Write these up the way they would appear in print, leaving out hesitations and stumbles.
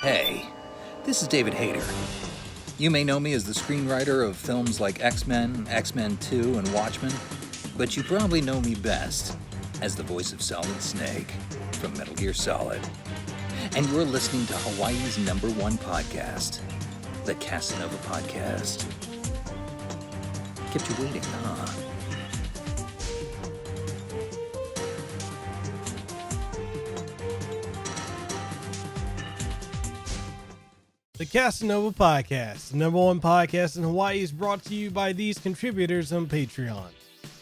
Hey, this is David Hayter. You may know me as the screenwriter of films like X-Men, X-Men 2, and Watchmen, but you probably know me best as the voice of Solid Snake from Metal Gear Solid. And you're listening to Hawaii's #1 podcast, the Kasanova Podcast. Kept you waiting, huh? The Kasanova Podcast, the #1 podcast in Hawaii, is brought to you by these contributors on Patreon.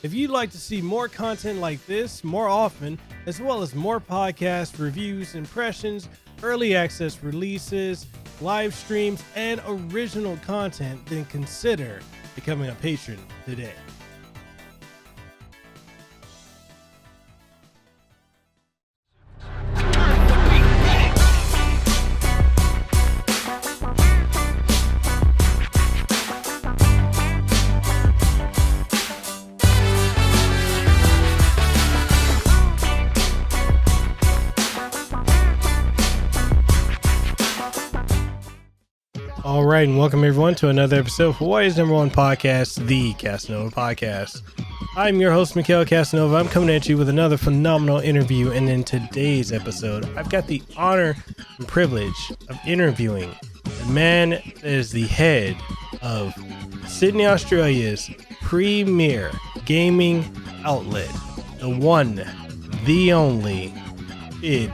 If you'd like to see more content like this more often, as well as more podcast reviews, impressions, early access releases, live streams, and original content, then consider becoming a patron today. All right, and welcome everyone to another episode of Hawaii's #1 podcast, the Kasanova Podcast. I'm your host, Mekel Kasanova. I'm coming at you with another phenomenal interview, and in today's episode, I've got the honor and privilege of interviewing the man that is the head of Sydney, Australia's premier gaming outlet, the one, the only, Phid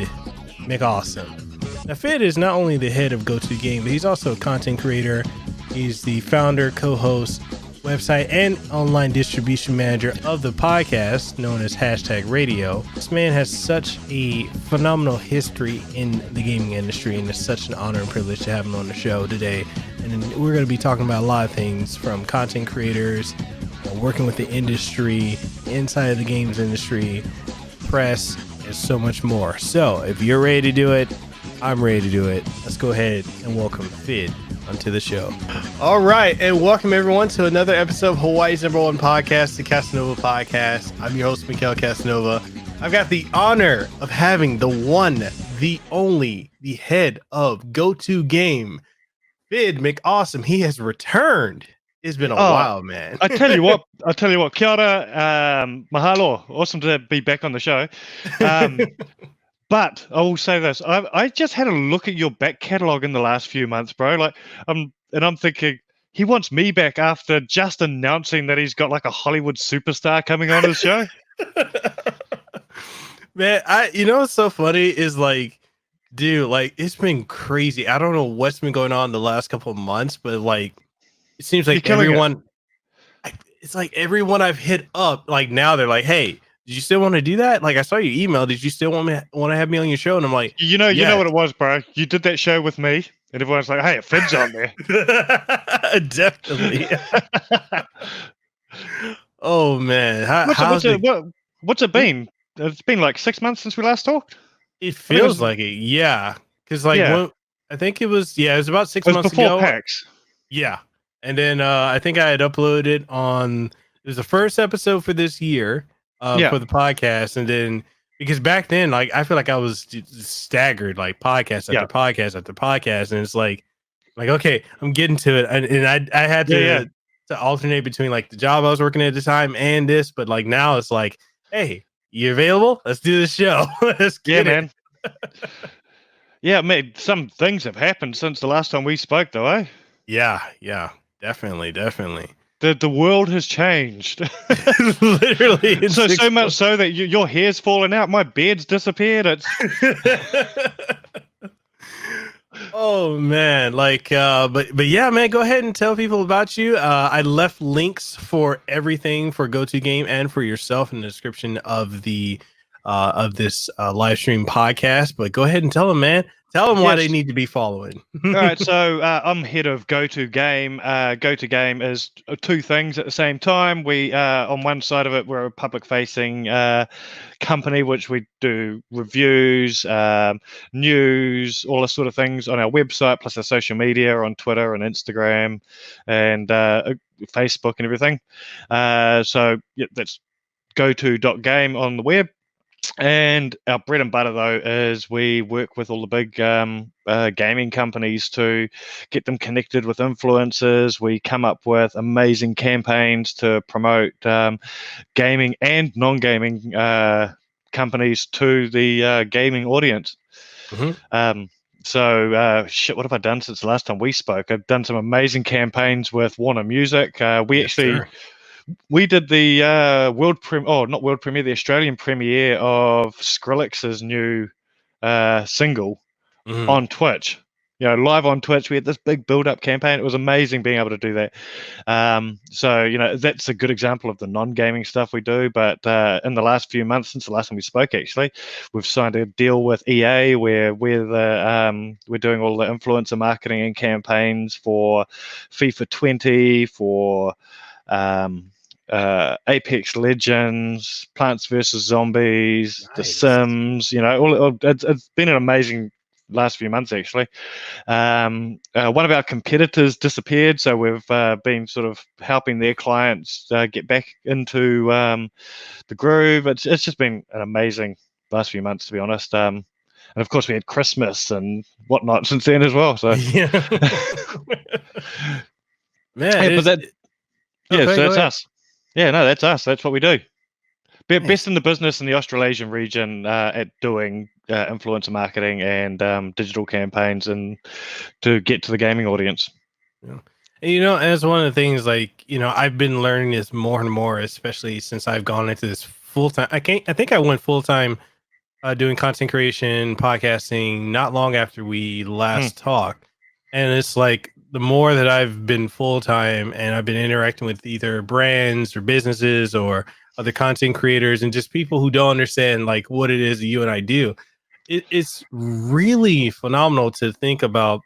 McAwesome. Now, Phid is not only the head of GoTo Game, but he's also a content creator. He's the founder, co-host, website, and online distribution manager of the podcast known as #Radio. This man has such a phenomenal history in the gaming industry, and it's such an honor and privilege to have him on the show today. And we're going to be talking about a lot of things, from content creators, working with the industry, inside of the games industry, press, and so much more. So if you're ready to do it, I'm ready to do it. Let's go ahead and welcome Phid onto the show. All right, and welcome everyone to another episode of Hawaii's #1 podcast, the Kasanova Podcast. I'm your host, Mekel Kasanova. I've got the honor of having the one, the only, the head of GoTo Game, Phid McAwesome. He has returned. It's been a while, man. I tell you what, kia ora, mahalo. Awesome to be back on the show. But I will say this: I just had a look at your back catalog in the last few months, bro. I'm thinking he wants me back after just announcing that he's got like a Hollywood superstar coming on his show. Man, what's so funny is dude, it's been crazy. I don't know what's been going on the last couple of months, but it seems like everyone. It's like everyone I've hit up, now they're like, hey. Did you still want to do that? I saw your email. Did you still want to have me on your show? And I'm like, you know what it was, bro. You did that show with me, and everyone's like, hey, Phid's on there. Definitely. Oh man, what's it been? It's been like 6 months since we last talked. It feels like it, yeah. Because I think it was about 6 months before ago. PAX. Yeah, and then I think I had uploaded on. It was the first episode for this year. For the podcast, and then because back then, I feel like I was staggered, podcast after podcast after podcast, and it's like okay, I'm getting to it, and I had to alternate between the job I was working at the time and this, but now it's like, hey, you available? Let's do this show. Let's get it, man. Yeah, man, some things have happened since the last time we spoke, though, eh? Yeah, definitely. The world has changed. Literally. So much so that your hair's fallen out. My beard's disappeared. It's oh man. But yeah, man, go ahead and tell people about you. I left links for everything for GoTo Game and for yourself in the description of the of this live stream podcast. But go ahead and tell them, man. Tell them why they need to be following. All right, so I'm head of GoTo Game. GoTo Game is two things at the same time. We, on one side of it, we're a public-facing company, which we do reviews, news, all this sort of things on our website, plus our social media on Twitter and Instagram and Facebook and everything. So that's GoTo.game on the web. And our bread and butter, though, is we work with all the big gaming companies to get them connected with influencers. We come up with amazing campaigns to promote gaming and non-gaming companies to the gaming audience. So, shit, what have I done since the last time we spoke? I've done some amazing campaigns with Warner Music. We did the the Australian premiere of Skrillex's new single on Twitch. Live on Twitch. We had this big build-up campaign. It was amazing being able to do that. So, that's a good example of the non-gaming stuff we do. But in the last few months, since the last time we spoke, actually, we've signed a deal with EA where we're doing all the influencer marketing and campaigns for FIFA 20, for Apex Legends, Plants vs Zombies, The Sims. It's been an amazing last few months, actually. One of our competitors disappeared, so we've been sort of helping their clients get back into the groove. It's just been an amazing last few months, to be honest. And of course, we had Christmas and whatnot since then as well. So yeah, man, so that's us. Yeah, no, that's us. That's what we do. Best in the business in the Australasian region at doing influencer marketing and digital campaigns and to get to the gaming audience. Yeah. And, as one of the things, I've been learning this more and more, especially since I've gone into this full time. I think I went full time doing content creation, podcasting, not long after we last talked. And it's like the more that I've been full time and I've been interacting with either brands or businesses or other content creators and just people who don't understand like what it is that you and I do, it's really phenomenal to think about.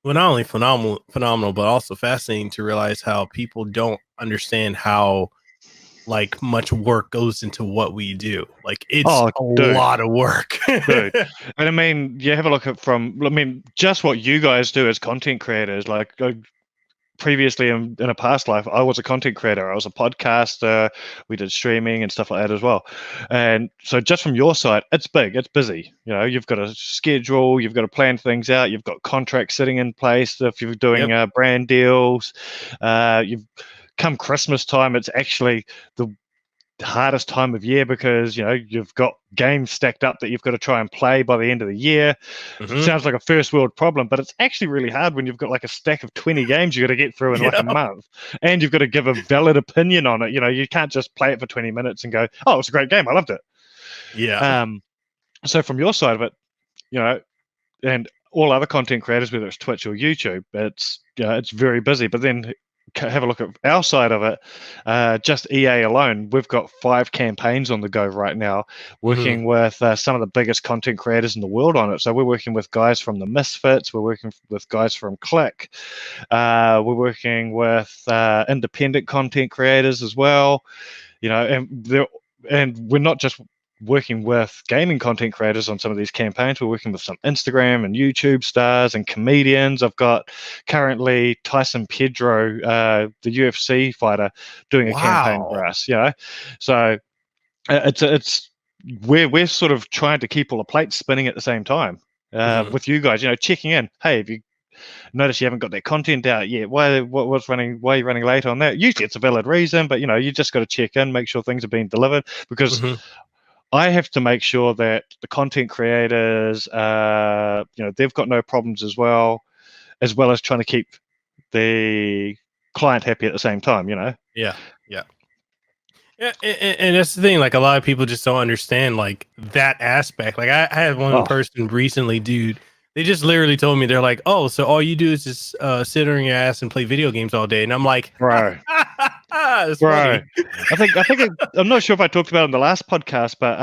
Well, not only phenomenal, but also fascinating to realize how people don't understand how like much work goes into what we do. Like it's lot of work. Dude. And I mean, you have a look at just what you guys do as content creators. Like previously in a past life, I was a content creator. I was a podcaster. We did streaming and stuff like that as well. And so just from your side, it's big, it's busy. You've got a schedule, you've got to plan things out, you've got contracts sitting in place. If you're doing brand deals, you've come Christmas time, it's actually the hardest time of year because you've got games stacked up that you've got to try and play by the end of the year. Sounds like a first world problem, but it's actually really hard when you've got like a stack of 20 games you got to get through in like a month, and you've got to give a valid opinion on it. You can't just play it for 20 minutes and go, oh, it's a great game, I loved it. So from your side of it, and all other content creators, whether it's Twitch or YouTube, it's it's very busy. But then have a look at our side of it. Just EA alone, we've got 5 campaigns on the go right now, working with some of the biggest content creators in the world on it. So we're working with guys from the Misfits, we're working with guys from Click, we're working with independent content creators as well. And we're not just working with gaming content creators on some of these campaigns. We're working with some Instagram and YouTube stars and comedians. I've got currently Tyson Pedro, the UFC fighter, doing a campaign for us. So it's we're sort of trying to keep all the plates spinning at the same time with you guys. Checking in. Hey, have you noticed you haven't got that content out yet? Why are you running late on that? Usually it's a valid reason, but you just got to check in, make sure things are being delivered, because I have to make sure that the content creators, they've got no problems as well as trying to keep the client happy at the same time. Yeah, and that's the thing. Like a lot of people just don't understand like that aspect. Like I had one person recently, dude. They just literally told me, they're like, "Oh, so all you do is just sit on your ass and play video games all day?" And I'm like, "Right, right." I think I'm not sure if I talked about it in the last podcast, but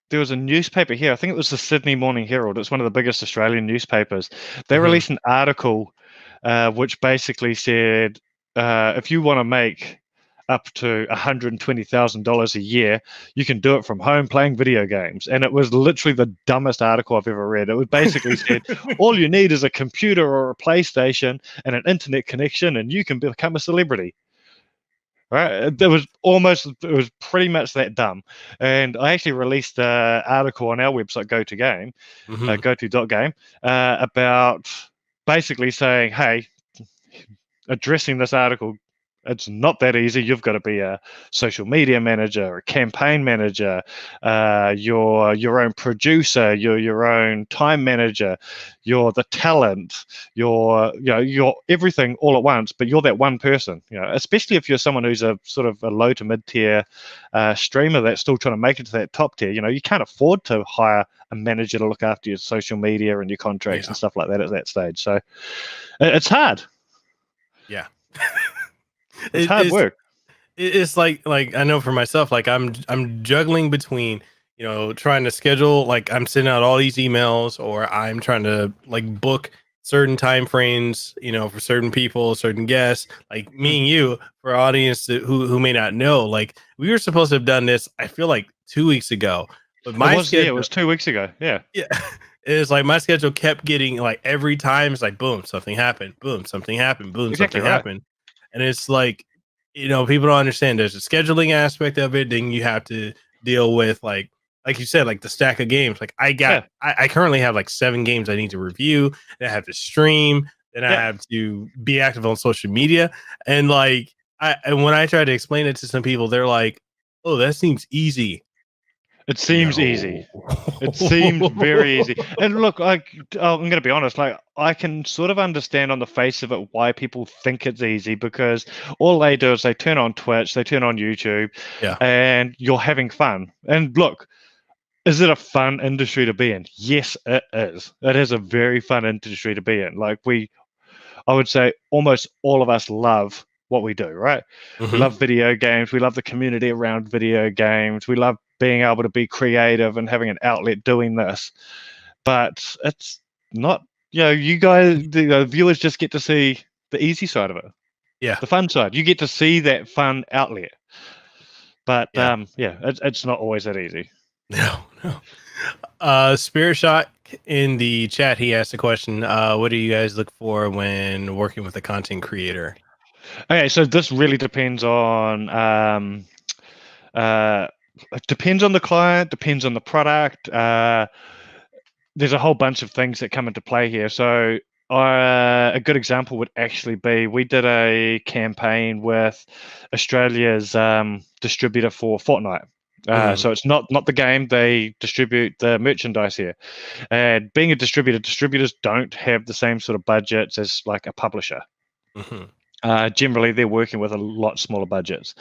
there was a newspaper here. I think it was the Sydney Morning Herald. It's one of the biggest Australian newspapers. They released an article which basically said if you want to make up to $120,000 a year, you can do it from home playing video games. And it was literally the dumbest article I've ever read. It would basically said, all you need is a computer or a PlayStation and an internet connection, and you can become a celebrity. Right, it was pretty much that dumb. And I actually released an article on our website, GoTo Game, Mm-hmm. GoTo.game, about basically saying, hey, addressing this article, it's not that easy. You've got to be a social media manager, a campaign manager, your own producer, you're your own time manager, you're the talent, you're everything all at once. But you're that one person, especially if you're someone who's a sort of a low to mid tier streamer that's still trying to make it to that top tier. You can't afford to hire a manager to look after your social media and your contracts and stuff like that at that stage. So it's hard. Yeah. It's hard work. It's like I know for myself, like I'm juggling between, trying to schedule, like I'm sending out all these emails, or I'm trying to like book certain time frames, for certain people, certain guests, like me and you, for our audience who may not know, like we were supposed to have done this, I feel like 2 weeks ago, but it was 2 weeks ago. Yeah. It's like my schedule kept getting, like, every time it's like, boom, something happened, boom, something happened, boom, Exactly something happened. And it's like, people don't understand there's a scheduling aspect of it. Then you have to deal with, like you said, like the stack of games. Like I currently have like 7 games I need to review, and I have to stream, then I have to be active on social media. And like and when I try to explain it to some people, they're like, oh, that seems easy. It seems easy. It seems very easy. And look, I'm going to be honest, like I can sort of understand on the face of it why people think it's easy, because all they do is they turn on Twitch, they turn on YouTube, and you're having fun. And look, is it a fun industry to be in? Yes, it is. It is a very fun industry to be in. Like I would say almost all of us love what we do, right? Mm-hmm. We love video games. We love the community around video games. We love being able to be creative and having an outlet doing this. But it's not, you guys, the viewers just get to see the easy side of it. Yeah. The fun side. You get to see that fun outlet. But it's not always that easy. No. Spirit Shot in the chat, he asked a question. What do you guys look for when working with a content creator? Okay, so this really depends on it depends on the client, depends on the product. There's a whole bunch of things that come into play here. So a good example would actually be, we did a campaign with Australia's distributor for Fortnite. So it's not the game, they distribute the merchandise here. And being a distributor, distributors don't have the same sort of budgets as like a publisher. Generally, they're working with a lot smaller budgets.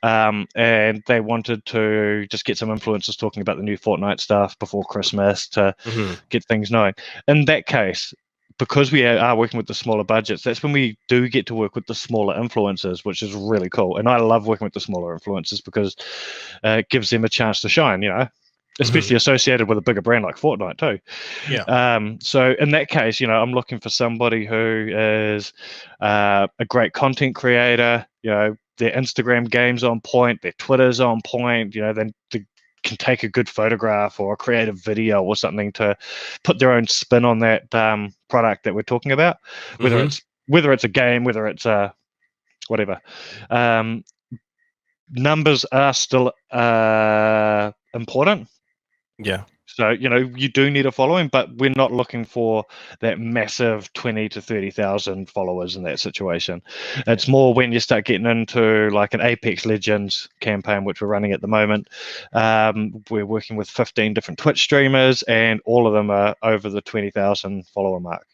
And they wanted to just get some influencers talking about the new Fortnite stuff before Christmas to get things known. In that case, because we are working with the smaller budgets, that's when we do get to work with the smaller influencers, which is really cool. And I love working with the smaller influencers because it gives them a chance to shine, especially associated with a bigger brand like Fortnite too. So in that case, I'm looking for somebody who is a great content creator, their Instagram game's on point, their Twitter's on point, then they can take a good photograph or a creative video or something to put their own spin on that product that we're talking about, whether it's a game, whether it's whatever. Numbers are still important. Yeah. So, you do need a following, but we're not looking for that massive 20 to 30,000 followers in that situation. It's more when you start getting into like an Apex Legends campaign, which we're running at the moment. We're working with 15 different Twitch streamers, and all of them are over the 20,000 follower mark,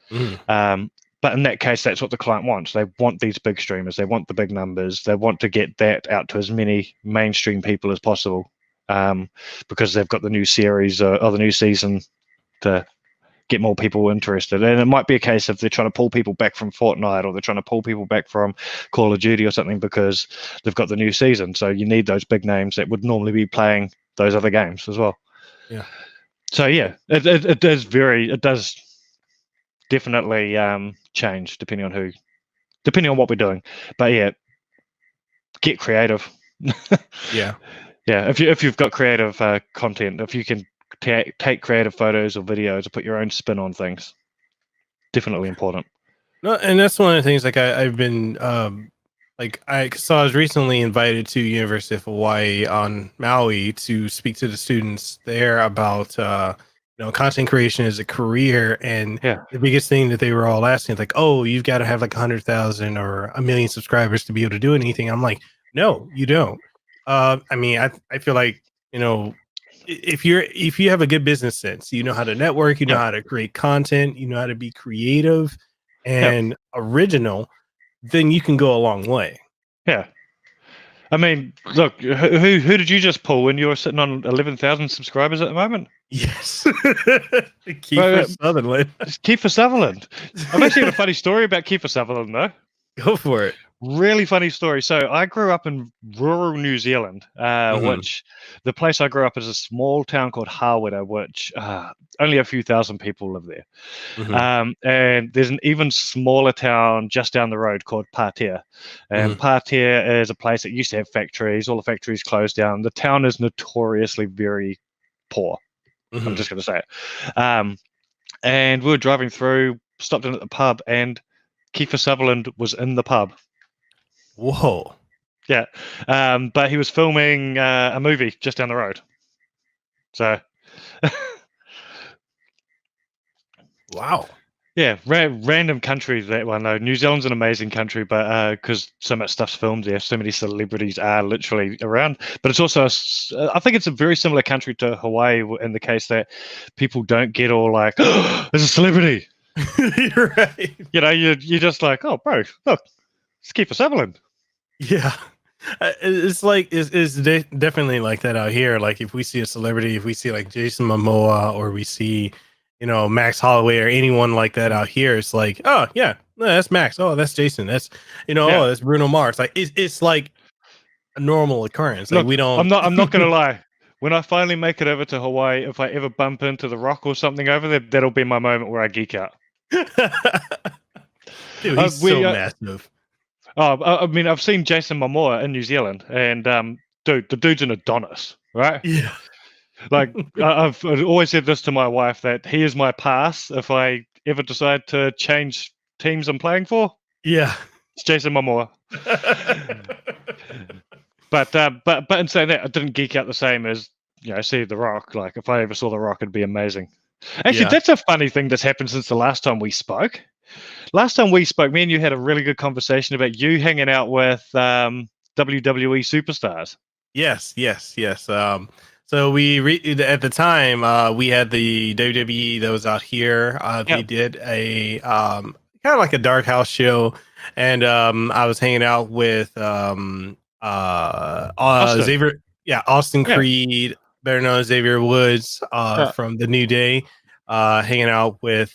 But in that case, that's what the client wants. They want these big streamers. They want the big numbers. They want to get that out to as many mainstream people as possible. Because they've got the new series or the new season to get more people interested. And it might be a case of they're trying to pull people back from Fortnite, or they're trying to pull people back from Call of Duty or something because they've got the new season. So you need those big names that would normally be playing those other games as well. Yeah. So it does definitely change depending on what we're doing. But get creative. Yeah, if you've got creative content, if you can take creative photos or videos or put your own spin on things, definitely important. No, and that's one of the things, like I've been So I was recently invited to University of Hawaii on Maui to speak to the students there about content creation as a career, and Yeah. the biggest thing that they were all asking is like, oh, you've got to have like 100,000 or 1 million subscribers to be able to do anything. I'm like, no, you don't. I mean, I feel like, if you have a good business sense, you know how to network, you know Yeah. how to create content, you know how to be creative Yeah. and original, then you can go a long way. Yeah. I mean, look, who did you just pull when you were sitting on 11,000 subscribers at the moment? Yes. Kiefer Sutherland. Kiefer Sutherland. I've actually got a funny story about Kiefer Sutherland, though. Go for it. Really funny story. So I grew up in rural New Zealand, which the place I grew up is a small town called Hawera, which only a few thousand people live there. And there's an even smaller town just down the road called Patea. And Patea is a place that used to have factories. All the factories closed down. The town is notoriously very poor. I'm just going to say it. And we were driving through, stopped in at the pub, and Kiefer Sutherland was in the pub. Whoa. Yeah. But he was filming a movie just down the road. So. Wow. Yeah, random country, that one, though. New Zealand's an amazing country, but because so much stuff's filmed there, so many celebrities are literally around. But it's also, I think it's a very similar country to Hawaii in the case that people don't get all like, oh, there's a celebrity. You're right. You're just like, oh, bro, look, it's Kiefer Sutherland. Yeah. It's like it's definitely like that out here. Like if we see a celebrity, if we see like Jason Momoa, or we see Max Holloway or anyone like that out here, it's like, oh yeah, no, that's Max. Oh, that's Jason. That's oh, that's Bruno Mars. Like it's like a normal occurrence. Like, look, we don't. I'm not gonna lie. When I finally make it over to Hawaii, if I ever bump into The Rock or something over there, that'll be my moment where I geek out. Dude, he's so massive. Oh, I mean, I've seen Jason Momoa in New Zealand, and dude, the dude's an Adonis, right? Yeah. Like, I've always said this to my wife, that he is my pass if I ever decide to change teams I'm playing for. Yeah. It's Jason Momoa. But in saying that, I didn't geek out the same as see The Rock. Like, if I ever saw The Rock, it'd be amazing. Actually, that's a funny thing that's happened since the last time we spoke. Last time we spoke, me and you had a really good conversation about you hanging out with WWE superstars. Yes. So at the time, we had the WWE that was out here. They did a kind of like a dark house show, and I was hanging out with Xavier, Austin Creed, better known as Xavier Woods, from the New Day, hanging out with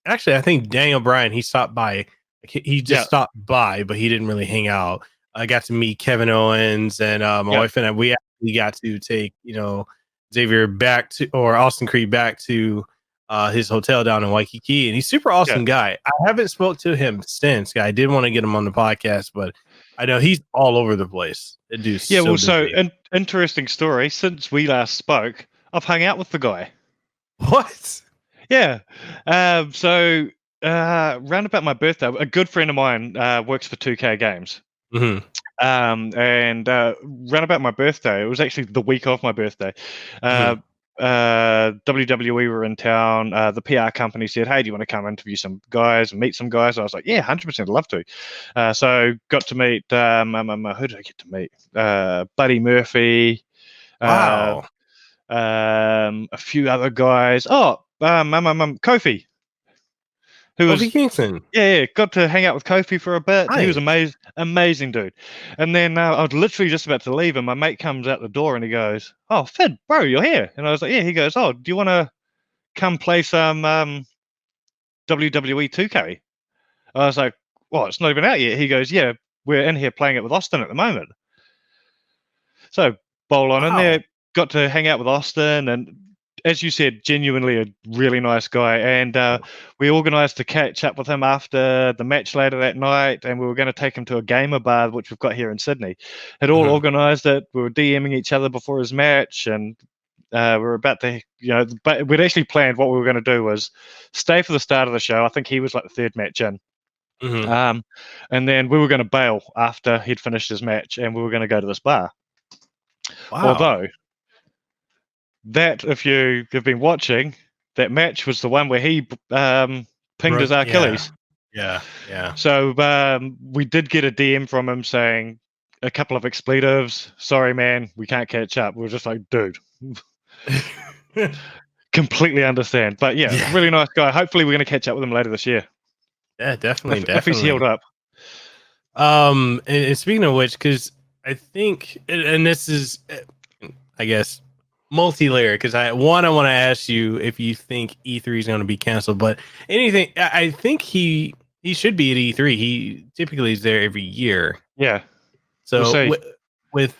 actually, I think Daniel Bryan. He stopped by. He just stopped by, but he didn't really hang out. I got to meet Kevin Owens, and my wife and I, we got to take Xavier back to, or Austin Creed back to his hotel down in Waikiki, and he's super awesome guy. I haven't spoke to him since. I did want to get him on the podcast, but I know he's all over the place. Interesting story. Since we last spoke, I've hung out with the guy. What? Yeah. So round about my birthday, a good friend of mine works for 2K Games. And round about my birthday, it was actually the week of my birthday. WWE were in town. The PR company said, "Hey, do you want to come interview some guys and meet some guys?" I was like, "Yeah, 100%, I'd love to." So got to meet. Who did I get to meet? Buddy Murphy. Wow. A few other guys. Kofi. Kofi Kingston. Yeah, got to hang out with Kofi for a bit. Nice. He was amazing dude. And then I was literally just about to leave, and my mate comes out the door and he goes, "Oh, Phid, bro, you're here." And I was like, "Yeah." He goes, "Oh, do you want to come play some WWE 2K?" I was like, "Well, it's not even out yet." He goes, "Yeah, we're in here playing it with Austin at the moment." So bowl on in there, got to hang out with Austin, and as you said, genuinely a really nice guy. And we organised to catch up with him after the match later that night, and we were going to take him to a gamer bar, which we've got here in Sydney. Had all organised it. We were DMing each other before his match, and we were about to, but we'd actually planned what we were going to do was stay for the start of the show. I think he was like the third match in. And then we were going to bail after he'd finished his match, and we were going to go to this bar. Wow. Although, that, if you have been watching, that match was the one where he pinged his Achilles. Yeah. So we did get a DM from him saying a couple of expletives. Sorry, man, we can't catch up. We were just like, dude. Completely understand. But yeah, really nice guy. Hopefully we're going to catch up with him later this year. Yeah, definitely. If he's healed up. And speaking of which, because I think, and this is, I guess, multi-layer, because I want to ask you if you think E3 is going to be canceled, but anything, I think he should be at E3. He typically is there every year. Yeah. So we'll with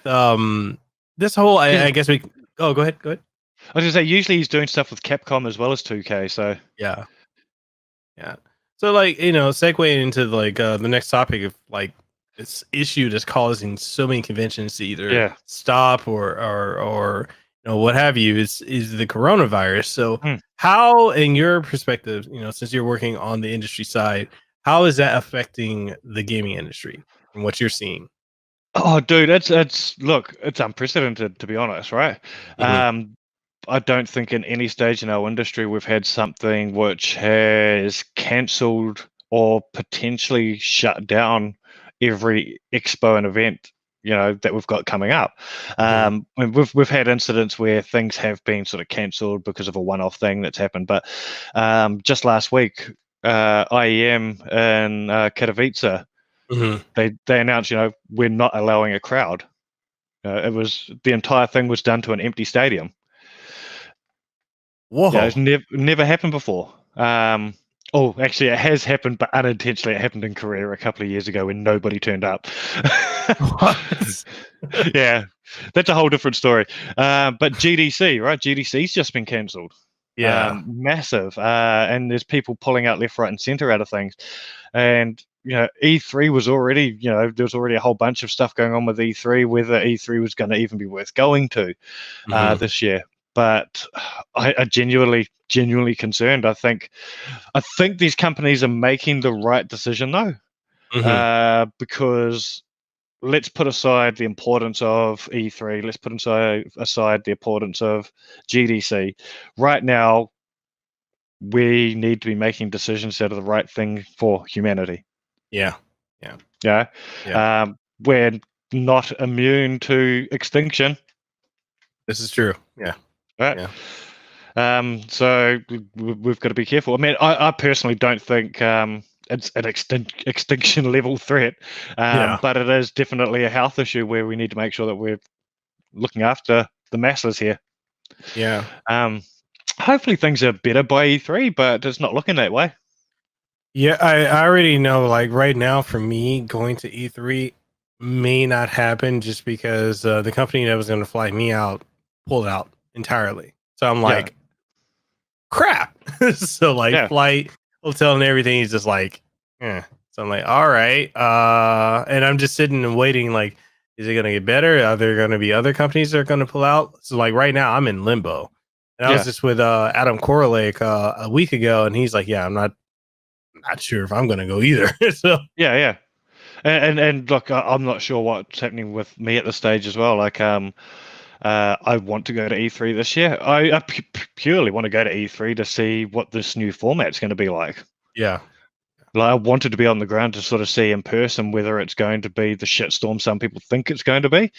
this whole, I guess we. Oh, go ahead. I was gonna say usually he's doing stuff with Capcom as well as 2K. So yeah. So like segue into like the next topic of like this issue that's causing so many conventions to either stop or what have you is the coronavirus. So how, in your perspective, since you're working on the industry side, how is that affecting the gaming industry and what you're seeing? Oh, dude, it's unprecedented, to be honest, right? I don't think in any stage in our industry we've had something which has cancelled or potentially shut down every expo and event that we've got coming up. We've had incidents where things have been sort of cancelled because of a one-off thing that's happened, but just last week, IEM in Katowice, they announced we're not allowing a crowd. The entire thing was done to an empty stadium. Whoa! Yeah, it's never happened before. Actually, it has happened, but unintentionally. It happened in Korea a couple of years ago when nobody turned up. Yeah, that's a whole different story. But GDC, right? GDC's just been cancelled. Yeah, massive. And there's people pulling out left, right, and center out of things. And E3 was already, there was already a whole bunch of stuff going on with E3. Whether E3 was going to even be worth going to this year. But I genuinely concerned. I think these companies are making the right decision though, because let's put aside the importance of E3. Let's put aside the importance of GDC. Right now, we need to be making decisions that are the right thing for humanity. Yeah. We're not immune to extinction. This is true. Yeah. Right. Yeah. So we've got to be careful. I mean, I personally don't think it's an extinction level threat, but it is definitely a health issue where we need to make sure that we're looking after the masses here. Yeah. Hopefully things are better by E3, but it's not looking that way. Yeah, I already know. Like right now, for me, going to E3 may not happen just because the company that was going to fly me out pulled out entirely. So I'm like, crap. So like flight, hotel, and everything is just like, So I'm like, all right. And I'm just sitting and waiting. Like, is it going to get better? Are there going to be other companies that are going to pull out? So like right now, I'm in limbo. And I was just with Adam Korolek a week ago, and he's like, I'm not sure if I'm going to go either. So yeah. And look, I'm not sure what's happening with me at this stage as well. Like, I want to go to E3 this year. I purely want to go to E3 to see what this new format's going to be like. Yeah. Like, I wanted to be on the ground to sort of see in person whether it's going to be the shitstorm some people think it's going to be,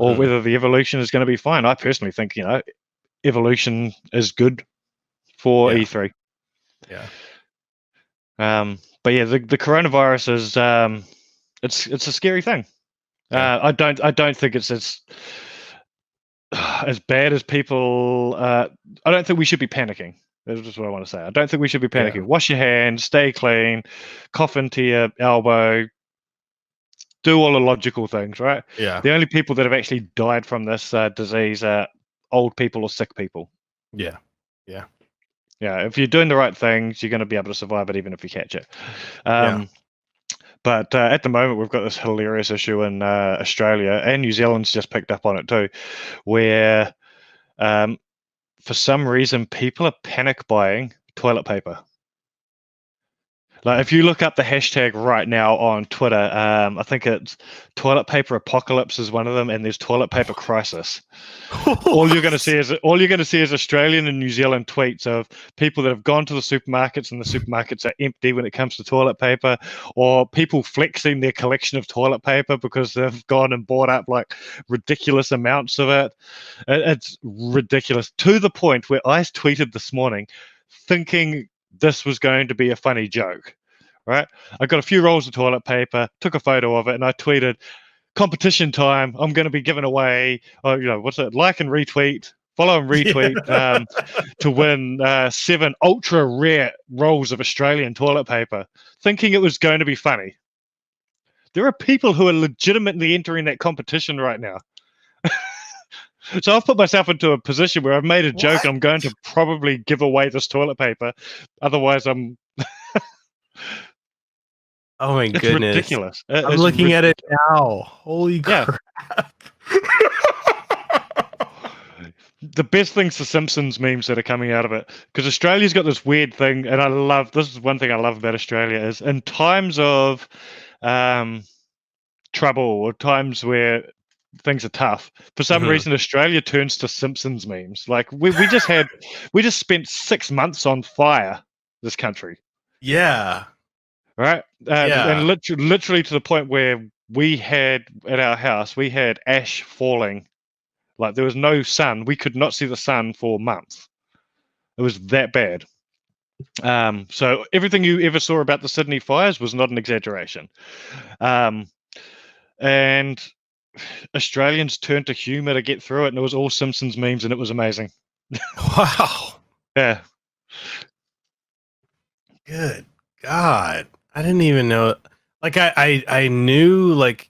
or whether the evolution is going to be fine. I personally think, evolution is good for E3. Yeah. But yeah, the coronavirus is it's a scary thing. I don't think it's as bad as people. I don't think we should be panicking. That's just what I want to say. I don't think we should be panicking. Wash your hands, stay clean, cough into your elbow, do all the logical things, right? Yeah. The only people that have actually died from this disease are old people or sick people. Yeah. If you're doing the right things, you're going to be able to survive it even if you catch it. But at the moment, we've got this hilarious issue in Australia, and New Zealand's just picked up on it too, where for some reason people are panic buying toilet paper. Like if you look up the hashtag right now on Twitter, I think it's toilet paper apocalypse is one of them, and there's toilet paper crisis. All you're going to see is Australian and New Zealand tweets of people that have gone to the supermarkets and the supermarkets are empty when it comes to toilet paper, or people flexing their collection of toilet paper because they've gone and bought up like ridiculous amounts of it. It's ridiculous to the point where I tweeted this morning thinking this was going to be a funny joke, right? I got a few rolls of toilet paper, took a photo of it, and I tweeted, competition time, I'm going to be giving away, what's it, like and retweet, follow and retweet to win 7 ultra rare rolls of Australian toilet paper, thinking it was going to be funny. There are people who are legitimately entering that competition right now. So I've put myself into a position where I've made a joke. I'm going to probably give away this toilet paper. Otherwise, I'm... Oh my it's goodness. Ridiculous. I'm looking at it now. Holy crap. The best thing's the Simpsons memes that are coming out of it. Because Australia's got this weird thing, and this is one thing I love about Australia, is in times of trouble or times where things are tough, for some reason Australia turns to Simpsons memes. Like we just spent 6 months on fire, this country. Yeah. Right? And literally to the point where we had, at our house, we had ash falling. Like there was no sun. We could not see the sun for months. It was that bad. So everything you ever saw about the Sydney fires was not an exaggeration. And Australians turned to humour to get through it, and it was all Simpsons memes, and it was amazing. Wow. Yeah. Good God. I didn't even know. Like, I knew, like,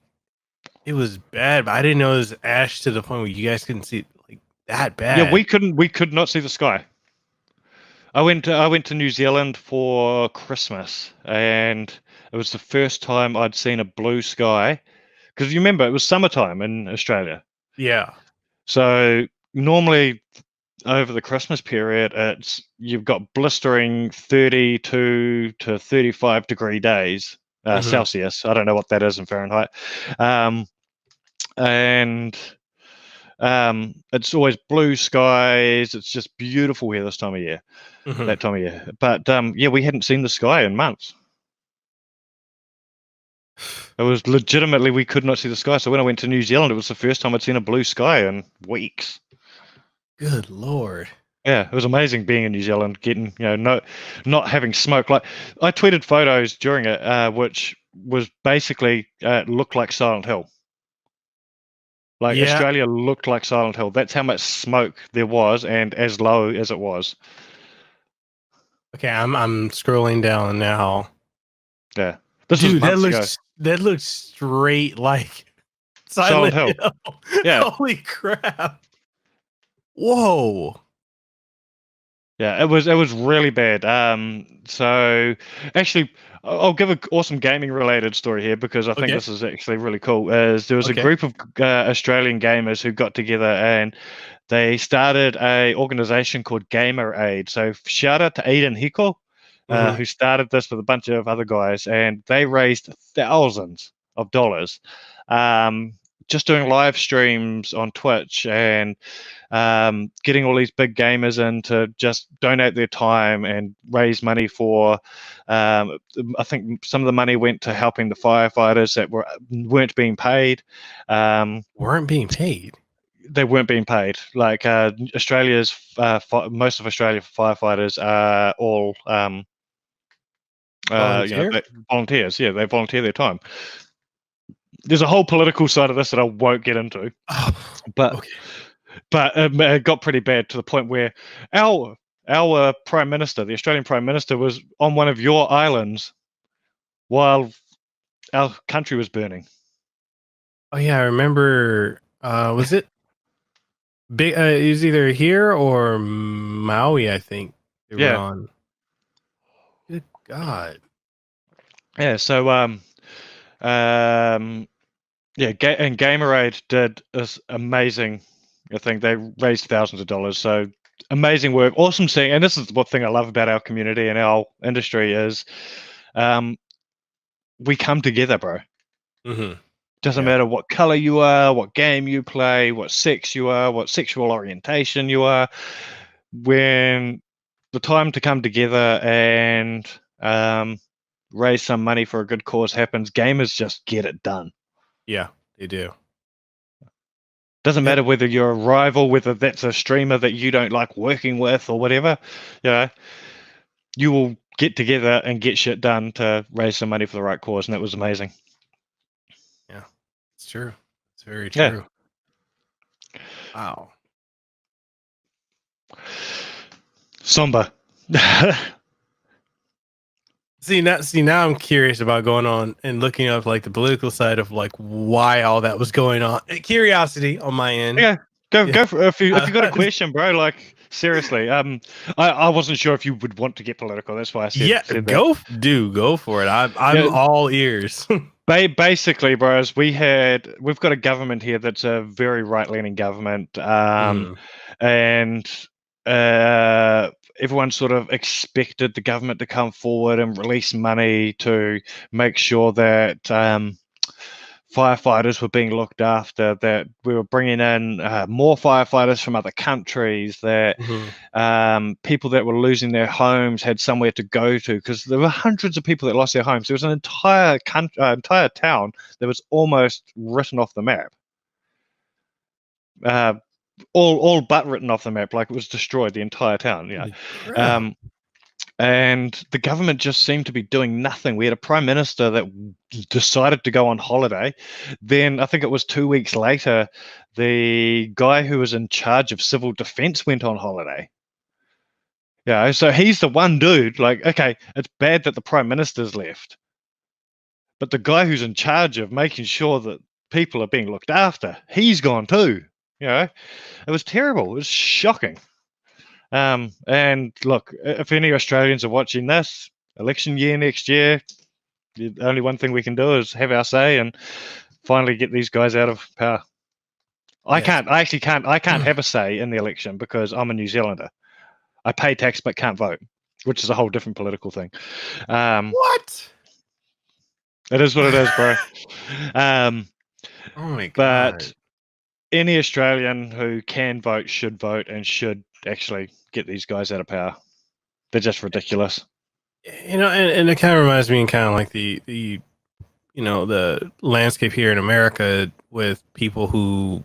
it was bad, but I didn't know it was ash to the point where you guys couldn't see it, like, that bad. Yeah, we could not see the sky. I went to New Zealand for Christmas, and it was the first time I'd seen a blue sky. Because you remember, it was summertime in Australia. Yeah. So normally over the Christmas period, you've got blistering 32 to 35 degree days, Celsius. I don't know what that is in Fahrenheit. And it's always blue skies. It's just beautiful here this time of year, that time of year. But we hadn't seen the sky in months. It was legitimately, we could not see the sky. So when I went to New Zealand, it was the first time I'd seen a blue sky in weeks. Good Lord. Yeah, it was amazing being in New Zealand, getting, not having smoke. Like I tweeted photos during it, which was basically looked like Silent Hill. Like Australia looked like Silent Hill. That's how much smoke there was, and as low as it was. Okay, I'm scrolling down now. Yeah. Dude, that looks straight like Silent Hill. Yeah. Holy crap. Whoa. Yeah, it was really bad. So actually, I'll give an awesome gaming related story here because I think this is actually really cool. There was a group of Australian gamers who got together and they started a organization called Gamerz. So shout out to Aidan who started this with a bunch of other guys, and they raised thousands of dollars just doing live streams on Twitch and getting all these big gamers in to just donate their time and raise money for, I think some of the money went to helping the firefighters that weren't being paid. Weren't being paid? They weren't being paid. Like Australia's, most of Australia firefighters are all volunteers. Yeah, they volunteer their time. There's a whole political side of this that I won't get into, but it got pretty bad to the point where our Prime Minister, the Australian Prime Minister, was on one of your islands while our country was burning. Oh yeah, I remember. Was it big? It was either here or Maui, I think. They were on. Good God. Yeah. So and Gamerz did this amazing thing. They raised thousands of dollars. So amazing work, awesome seeing. And this is what thing I love about our community and our industry is we come together, bro. Mm-hmm. Doesn't matter what color you are, what game you play, what sex you are, what sexual orientation you are. When the time to come together and raise some money for a good cause happens, gamers just get it done. Yeah, they do. Doesn't matter whether you're a rival, whether that's a streamer that you don't like working with or whatever. You will get together and get shit done to raise some money for the right cause, and that was amazing. Yeah, it's true. It's very true. Yeah. Wow. Somber. See now I'm curious about going on and looking up like the political side of like why all that was going on. Curiosity on my end. Yeah, go for if you got a question, bro. Like seriously, I wasn't sure if you would want to get political. That's why I said go for it. I'm all ears. Basically, bros, we've got a government here that's a very right-leaning government, and everyone sort of expected the government to come forward and release money to make sure that firefighters were being looked after, that we were bringing in more firefighters from other countries, that people that were losing their homes had somewhere to go to, because there were hundreds of people that lost their homes. There was an entire town that was almost written off the map. All but written off the map, like it was destroyed, the entire town. And the government just seemed to be doing nothing. We had a prime minister that decided to go on holiday. Then I think it was 2 weeks later, the guy who was in charge of civil defense went on holiday. Yeah, so he's the one dude, like, okay, it's bad that the prime minister's left, but the guy who's in charge of making sure that people are being looked after, he's gone too. It was terrible. It was shocking. And look, if any Australians are watching this, election year next year, the only one thing we can do is have our say and finally get these guys out of power. I can't have a say in the election because I'm a New Zealander. I pay tax but can't vote, which is a whole different political thing. What? It is what it is, bro. Oh my god. But any Australian who can vote should vote and should actually get these guys out of power. They're just ridiculous. And it kind of reminds me, kind of like the landscape here in America with people who,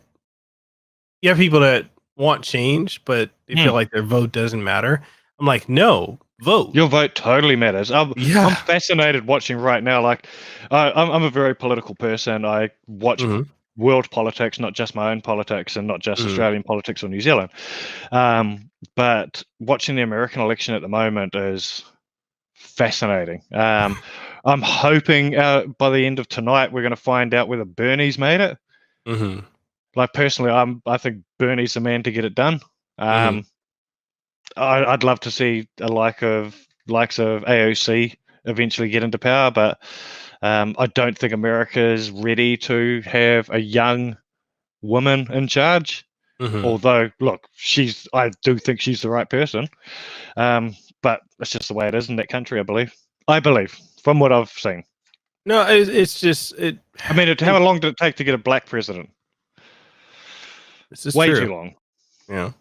you have people that want change, but they feel like their vote doesn't matter. I'm like, no, vote. Your vote totally matters. I'm fascinated watching right now. Like, I'm a very political person. I watch world politics, not just my own politics and not just Australian politics or New Zealand. But watching the American election at the moment is fascinating. I'm hoping by the end of tonight we're going to find out whether Bernie's made it. Like personally, I think Bernie's the man to get it done. I'd love to see the likes of AOC eventually get into power, but I don't think America is ready to have a young woman in charge. Although, look, I do think she's the right person, but it's just the way it is in that country. I believe from what I've seen. No, it's just it. I mean, how long did it take to get a black president? This is way true. too long. Yeah,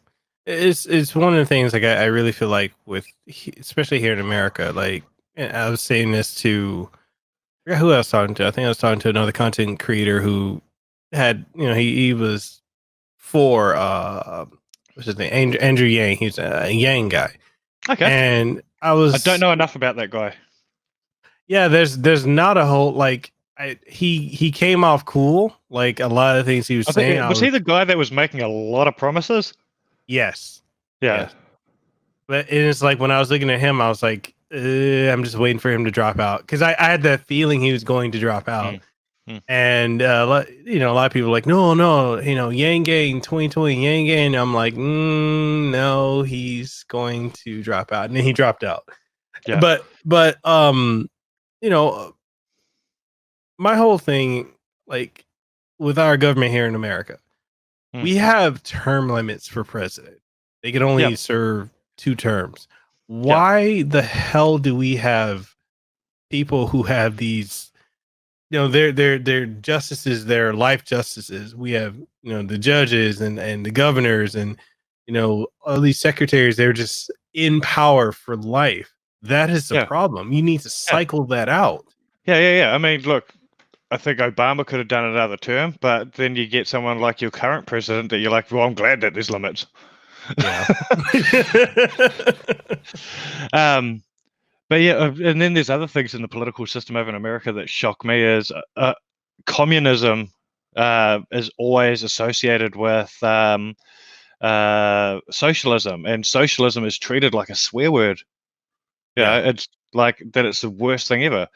it's one of the things like I really feel like with, especially here in America. Like I was saying this to, I forgot who I was talking to. I think I was talking to another content creator who had, he was for what's his name, Andrew Yang. He's a Yang guy. Okay. And I don't know enough about that guy. Yeah, there's not a whole like. He came off cool, like a lot of things he was saying. Was he the guy that was making a lot of promises? Yes. Yeah. Yes. But it's like when I was looking at him, I was like, I'm just waiting for him to drop out, because I had that feeling he was going to drop out. And a lot of people were like, no, Yang Gang 2020, Yang Gang. I'm like, no, he's going to drop out, and then he dropped out. Yeah. But my whole thing, like with our government here in America, we have term limits for president. They can only serve 2 terms. Why the hell do we have people who have these, they're justices, they're life justices. We have, the judges and the governors and, all these secretaries, they're just in power for life. That is the Yeah. problem. You need to cycle that out. Yeah. I mean, look, I think Obama could have done another term, but then you get someone like your current president that you're like, well, I'm glad that there's limits. Yeah. But yeah, and then there's other things in the political system over in America that shock me is communism is always associated with socialism, and socialism is treated like a swear word. Yeah, it's like that. It's the worst thing ever.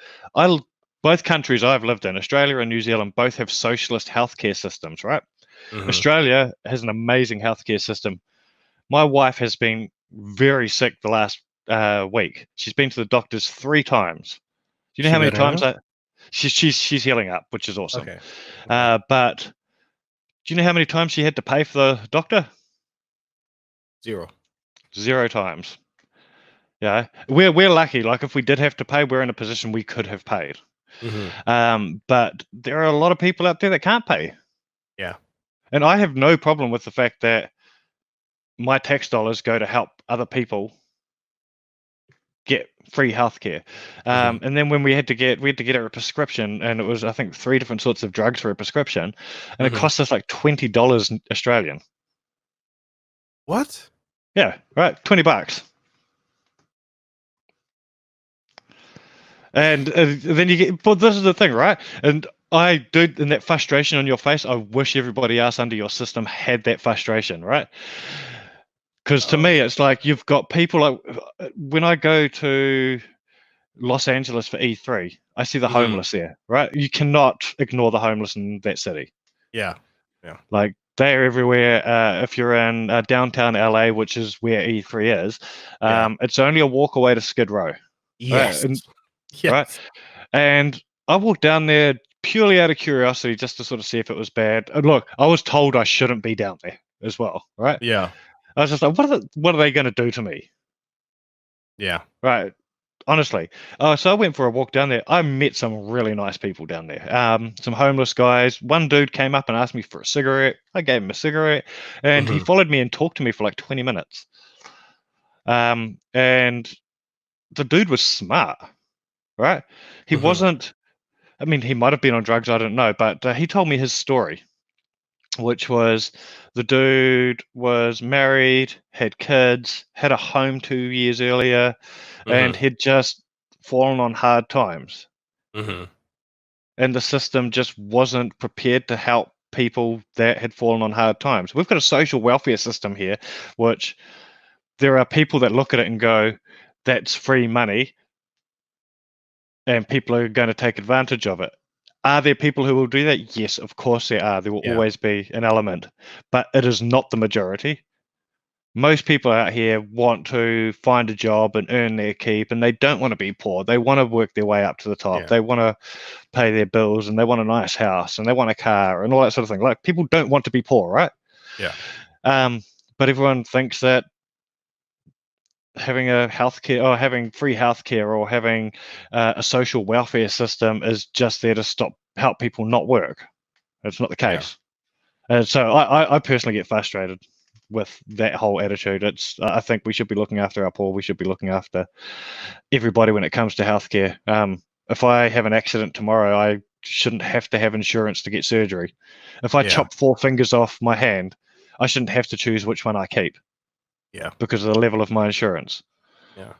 Both countries I've lived in, Australia and New Zealand, both have socialist healthcare systems, right? Mhm. Australia has an amazing healthcare system. My wife has been very sick the last week. She's been to the doctors 3 times. Do you know She how many better times now? she's healing up, which is awesome. Okay. But do you know how many times she had to pay for the doctor? 0. 0 times. Yeah, we're lucky. Like if we did have to pay, we're in a position we could have paid. But there are a lot of people out there that can't pay. Yeah. And I have no problem with the fact that my tax dollars go to help other people get free healthcare. And then when we had to get a prescription, and it was, I think, 3 different sorts of drugs for a prescription, and it cost us like $20 Australian. What? Yeah, right, $20. And then you get, but this is the thing, right? And I do, in that frustration on your face, I wish everybody else under your system had that frustration, right? Because to me, it's like you've got people like, when I go to Los Angeles for E3, I see the homeless there, right? You cannot ignore the homeless in that city. Yeah. Like they're everywhere. If you're in downtown LA, which is where E3 is, it's only a walk away to Skid Row. Yes. Right? Yes. Right? And I walked down there purely out of curiosity, just to sort of see if it was bad. And look, I was told I shouldn't be down there as well, right? Yeah. I was just like, what are they going to do to me? Yeah. Right. Honestly. So I went for a walk down there. I met some really nice people down there. Some homeless guys. One dude came up and asked me for a cigarette. I gave him a cigarette, and he followed me and talked to me for like 20 minutes. And the dude was smart, right? He wasn't, I mean, he might have been on drugs, I don't know, but he told me his story, which was the dude was married, had kids, had a home 2 years earlier, and had just fallen on hard times. And the system just wasn't prepared to help people that had fallen on hard times. We've got a social welfare system here, which there are people that look at it and go, that's free money, and people are going to take advantage of it. Are there people who will do that? Yes, of course there are. There will always be an element, but it is not the majority. Most people out here want to find a job and earn their keep, and they don't want to be poor. They want to work their way up to the top. Yeah. They want to pay their bills, and they want a nice house, and they want a car, and all that sort of thing. Like, people don't want to be poor, right? Yeah. But everyone thinks that having a healthcare or having free healthcare or having a social welfare system is just there to help people not work. It's not the case. And so I personally get frustrated with that whole attitude. I think we should be looking after our poor. We should be looking after everybody when it comes to healthcare. If I have an accident tomorrow, I shouldn't have to have insurance to get surgery. If I chop 4 fingers off my hand, I shouldn't have to choose which one I keep. Yeah. Because of the level of my insurance. Yeah.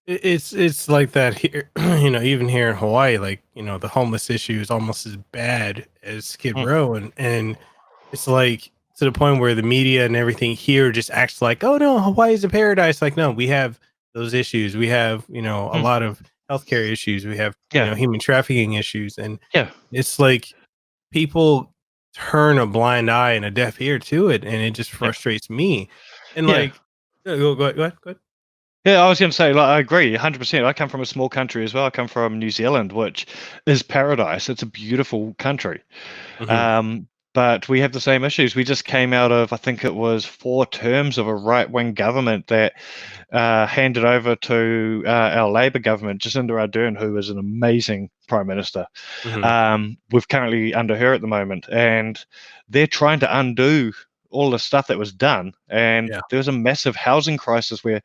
It's like that here, even here in Hawaii, like, the homeless issue is almost as bad as Skid Row. And it's like to the point where the media and everything here just acts like, oh no, Hawaii is a paradise. Like, no, we have those issues. We have, a lot of healthcare issues. We have, human trafficking issues. And it's like people turn a blind eye and a deaf ear to it. And it just frustrates me. And like, go ahead. Yeah, I was going to say, like, I agree 100%. I come from a small country as well. I come from New Zealand, which is paradise. It's a beautiful country. but we have the same issues. We just came out of, I think it was 4 terms of a right-wing government that handed over to our Labour government, Jacinda Ardern, who is an amazing Prime Minister. We're currently under her at the moment, and they're trying to undo all the stuff that was done. And there was a massive housing crisis where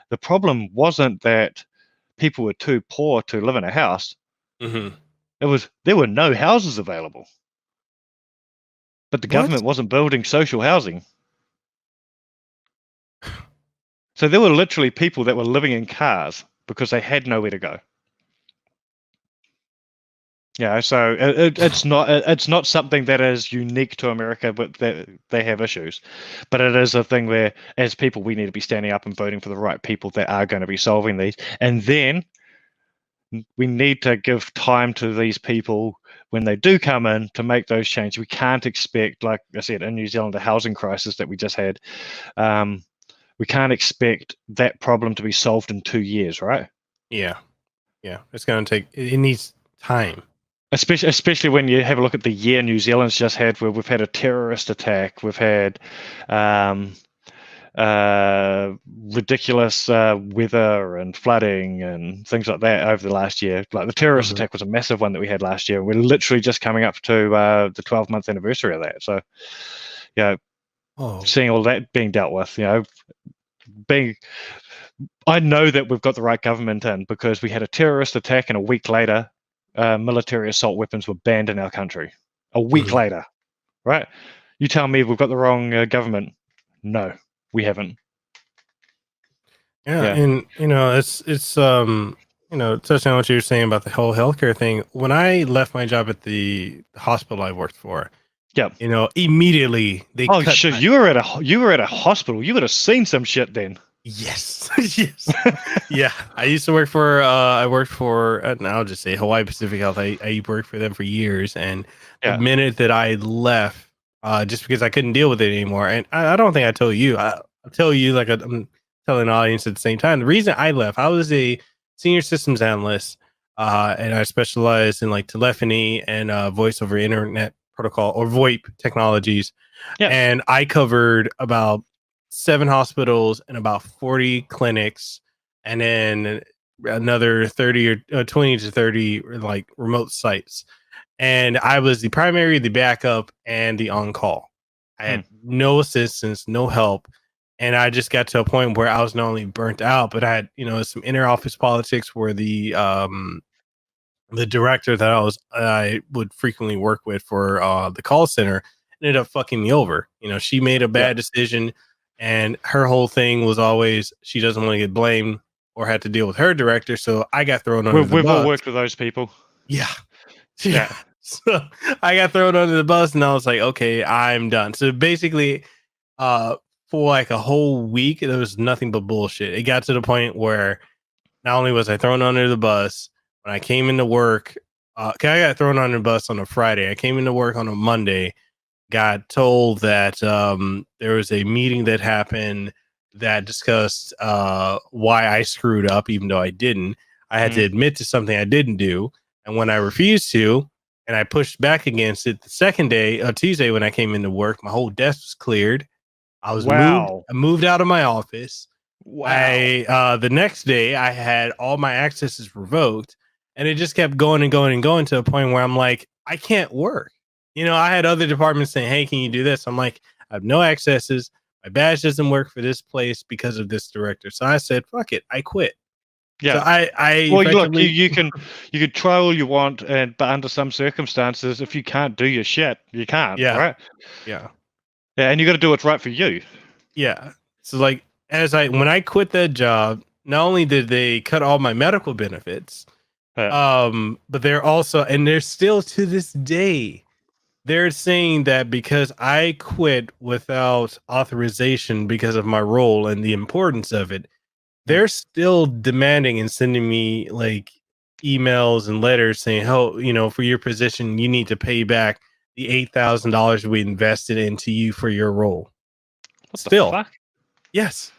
the problem wasn't that people were too poor to live in a house. It was there were no houses available. But the government wasn't building social housing. So there were literally people that were living in cars because they had nowhere to go. Yeah, so it's not something that is unique to America, but they have issues. But it is a thing where, as people, we need to be standing up and voting for the right people that are going to be solving these. And then we need to give time to these people when they do come in to make those changes. We can't expect, like I said, in New Zealand, the housing crisis that we just had, we can't expect that problem to be solved in 2 years, right? Yeah. It's going to take, it needs time. Especially when you have a look at the year New Zealand's just had, where we've had a terrorist attack, we've had ridiculous weather and flooding and things like that over the last year. Like the terrorist attack was a massive one that we had last year. We're literally just coming up to the 12-month anniversary of that. So, seeing all that being dealt with, I know that we've got the right government in because we had a terrorist attack and a week later, military assault weapons were banned in our country. A week later, right? You tell me we've got the wrong government. No, we haven't. Yeah, and it's touching on what you were saying about the whole healthcare thing. When I left my job at the hospital I worked for, immediately they cut shit. You were at a hospital. You would have seen some shit then. Yes. Yeah, I used to work for and I'll just say Hawaii Pacific Health. I worked for them for years, and the minute that I left, just because I couldn't deal with it anymore, and I don't think I told you. I'll tell you, like I'm telling the audience at the same time. The reason I left, I was a senior systems analyst, and I specialized in like telephony and voice over internet protocol or VoIP technologies, and I covered about 7 hospitals and about 40 clinics, and then another 30 or 20 to 30 like remote sites. And I was the primary, the backup, and the on-call. I had no assistance, no help. And I just got to a point where I was not only burnt out, but I had, some inter-office politics where the director that I would frequently work with for the call center ended up fucking me over. She made a bad decision. And her whole thing was always she doesn't want to get blamed or have to deal with her director. So I got thrown under the bus. We've all worked with those people. Yeah. So I got thrown under the bus, and I was like, okay, I'm done. So basically, for like a whole week, there was nothing but bullshit. It got to the point where not only was I thrown under the bus, when I came into work, I got thrown under the bus on a Friday. I came into work on a Monday. Got told that there was a meeting that happened that discussed why I screwed up, even though I didn't. I had to admit to something I didn't do. And when I refused to, and I pushed back against it, the second day, Tuesday, when I came into work, my whole desk was cleared. I was moved out of my office. Wow. The next day, I had all my accesses revoked. And it just kept going and going and going to a point where I'm like, I can't work. I had other departments saying, hey, can you do this? I'm like, I have no accesses. My badge doesn't work for this place because of this director. So I said, fuck it. I quit. Yeah. So look, you can try all you want, but under some circumstances, if you can't do your shit, you can't. Yeah. Right? Yeah. Yeah. And you got to do what's right for you. Yeah. So like, when I quit that job, not only did they cut all my medical benefits, but they're also, and they're still to this day, they're saying that because I quit without authorization because of my role and the importance of it, they're still demanding and sending me like emails and letters saying, oh, for your position, you need to pay back the $8,000 we invested into you for your role. What the fuck? Yes.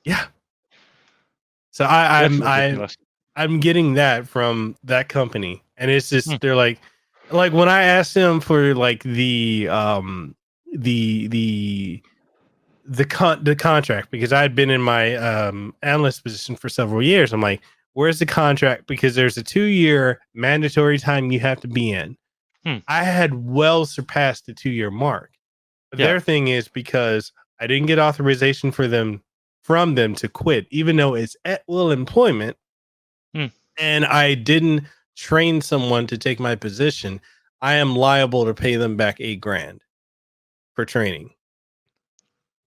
Yeah. So I'm getting that from that company. And it's just, they're like, like when I asked him for like the contract, because I had been in my analyst position for several years. I'm like, where's the contract? Because there's a 2-year mandatory time you have to be in. I had well surpassed the 2-year mark. But their thing is, because I didn't get authorization from them to quit, even though it's at will employment, and I didn't train someone to take my position, I am liable to pay them back $8,000 for training.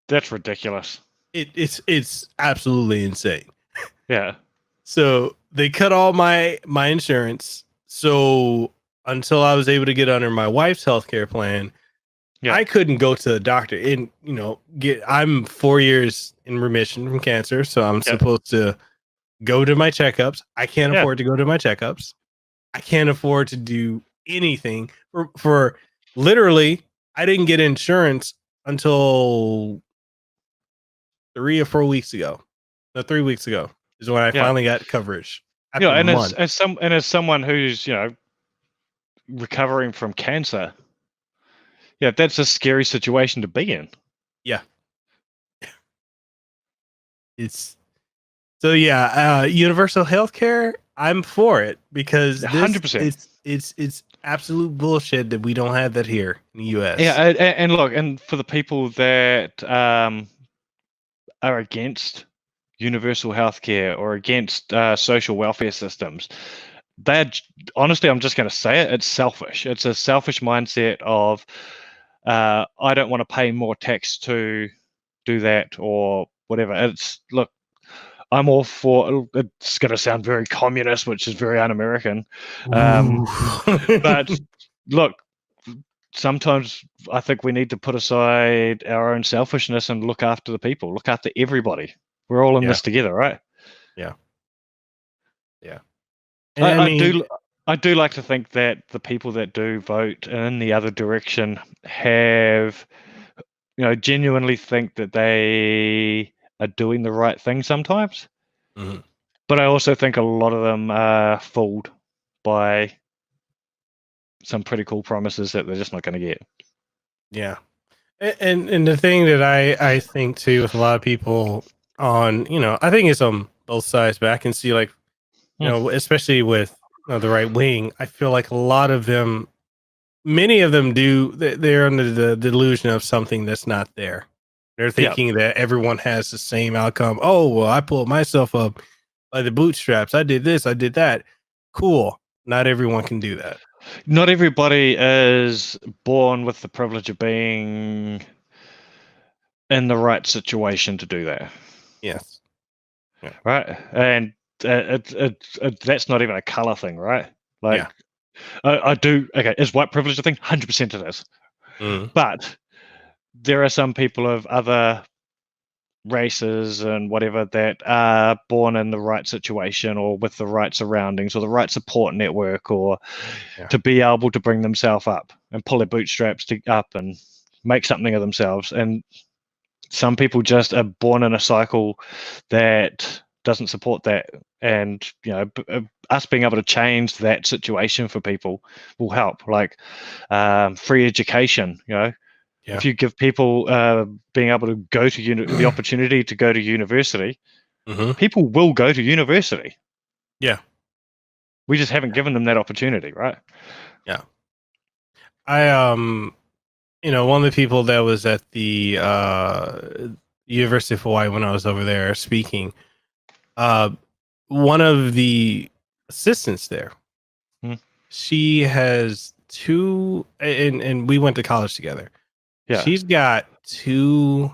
That's ridiculous. It's absolutely insane. Yeah. So they cut all my insurance. So until I was able to get under my wife's healthcare plan, I couldn't go to the doctor. And I'm 4 years in remission from cancer, so I'm supposed to go to my checkups. I can't afford to go to my checkups. I can't afford to do anything for literally. I didn't get insurance until 3 or 4 weeks ago. No, 3 weeks ago is when I finally got coverage. And as someone who's recovering from cancer, that's a scary situation to be in. Yeah, it's so universal healthcare. I'm for it because 100%. It's absolute bullshit that we don't have that here in the U.S. Yeah, and look, and for the people that are against universal healthcare or against social welfare systems, that honestly, I'm just going to say it, it's selfish. It's a selfish mindset of I don't want to pay more tax to do that or whatever. Look, I'm all for, it's going to sound very communist, which is very un-American. But look, sometimes I think we need to put aside our own selfishness and look after the people, look after everybody. We're all in this together, right? Yeah. Yeah. I do like to think that the people that do vote in the other direction have, genuinely think that they are doing the right thing sometimes. Mm-hmm. But I also think a lot of them are fooled by some pretty cool promises that they're just not going to get. Yeah. And the thing that I think too with a lot of people on, I think it's on both sides, but I can see especially with the right wing, I feel like a lot of them, many of them they're under the delusion of something that's not there. They're thinking that everyone has the same outcome. Oh, well, I pulled myself up by the bootstraps. I did this, I did that. Cool. Not everyone can do that. Not everybody is born with the privilege of being in the right situation to do that. Yes. Yeah. Right. And that's not even a color thing, right? Like, I do. Okay. Is white privilege a thing? 100% it is. But there are some people of other races and whatever that are born in the right situation or with the right surroundings or the right support network or to be able to bring themselves up and pull their bootstraps up and make something of themselves. And some people just are born in a cycle that doesn't support that. And, us being able to change that situation for people will help, like free education, If you give people being able to go to the opportunity to go to university, people will go to university. Yeah. We just haven't given them that opportunity, right? Yeah. I one of the people that was at the University of Hawaii when I was over there speaking, one of the assistants there, she has 2, and we went to college together. Yeah. She's got 2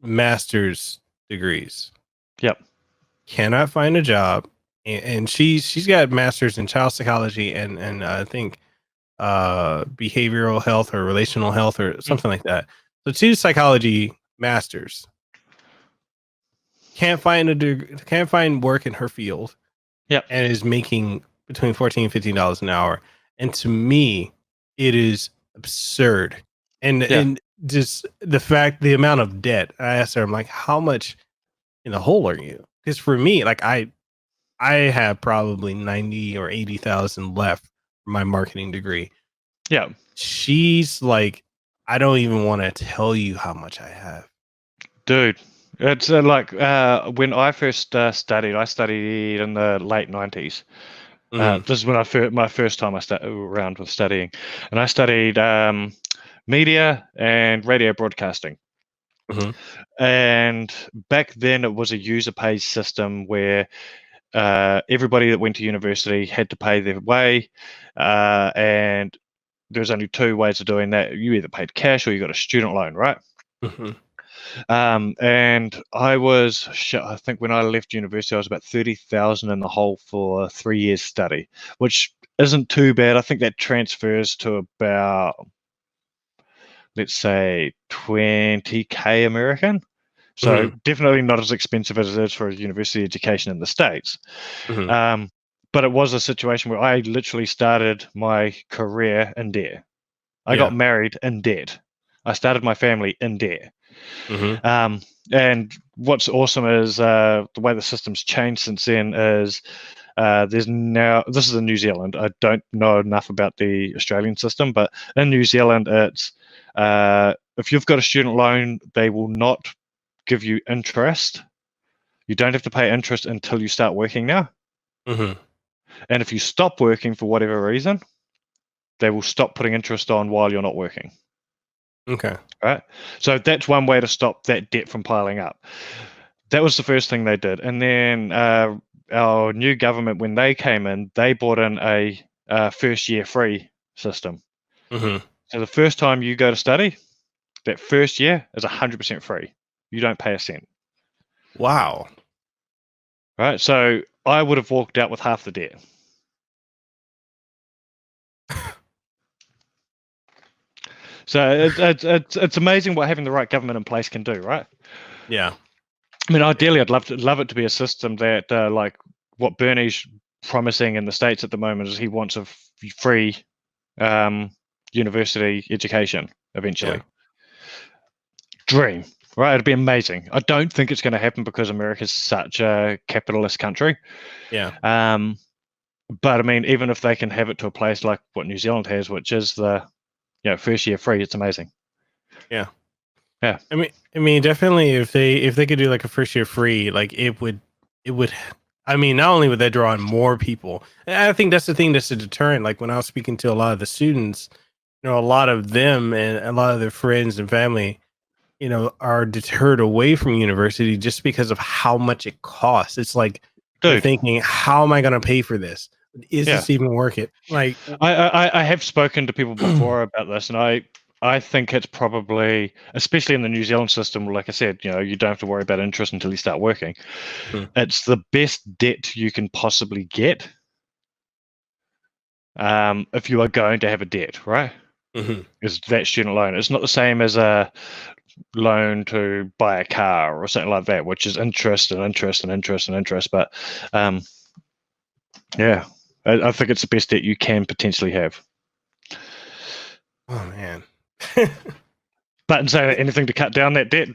master's degrees. Yep. Cannot find a job. And she's got masters in child psychology and I think behavioral health or relational health or something like that. So 2 psychology masters. Can't find work in her field. Yep. And is making between $14 and $15 an hour. And to me, it is absurd. And just the amount of debt. I asked her, I'm like, how much in the hole are you? Because for me, like I have probably 90 or 80,000 left my marketing degree. Yeah. She's like, I don't even want to tell you how much I have. Dude, it's like when I first studied, I studied in the late 90s. This is when my first time I started around with studying. And I studied media and radio broadcasting. And back then it was a user pays system where everybody that went to university had to pay their way, and there's only two ways of doing that. You either paid cash or you got a student loan, right? And I think when I left university, I was about 30,000 in the hole for 3 years study, which isn't too bad. I think that transfers to about, let's say, 20K American. So definitely not as expensive as it is for a university education in the States. But it was a situation where I literally started my career in debt. I got married in debt. I started my family in debt. And what's awesome is the way the system's changed since then is there's now, this is in New Zealand. I don't know enough about the Australian system, but in New Zealand, it's if you've got a student loan, they will not give you interest. You don't have to pay interest until you start working now. And if you stop working for whatever reason, they will stop putting interest on while you're not working. Okay. Right. So that's one way to stop that debt from piling up. That was the first thing they did. And then our new government, when they came in, they brought in a first year free system. So the first time you go to study, that first year is 100% free. You don't pay a cent. Wow. Right. So I would have walked out with half the debt. So it's amazing what having the right government in place can do, right? Yeah. I mean, ideally, I'd love it to be a system that, like what Bernie's promising in the States at the moment, is he wants a free university education eventually. Yeah. Dream, right? It'd be amazing. I don't think it's going to happen because America's such a capitalist country. Yeah. But I mean, even if they can have it to a place like what New Zealand has, which is the first year free, it's amazing. Yeah. Yeah. I mean, definitely if they could do like a first year free, like it would. I mean, not only would that draw in more people, I think that's the thing that's a deterrent. Like when I was speaking to a lot of the students, a lot of them and a lot of their friends and family, are deterred away from university just because of how much it costs. It's like they're thinking, how am I going to pay for this? Is this even worth it? Like I have spoken to people before about this, and I think it's probably, especially in the New Zealand system, like I said, you don't have to worry about interest until you start working. It's the best debt you can possibly get if you are going to have a debt, right? Is that student loan. It's not the same as a loan to buy a car or something like that, which is interest and interest and interest and interest. But yeah, I think it's the best debt you can potentially have. Oh man. But so anything to cut down that debt,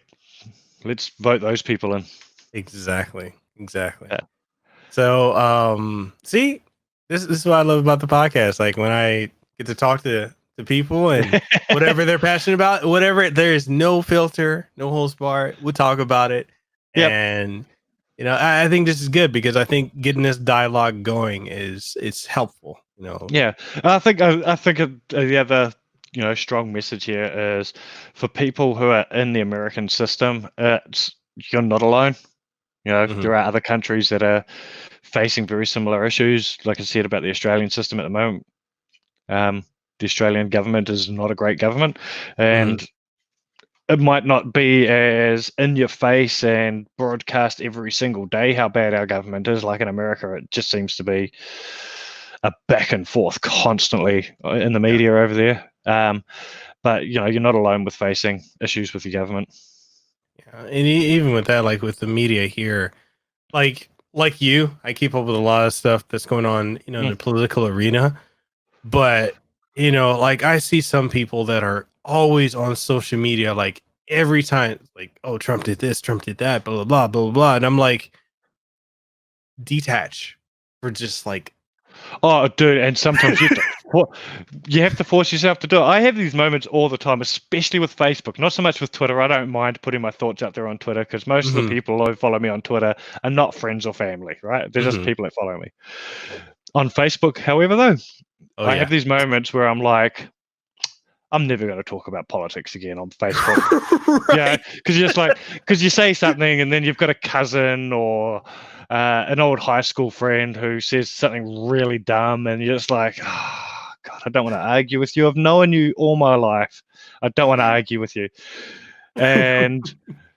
let's vote those people in. Exactly. Yeah. So see, this is what I love about the podcast. Like when I get to talk to people and whatever they're passionate about, whatever, there is no filter, no holds barred. We'll talk about it. Yep. And I think this is good because I think getting this dialogue going it's helpful. Yeah, I think the other strong message here is for people who are in the American system, you're not alone. There are other countries that are facing very similar issues. Like I said about the Australian system at the moment, the Australian government is not a great government, and it might not be as in your face and broadcast every single day how bad our government is. Like in America, it just seems to be a back and forth constantly in the media over there. But you're not alone with facing issues with your government. Yeah, and even with that, like with the media here, like you, I keep up with a lot of stuff that's going on, in the political arena. But like I see some people that are always on social media, like every time, like, oh, Trump did this, Trump did that, blah blah blah blah blah, and I'm like, detach for just like, oh, dude, and sometimes you have to force yourself to do it. I have these moments all the time, especially with Facebook. Not so much with Twitter. I don't mind putting my thoughts out there on Twitter because most of the people who follow me on Twitter are not friends or family, right? They're just people that follow me. On Facebook, however, though, I have these moments where I'm like, I'm never going to talk about politics again on Facebook. Right. Yeah, because you're just like, because you say something and then you've got a cousin or an old high school friend who says something really dumb, and you're just like, oh, God, I don't want to argue with you. I've known you all my life. I don't want to argue with you. And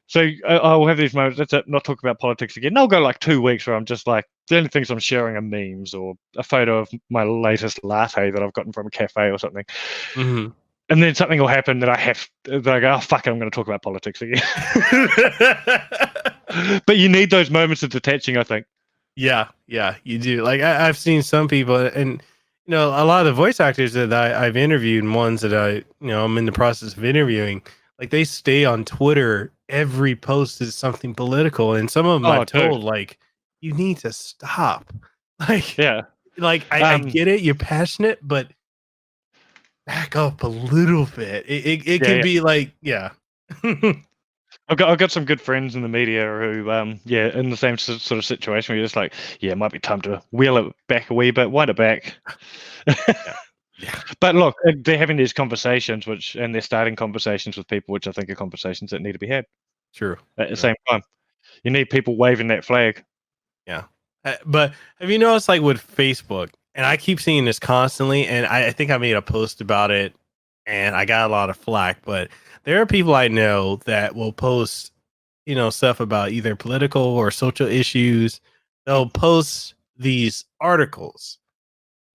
so I'll have these moments. That's it. Not talk about politics again. I'll go like 2 weeks where I'm just like, the only things I'm sharing are memes or a photo of my latest latte that I've gotten from a cafe or something. And then something will happen that I go, oh, fuck it, I'm going to talk about politics again. But you need those moments of detaching, I think. Yeah, you do. Like I've seen some people, and a lot of the voice actors that I've interviewed, and ones that I'm in the process of interviewing, like they stay on Twitter. Every post is something political, and some of them I've told, like, you need to stop. Like, I get it, you're passionate, but back up a little bit. It can be like, I've got some good friends in the media who, in the same sort of situation where you're just like, it might be time to wheel it back a wee bit, wind it back. But look, they're having these conversations, and they're starting conversations with people, which I think are conversations that need to be had. True. At the same time, you need people waving that flag. Yeah. But have you noticed, like with Facebook, and I keep seeing this constantly, and I think I made a post about it, and I got a lot of flack, but there are people I know that will post, stuff about either political or social issues. They'll post these articles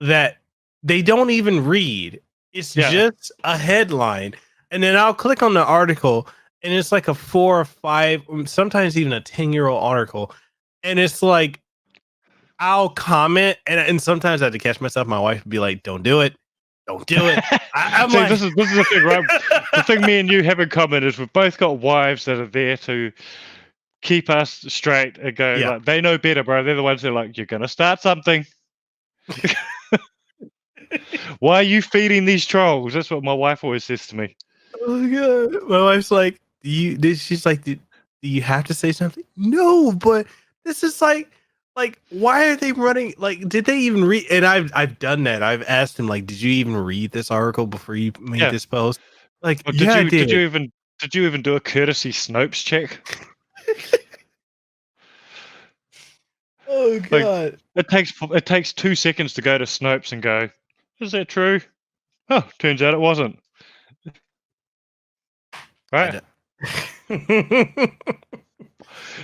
that they don't even read. It's just a headline. And then I'll click on the article, and it's like a 4 or 5, sometimes even a 10-year-old article. And it's like, I'll comment, and sometimes I have to catch myself. My wife would be like, don't do it. Don't do it. I'm See, like, this is the thing, right? The thing me and you have in common is we've both got wives that are there to keep us straight and go, like, they know better, bro. They're the ones that are like, you're going to start something. Why are you feeding these trolls? That's what my wife always says to me. Oh my God. My wife's like, she's like, do you have to say something? No, but this is like, why are they running? Like, did they even read? And I've done that. I've asked him, like, did you even read this article before you made this post? Like, did you even do a courtesy Snopes check? Oh God! Like, it takes 2 seconds to go to Snopes and go, is that true? Oh, turns out it wasn't. Right.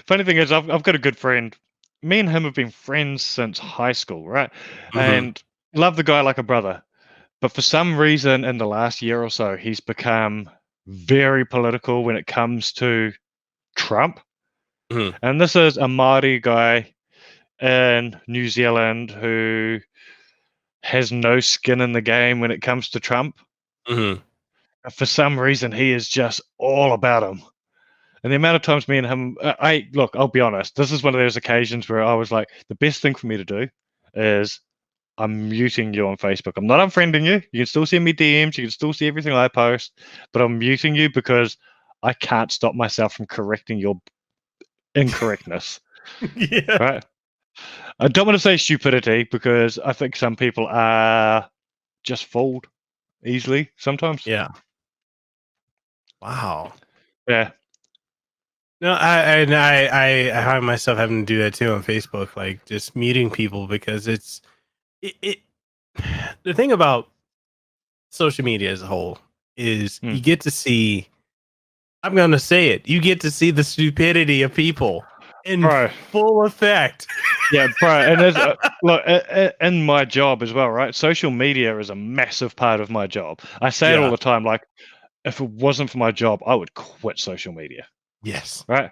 Funny thing is, I've got a good friend. Me and him have been friends since high school, right? And love the guy like a brother. But for some reason, in the last year or so, he's become very political when it comes to Trump. And this is a Māori guy in New Zealand who has no skin in the game when it comes to Trump. For some reason, he is just all about him. And the amount of times me and him, I'll be honest, this is one of those occasions where I was like, the best thing for me to do is I'm muting you on Facebook. I'm not unfriending you. You can still send me DMs. You can still see everything I post, but I'm muting you because I can't stop myself from correcting your incorrectness. Right? I don't want to say stupidity because I think some people are just fooled easily sometimes. Yeah. Wow. Yeah. No, I find myself having to do that too on Facebook, like just meeting people, because it the thing about social media as a whole is you get to see, I'm going to say it, you get to see the stupidity of people in full effect. Yeah, bro. And there's look, in my job as well, right? Social media is a massive part of my job. I say it all the time, like, if it wasn't for my job, I would quit social media. Yes. Right?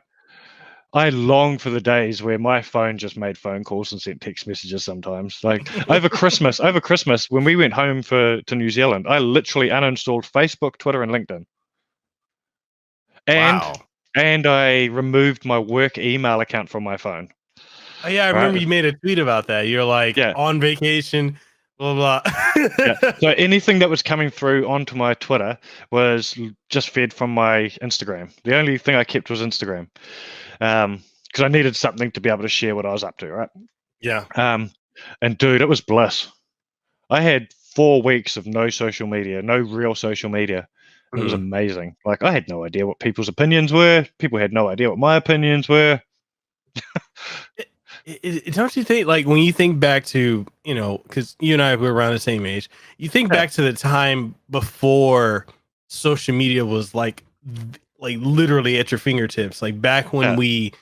I long for the days where my phone just made phone calls and sent text messages sometimes. Like over Christmas, when we went home to New Zealand, I literally uninstalled Facebook, Twitter, and LinkedIn. And I removed my work email account from my phone. Oh, yeah, I remember you made a tweet about that. You're like on vacation, Blah blah. Yeah. So anything that was coming through onto my Twitter was just fed from my Instagram. The only thing I kept was Instagram, because I needed something to be able to share what I was up to, right? Yeah. And dude, it was bliss. I had 4 weeks of no social media, no real social media. It was amazing. Like, I had no idea what people's opinions were. People had no idea what my opinions were. Don't you think, like, when you think back to, because you and I were around the same age, you think back to the time before social media was like literally at your fingertips, like back when we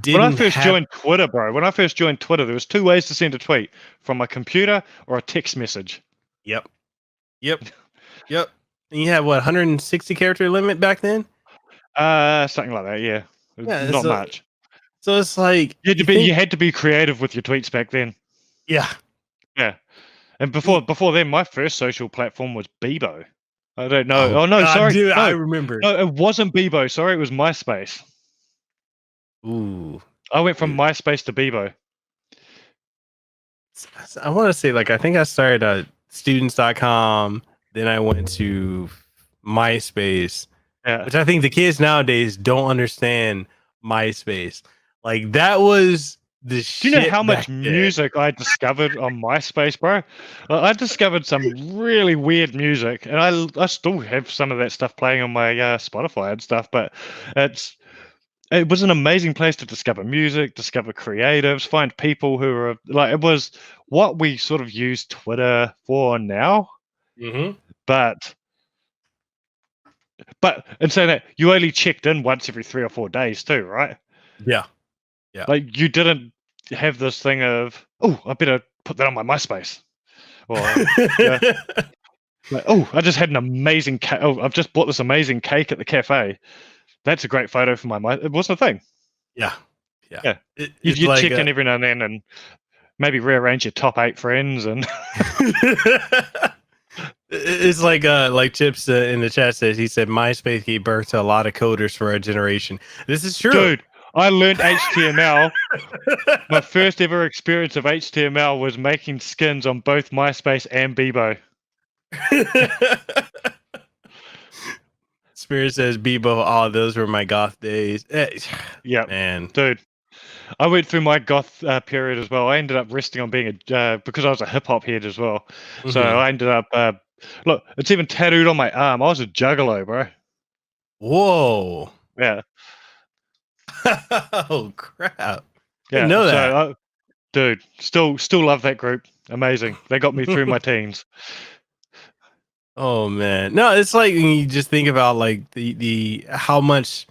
didn't. When I first joined Twitter, bro, there was 2 ways to send a tweet: from my computer or a text message. Yep. And you had what, 160 character limit back then? Something like that. Yeah, not much. So it's like you had to be creative with your tweets back then. Yeah. And before then, my first social platform was Bebo. I don't know. Oh no, God, sorry, dude, no, I remember. No, it wasn't Bebo. Sorry, it was MySpace. Ooh. I went from MySpace to Bebo. I want to say, like, I think I started at students.com, then I went to MySpace, which I think the kids nowadays don't understand MySpace. Like, that was the shit. Do you know how much music I discovered on MySpace, bro? I discovered some really weird music, and I still have some of that stuff playing on my Spotify and stuff, but it was an amazing place to discover music, discover creatives, find people who are like, it was what we sort of use Twitter for now. But in saying that, you only checked in once every 3 or 4 days too, right? Yeah. Like, you didn't have this thing of, oh, I better put that on my MySpace. Or, like, oh, I just had an amazing cake. Oh, I've just bought this amazing cake at the cafe. That's a great photo for my. It wasn't a thing. Yeah. You like check in every now and then, and maybe rearrange your top 8 friends, and it's like Chipz in the chat says. He said MySpace gave birth to a lot of coders for our generation. This is true, dude. I learned HTML. My first ever experience of HTML was making skins on both MySpace and Bebo. Spirit says Bebo. Oh, those were my goth days. Yeah, man, dude. I went through my goth period as well. I ended up resting on being because I was a hip hop head as well. So I ended up look, it's even tattooed on my arm. I was a juggalo, bro. Whoa. Yeah. Oh crap. Yeah. Didn't know that. So, dude, still love that group. Amazing. They got me through my teens. Oh man. No, it's like when you just think about like the how much,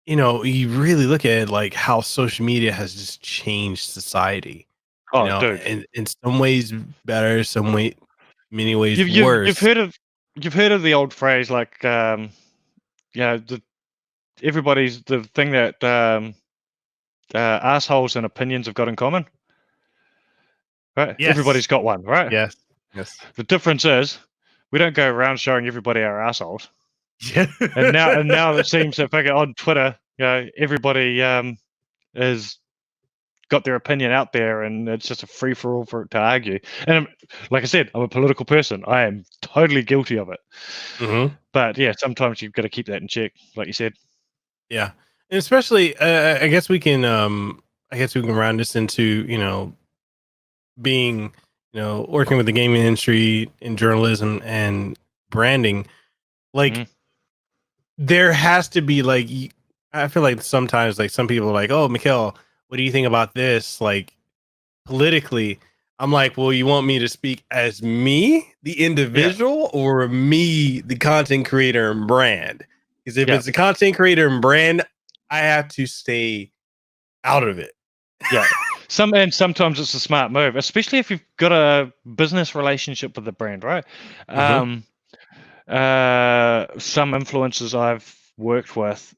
you really look at it, like how social media has just changed society. Dude. And in some ways better, many ways worse. You've heard of the old phrase, like everybody's the thing that assholes and opinions have got in common. Right? Yes. Everybody's got one, right? Yes. The difference is we don't go around showing everybody our assholes. Yeah. and now it seems that on Twitter, everybody has got their opinion out there, and it's just a free for all for it to argue. And like I said, I'm a political person. I am totally guilty of it. But yeah, sometimes you've got to keep that in check, like you said. Yeah, and especially, I guess we can round this into being working with the gaming industry in journalism and branding. Like, there has to be, like, I feel like sometimes, like, some people are like, oh, Mekel, what do you think about this? Like, politically, I'm like, well, you want me to speak as me, the individual, or me, the content creator and brand? Because if it's a content creator and brand, I have to stay out of it. Yeah. Sometimes it's a smart move, especially if you've got a business relationship with the brand, right? Some influencers I've worked with,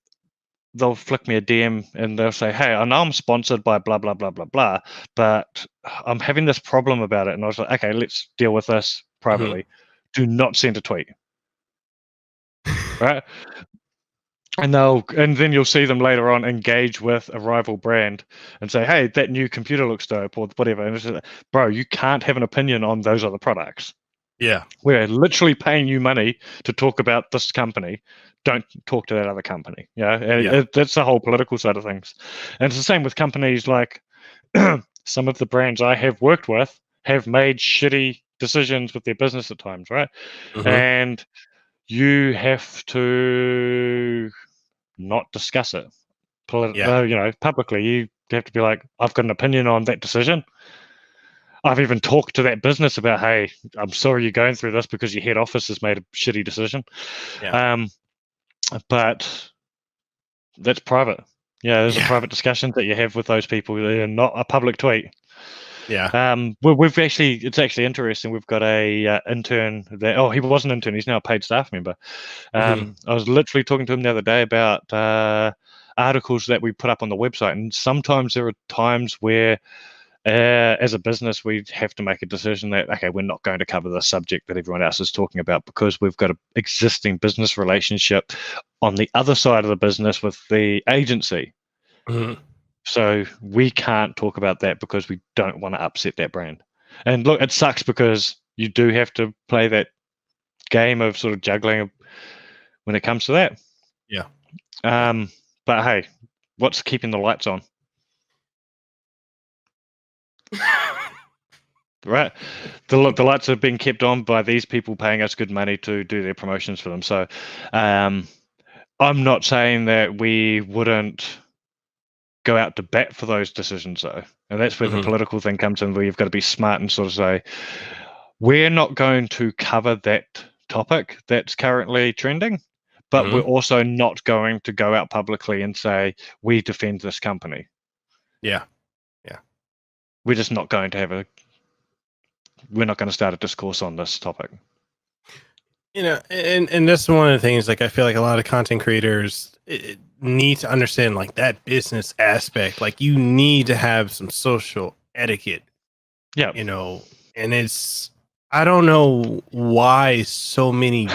they'll flick me a DM and they'll say, hey, I know I'm sponsored by blah, blah, blah, blah, blah, but I'm having this problem about it. And I was like, okay, let's deal with this privately. Do not send a tweet. Right? and then you'll see them later on engage with a rival brand and say, "Hey, that new computer looks dope," or whatever. And it's like, bro, you can't have an opinion on those other products. Yeah. We're literally paying you money to talk about this company. Don't talk to that other company. That's the whole political side of things. And it's the same with companies like some of the brands I have worked with have made shitty decisions with their business at times, right? Mm-hmm. And you have to not discuss it. Publicly. You have to be like, I've got an opinion on that decision. I've even talked to that business about, hey, I'm sorry you're going through this because your head office has made a shitty decision. Yeah. But that's private. Yeah, there's a private discussion that you have with those people. They're not a public tweet. Yeah. It's actually interesting. We've got a intern that, he was an intern. He's now a paid staff member. I was literally talking to him the other day about articles that we put up on the website. And sometimes there are times where, as a business, we have to make a decision that, okay, we're not going to cover the subject that everyone else is talking about because we've got an existing business relationship on the other side of the business with the agency. Mm-hmm. So we can't talk about that because we don't want to upset that brand. And look, it sucks because you do have to play that game of sort of juggling when it comes to that. Yeah. But hey, what's keeping the lights on? Right, the lights are being kept on by these people paying us good money to do their promotions for them. So, I'm not saying that we wouldn't go out to bat for those decisions, though, and that's where the political thing comes in, where you've got to be smart and sort of say, we're not going to cover that topic that's currently trending, but we're also not going to go out publicly and say we defend this company. Yeah. We're just not going to we're not going to start a discourse on this topic. And that's one of the things, like, I feel like a lot of content creators need to understand, like, that business aspect. Like, you need to have some social etiquette. Yeah. And it's, I don't know why so many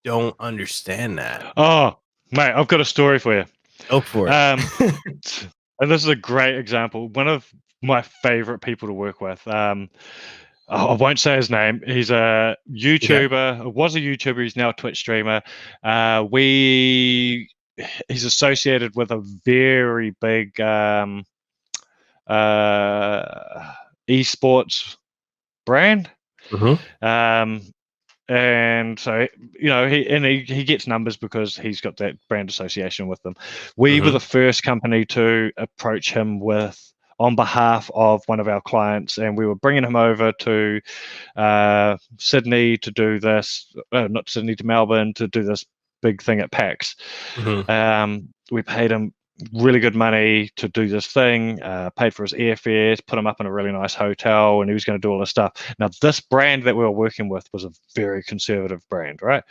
don't understand that. Oh, mate, I've got a story for you. Go for it. And this is a great example. One of my favorite people to work with. I won't say his name. He's a YouTuber. Was a YouTuber. He's now a Twitch streamer. He's associated with a very big eSports brand. And so, he gets numbers because he's got that brand association with them. We were the first company to approach him on behalf of one of our clients, and we were bringing him over to Sydney to do this, not Sydney, to Melbourne to do this big thing at PAX. We paid him really good money to do this thing, paid for his airfares, put him up in a really nice hotel, and he was going to do all this stuff. Now, this brand that we were working with was a very conservative brand, right?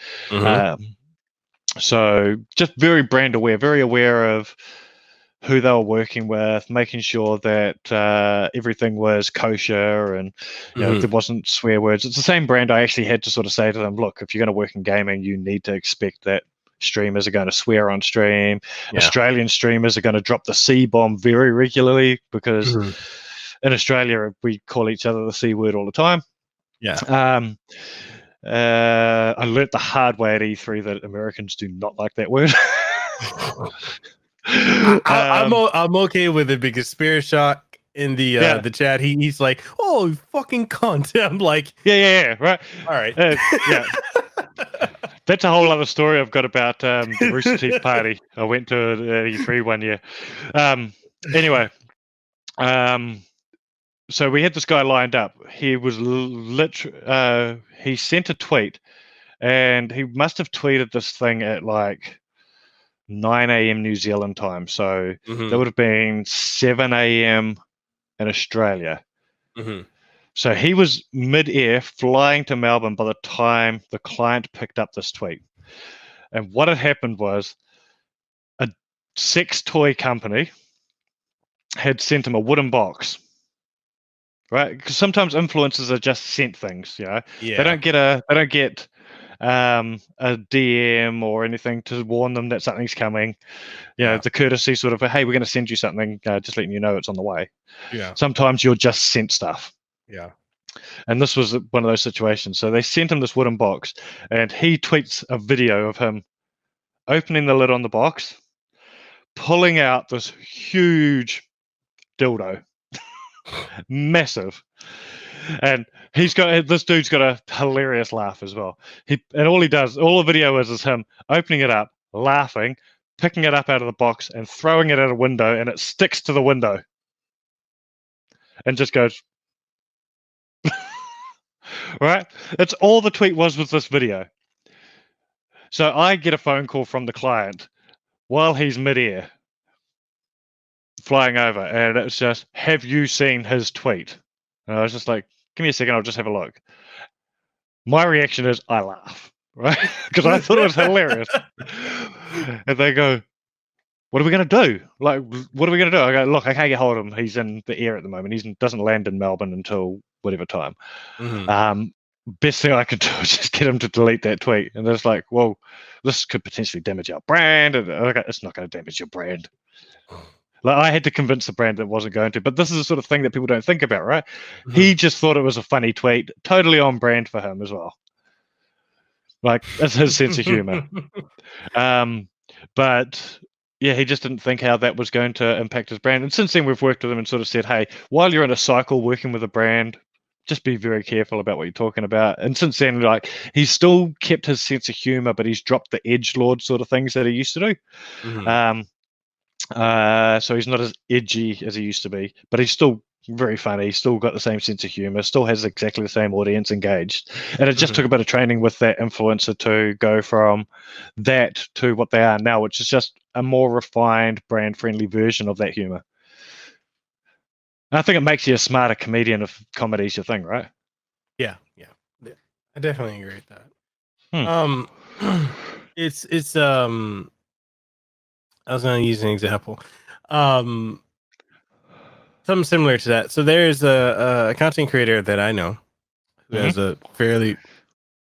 So just very brand aware, very aware of who they were working with, making sure that everything was kosher and there wasn't swear words. It's the same brand. I actually had to sort of say to them, look, if you're going to work in gaming, you need to expect that streamers are going to swear on stream. Australian streamers are going to drop the C-bomb very regularly because in Australia we call each other the C word all the time. I learnt the hard way at E3 that Americans do not like that word. I'm okay with it because Spirit Shock in the chat, he's like, oh, you fucking cunt. I'm like, yeah, right, all right, yeah. That's a whole other story I've got about the Rooster Teeth party I went to at E3 one year. Anyway, so we had this guy lined up. He was he sent a tweet, and he must have tweeted this thing at like 9 a.m. New Zealand time. So that would have been 7 a.m. in Australia. So he was mid-air flying to Melbourne by the time the client picked up this tweet. And what had happened was a sex toy company had sent him a wooden box. Right? Because sometimes influencers are just sent things, They don't get a DM or anything to warn them that something's coming. You know, the courtesy sort of, hey, we're going to send you something, just letting you know it's on the way. Yeah. Sometimes you're just sent stuff. Yeah. And this was one of those situations. So they sent him this wooden box, and he tweets a video of him opening the lid on the box, pulling out this huge dildo, massive. And this dude's got a hilarious laugh as well. All the video is him opening it up, laughing, picking it up out of the box and throwing it at a window, and it sticks to the window and just goes, right? That's all the tweet was with this video. So I get a phone call from the client while he's midair flying over, and it's just, have you seen his tweet? And I was just like, give me a second, I'll just have a look. My reaction is I laugh, right? Because I thought it was hilarious. And they go, what are we going to do? Like, what are we going to do? I go, look, I can't get hold of him. He's in the air at the moment. He doesn't land in Melbourne until whatever time. Best thing I could do is just get him to delete that tweet. And they're just like, well, this could potentially damage our brand. And it's not going to damage your brand. Like, I had to convince the brand that it wasn't going to. But this is the sort of thing that people don't think about, right? He just thought it was a funny tweet, totally on brand for him as well. Like, it's his sense of humor. But yeah, he just didn't think how that was going to impact his brand. And since then, we've worked with him and sort of said, hey, while you're in a cycle working with a brand, just be very careful about what you're talking about. And since then, like, he's still kept his sense of humor, but he's dropped the edgelord sort of things that he used to do. So he's not as edgy as he used to be, but he's still very funny. He's still got the same sense of humor, still has exactly the same audience engaged. And it just took a bit of training with that influencer to go from that to what they are now, which is just a more refined, brand-friendly version of that humor. I think it makes you a smarter comedian if comedy's your thing, right? Yeah. I definitely agree with that. It's I was going to use an example. Something similar to that. So there's a content creator that I know who has a fairly,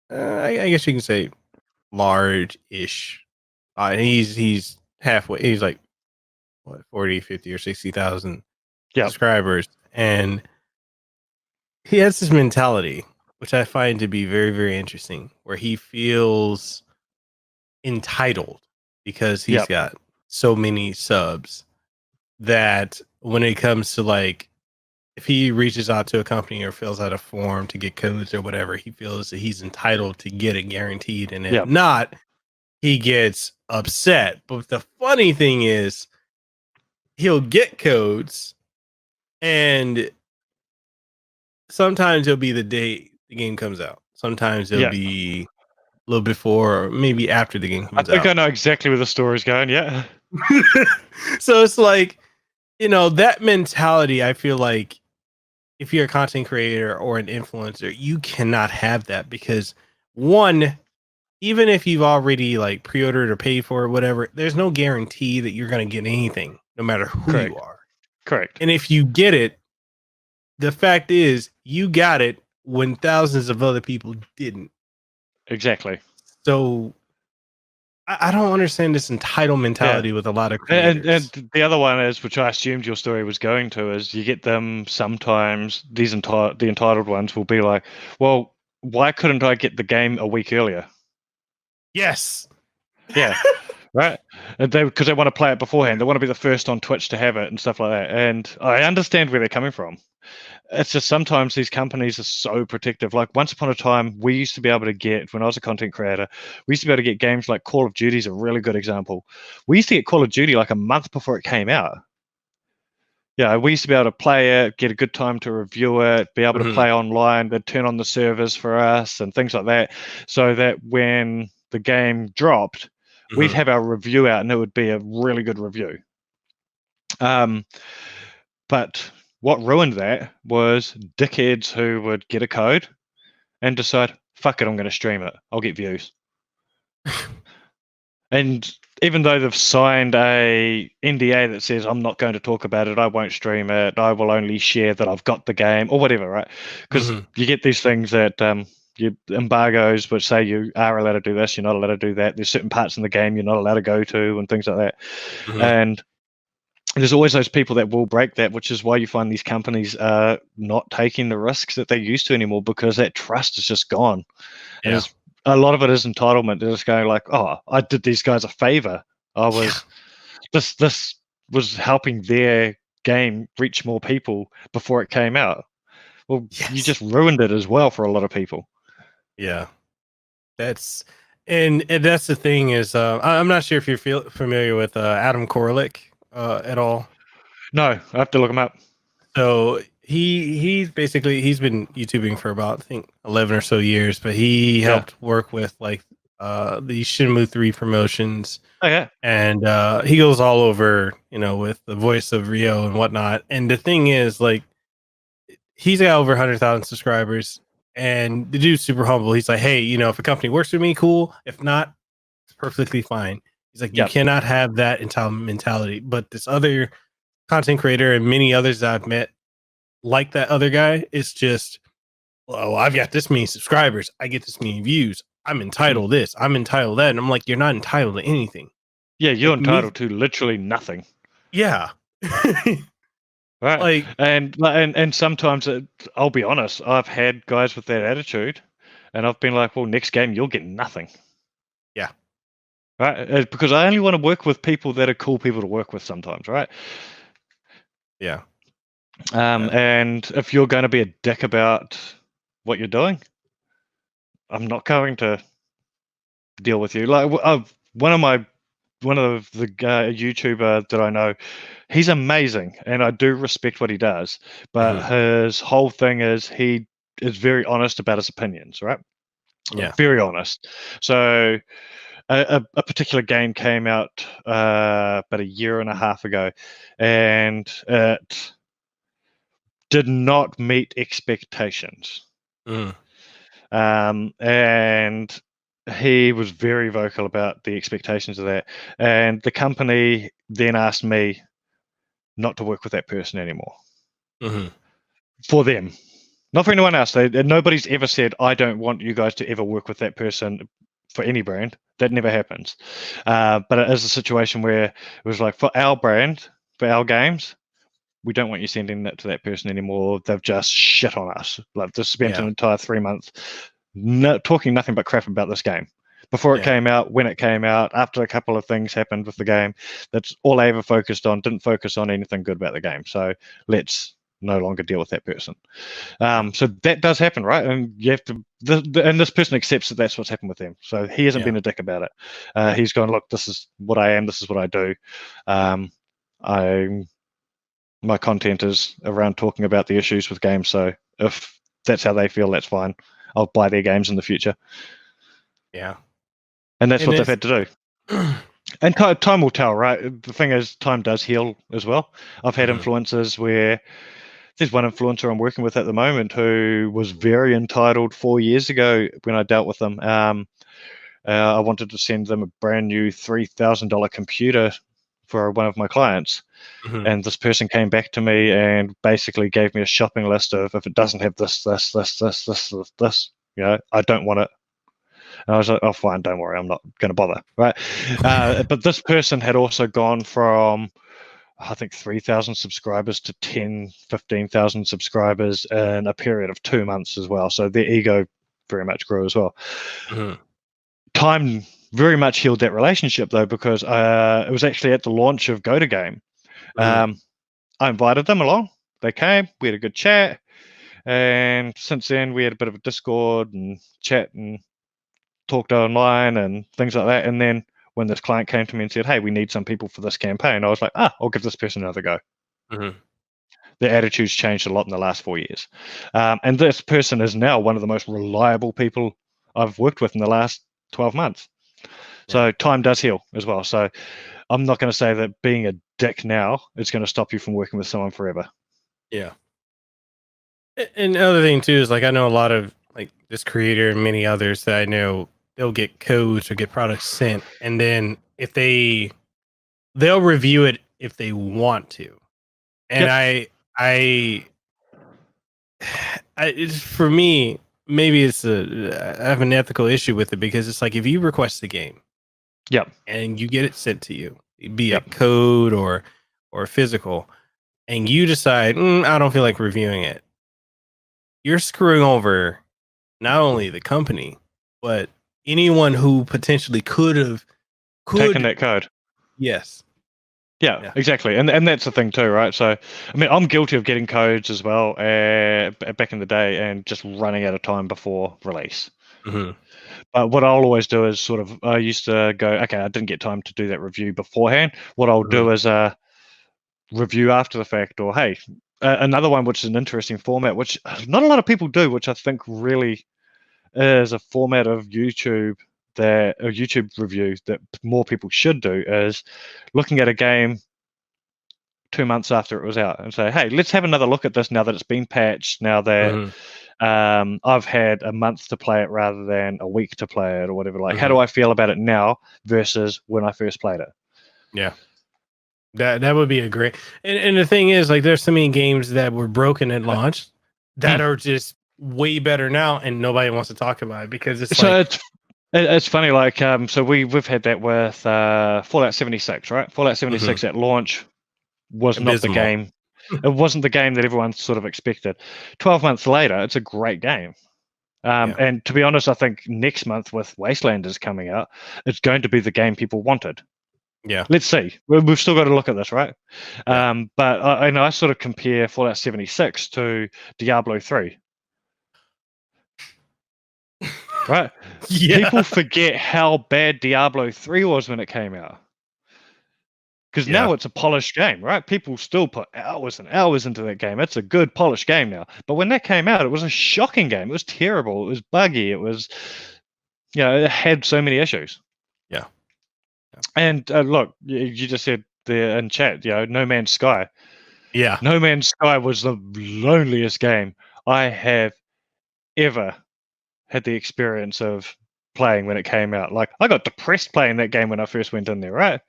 I guess you can say, large-ish. He's halfway. He's like, what, 40, 50, or 60,000 subscribers. And he has this mentality, which I find to be very, very interesting, where he feels entitled because he's got so many subs that when it comes to, like, if he reaches out to a company or fills out a form to get codes or whatever, he feels that he's entitled to get it guaranteed. And if not, he gets upset. But the funny thing is, he'll get codes, and sometimes it'll be the day the game comes out. Sometimes it'll be a little before or maybe after the game comes out. I think I know exactly where the story's going, So it's like, you know, that mentality, I feel like if you're a content creator or an influencer, you cannot have that because, one, even if you've already like pre-ordered or paid for it, whatever, there's no guarantee that you're going to get anything, no matter who you are. Correct. And if you get it, the fact is you got it when thousands of other people didn't. Exactly. So I don't understand this entitled mentality with a lot of creators. And the other one is, which I assumed your story was going to, is you get them sometimes, the entitled ones will be like, well, why couldn't I get the game a week earlier? Yes. Yeah. Right. And because they want to play it beforehand. They want to be the first on Twitch to have it and stuff like that. And I understand where they're coming from. It's just sometimes these companies are so protective. Like, once upon a time, we used to be able to get, when I was a content creator, we used to be able to get games like Call of Duty is a really good example. We used to get Call of Duty like a month before it came out. Yeah, we used to be able to play it, get a good time to review it, be able to play online, they'd turn on the servers for us and things like that, so that when the game dropped, we'd have our review out and it would be a really good review. But what ruined that was dickheads who would get a code and decide, fuck it, I'm going to stream it. I'll get views. And even though they've signed a NDA that says, I'm not going to talk about it, I won't stream it, I will only share that I've got the game or whatever, right? Because you get these things that your embargoes which say you are allowed to do this, you're not allowed to do that. There's certain parts in the game you're not allowed to go to and things like that. And there's always those people that will break that, which is why you find these companies are not taking the risks that they used to anymore, because that trust is just gone. And a lot of it is entitlement. They're just going like, oh, I did these guys a favor. This was helping their game reach more people before it came out. Well, you just ruined it as well for a lot of people. Yeah, that's and that's the thing is, I'm not sure if you're familiar with Adam Koralik at all. No, I have to look him up. So he's been YouTubing for about, I think, 11 or so years, but he helped work with like the Shenmue 3 promotions. Oh yeah. And he goes all over, with the voice of Rio and whatnot. And the thing is, like, he's got over 100,000 subscribers, and the dude's super humble. He's like, hey, if a company works with me, cool. If not, it's perfectly fine. He's like, you cannot have that entitlement mentality. But this other content creator and many others that I've met, like that other guy, it's just, well, I've got this many subscribers, I get this many views, I'm entitled this, I'm entitled that. And I'm like, you're not entitled to anything. Yeah, you're entitled to literally nothing. Yeah. Right. Like, and sometimes I'll be honest, I've had guys with that attitude, and I've been like, well, next game you'll get nothing. Yeah. Right. Because I only want to work with people that are cool people to work with sometimes, right? Yeah. And if you're going to be a dick about what you're doing, I'm not going to deal with you. Like one of the YouTuber that I know, he's amazing, and I do respect what he does. But his whole thing is he is very honest about his opinions, right? Yeah, very honest. So a particular game came out about a year and a half ago, and it did not meet expectations. And he was very vocal about the expectations of that. And the company then asked me not to work with that person anymore. For them. Not for anyone else. Nobody's ever said, I don't want you guys to ever work with that person for any brand. That never happens. But it is a situation where it was like, for our brand, for our games, we don't want you sending that to that person anymore. They've just shit on us. Like, they spent an entire 3 months talking nothing but crap about this game. Before it came out, when it came out, after a couple of things happened with the game, that's all I ever focused on. Didn't focus on anything good about the game. So let's no longer deal with that person. So that does happen, right? And you have to, and this person accepts that that's what's happened with them. So he hasn't been a dick about it. He's gone, look, this is what I am. This is what I do. My content is around talking about the issues with games. So if that's how they feel, that's fine. I'll buy their games in the future. Yeah. And that's what they've had to do. And time will tell, right? The thing is, time does heal as well. I've had influencers where there's one influencer I'm working with at the moment who was very entitled 4 years ago when I dealt with them. I wanted to send them a brand new $3,000 computer for one of my clients. And this person came back to me and basically gave me a shopping list of, if it doesn't have this, I don't want it. And I was like, oh, fine, don't worry, I'm not going to bother, right? But this person had also gone from, I think, 3,000 subscribers to 10, 15,000 subscribers in a period of 2 months as well. So their ego very much grew as well. Time very much healed that relationship, though, because it was actually at the launch of GoTo Game. I invited them along. They came, we had a good chat. And since then, we had a bit of a Discord and chat and talked online and things like that. And then when this client came to me and said, hey, we need some people for this campaign, I was like, I'll give this person another go. Their attitudes changed a lot in the last 4 years. And this person is now one of the most reliable people I've worked with in the last 12 months. So time does heal as well. So I'm not going to say that being a dick now is going to stop you from working with someone forever. Yeah. And the other thing too is, like, I know a lot of, like, this creator and many others that I know, they'll get codes or get products sent, and then if they'll review it if they want to. And it's, for me, maybe I have an ethical issue with it because it's like if you request the game, Yep. and you get it sent to you, be Yep. it code or physical, and you decide I don't feel like reviewing it, you're screwing over not only the company but anyone who potentially could Taking that code. Yes. Yeah, exactly, and that's the thing too, right? So, I mean, I'm guilty of getting codes as well back in the day, and just running out of time before release. Mm-hmm. But what I'll always do is sort of, I used to go, okay, I didn't get time to do that review beforehand. What I'll do is review after the fact, or hey, another one which is an interesting format, which not a lot of people do, which I think really is a format of YouTube that a YouTube review that more people should do, is looking at a game 2 months after it was out and say, hey, let's have another look at this now that it's been patched, now that I've had a month to play it rather than a week to play it or whatever. Like, how do I feel about it now versus when I first played it? Yeah. That would be a great, and the thing is, like, there's so many games that were broken at launch that are just way better now, and nobody wants to talk about it because it's so like, it's funny, like, so we've had that with Fallout 76, right? Fallout 76 at launch was not the game. It wasn't the game that everyone sort of expected. 12 months later, it's a great game. And to be honest, I think next month with Wastelanders coming out, it's going to be the game people wanted. Yeah. Let's see. We've still got to look at this, right? Yeah. But I sort of compare Fallout 76 to Diablo 3. Right? Yeah. People forget how bad Diablo 3 was when it came out. Because now it's a polished game, right? People still put hours and hours into that game. It's a good polished game now. But when that came out, it was a shocking game. It was terrible. It was buggy. It was, it had so many issues. Yeah. And look, you just said there in chat, No Man's Sky. Yeah. No Man's Sky was the loneliest game I have ever had the experience of playing when it came out. Like, I got depressed playing that game when I first went in there, right?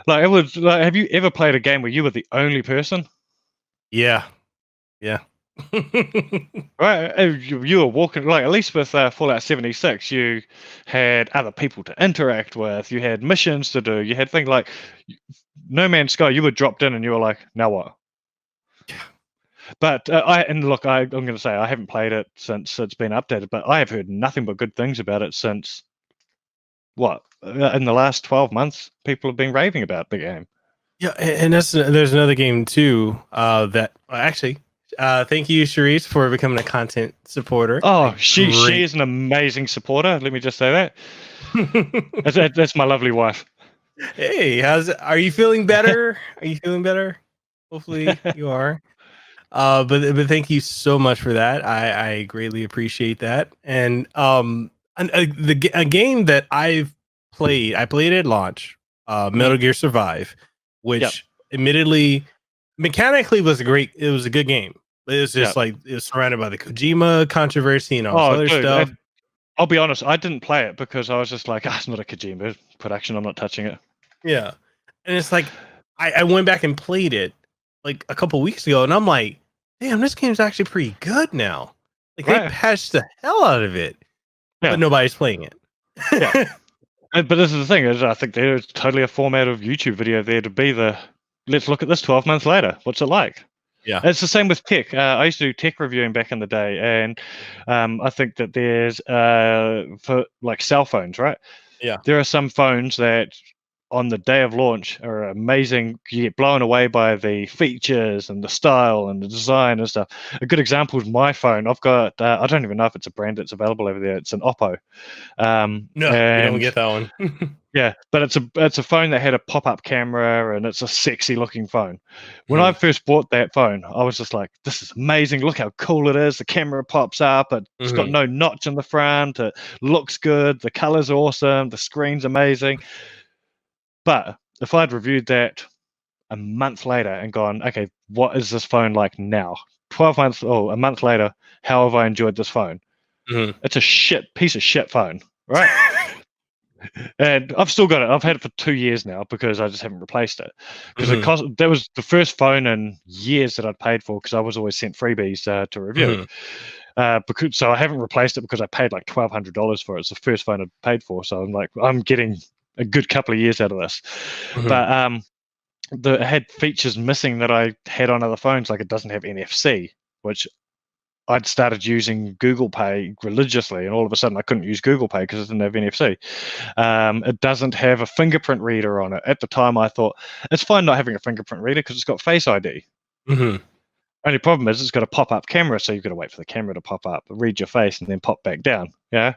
Like, it was like, have you ever played a game where you were the only person? Yeah. Yeah. Right, you were walking, like, at least with Fallout 76, you had other people to interact with, you had missions to do, you had things like No Man's Sky. You were dropped in and you were like, now what? Yeah. But I'm going to say I haven't played it since it's been updated, but I have heard nothing but good things about it since in the last 12 months. People have been raving about the game. Yeah, and there's another game too that actually. Thank you, Charisse, for becoming a content supporter. Oh, she is an amazing supporter. Let me just say that. That's my lovely wife. Hey, are you feeling better? Are you feeling better? Hopefully you are. But thank you so much for that. I greatly appreciate that. And a game that I played at launch, Metal Gear Survive, which admittedly mechanically was a good game. It was just like, it was surrounded by the Kojima controversy and all this other stuff. I'll be honest, I didn't play it because I was just like, it's not a Kojima production. I'm not touching it. Yeah. And it's like, I went back and played it like a couple weeks ago, and I'm like, damn, this game's actually pretty good now. Like, they patched the hell out of it, but nobody's playing it. Yeah. But this is the thing, is I think there's totally a format of YouTube video there to be let's look at this 12 months later. What's it like? Yeah. It's the same with tech. I used to do tech reviewing back in the day, and I think that there's for like cell phones, right? Yeah. There are some phones that on the day of launch are amazing. You get blown away by the features and the style and the design and stuff. A good example is my phone. I've got I don't even know if it's a brand that's available over there. It's an Oppo. No, you don't get that one. Yeah, but it's a phone that had a pop-up camera, and it's a sexy looking phone. When I first bought that phone, I was just like, this is amazing. Look how cool it is. The camera pops up. It's got no notch in the front. It looks good. The color's awesome. The screen's amazing. But if I'd reviewed that a month later and gone, okay, what is this phone like now? 12 months or a month later, how have I enjoyed this phone? It's a piece of shit phone, right? And I've still got it. I've had it for 2 years now because I just haven't replaced it. Because that was the first phone in years that I'd paid for, because I was always sent freebies to review. Because so I haven't replaced it because I paid like $1,200 for it. It's the first phone I'd paid for, so I'm like, I'm getting a good couple of years out of this. But it had features missing that I had on other phones, like it doesn't have NFC, which I'd started using Google Pay religiously, and all of a sudden I couldn't use Google Pay because it didn't have NFC. It doesn't have a fingerprint reader on it. At the time, I thought it's fine not having a fingerprint reader because it's got Face ID. Only problem is it's got a pop-up camera, so you've got to wait for the camera to pop up, read your face, and then pop back down. Yeah.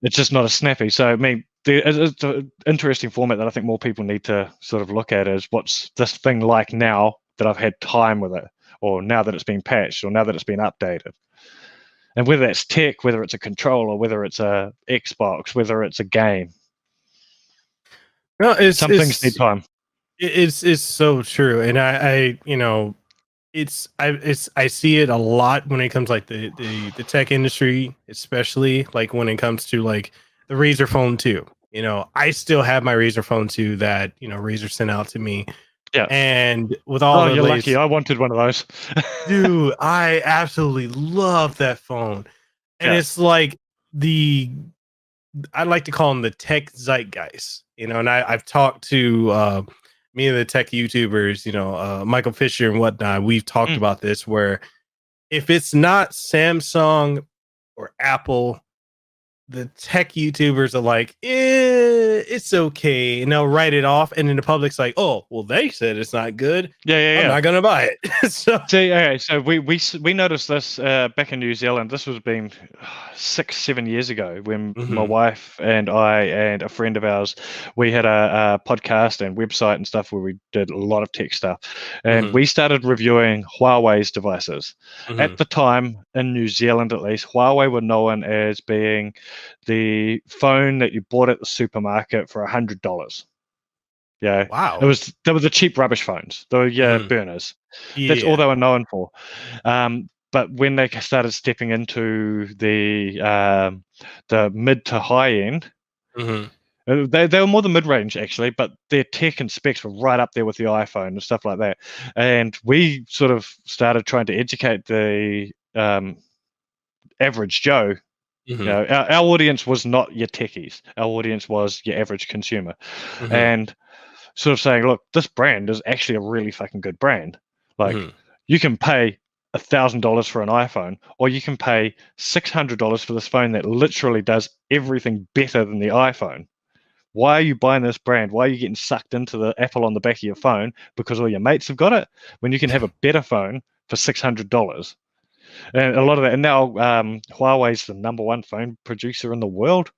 It's just not as snappy. So I mean, it's an interesting format that I think more people need to sort of look at is what's this thing like now that I've had time with it, or now that it's been patched, or now that it's been updated. And whether that's tech, whether it's a controller, whether it's a Xbox, whether it's a game. No, Some things need time. It's so true, and I you know, I see it a lot when it comes like the tech industry, especially like when it comes to like the Razer Phone 2. You know, I still have my Razer Phone 2 that, you know, Razer sent out to me. Yeah. And with all the you're lucky. I wanted one of those. Dude, I absolutely love that phone. And it's like I like to call them the tech zeitgeist, you know, and I've talked to me and the tech YouTubers, you know, Michael Fisher and whatnot. We've talked about this where if it's not Samsung or Apple, the tech YouTubers are like, it's okay, and they'll write it off, and then the public's like, oh, well, they said it's not good. I'm not gonna buy it. So we noticed this back in New Zealand. This was been 6-7 years ago when my wife and I and a friend of ours, we had a podcast and website and stuff where we did a lot of tech stuff, and we started reviewing Huawei's devices. At the time in New Zealand, at least, Huawei were known as being the phone that you bought at the supermarket for $100. Yeah. Wow. They were the cheap rubbish phones. They were burners. That's all they were known for. But when they started stepping into the mid to high end, they were more the mid range actually, but their tech and specs were right up there with the iPhone and stuff like that. And we sort of started trying to educate the average Joe. You know, our audience was not your techies. Our audience was your average consumer, and sort of saying, look, this brand is actually a really fucking good brand. Like, you can pay $1,000 for an iPhone, or you can pay $600 for this phone that literally does everything better than the iPhone. Why are you buying this brand? Why are you getting sucked into the Apple on the back of your phone because all your mates have got it when you can have a better phone for $600? And a lot of that, and now Huawei's the #1 phone producer in the world.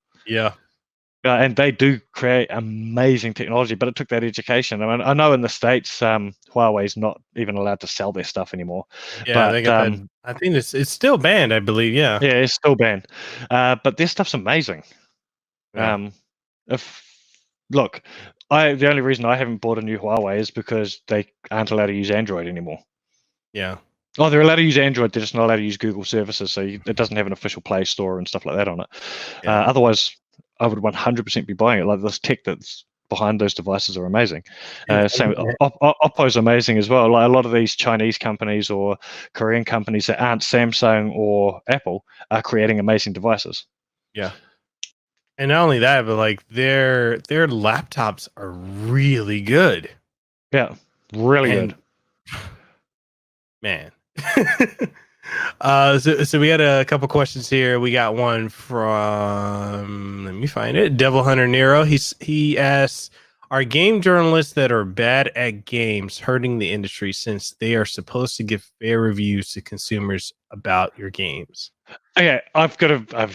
And they do create amazing technology, but it took that education. I mean, I know in the States, Huawei's not even allowed to sell their stuff anymore. But they got that. I think it's still banned, I believe. Yeah, it's still banned. But their stuff's amazing. Look, the only reason I haven't bought a new Huawei is because they aren't allowed to use Android anymore. Oh, they're allowed to use Android. They're just not allowed to use Google services, so it doesn't have an official Play Store and stuff like that on it. Otherwise, I would 100% be buying it. Like, this tech that's behind those devices are amazing. Same, Oppo's amazing as well. Like, a lot of these Chinese companies or Korean companies that aren't Samsung or Apple are creating amazing devices. And not only that, but like their laptops are really good. Really good. Man. So we had a couple questions here. We got one from, let me find it, Devil Hunter Nero. He asks, are game journalists that are bad at games hurting the industry since they are supposed to give fair reviews to consumers about your games? Okay, I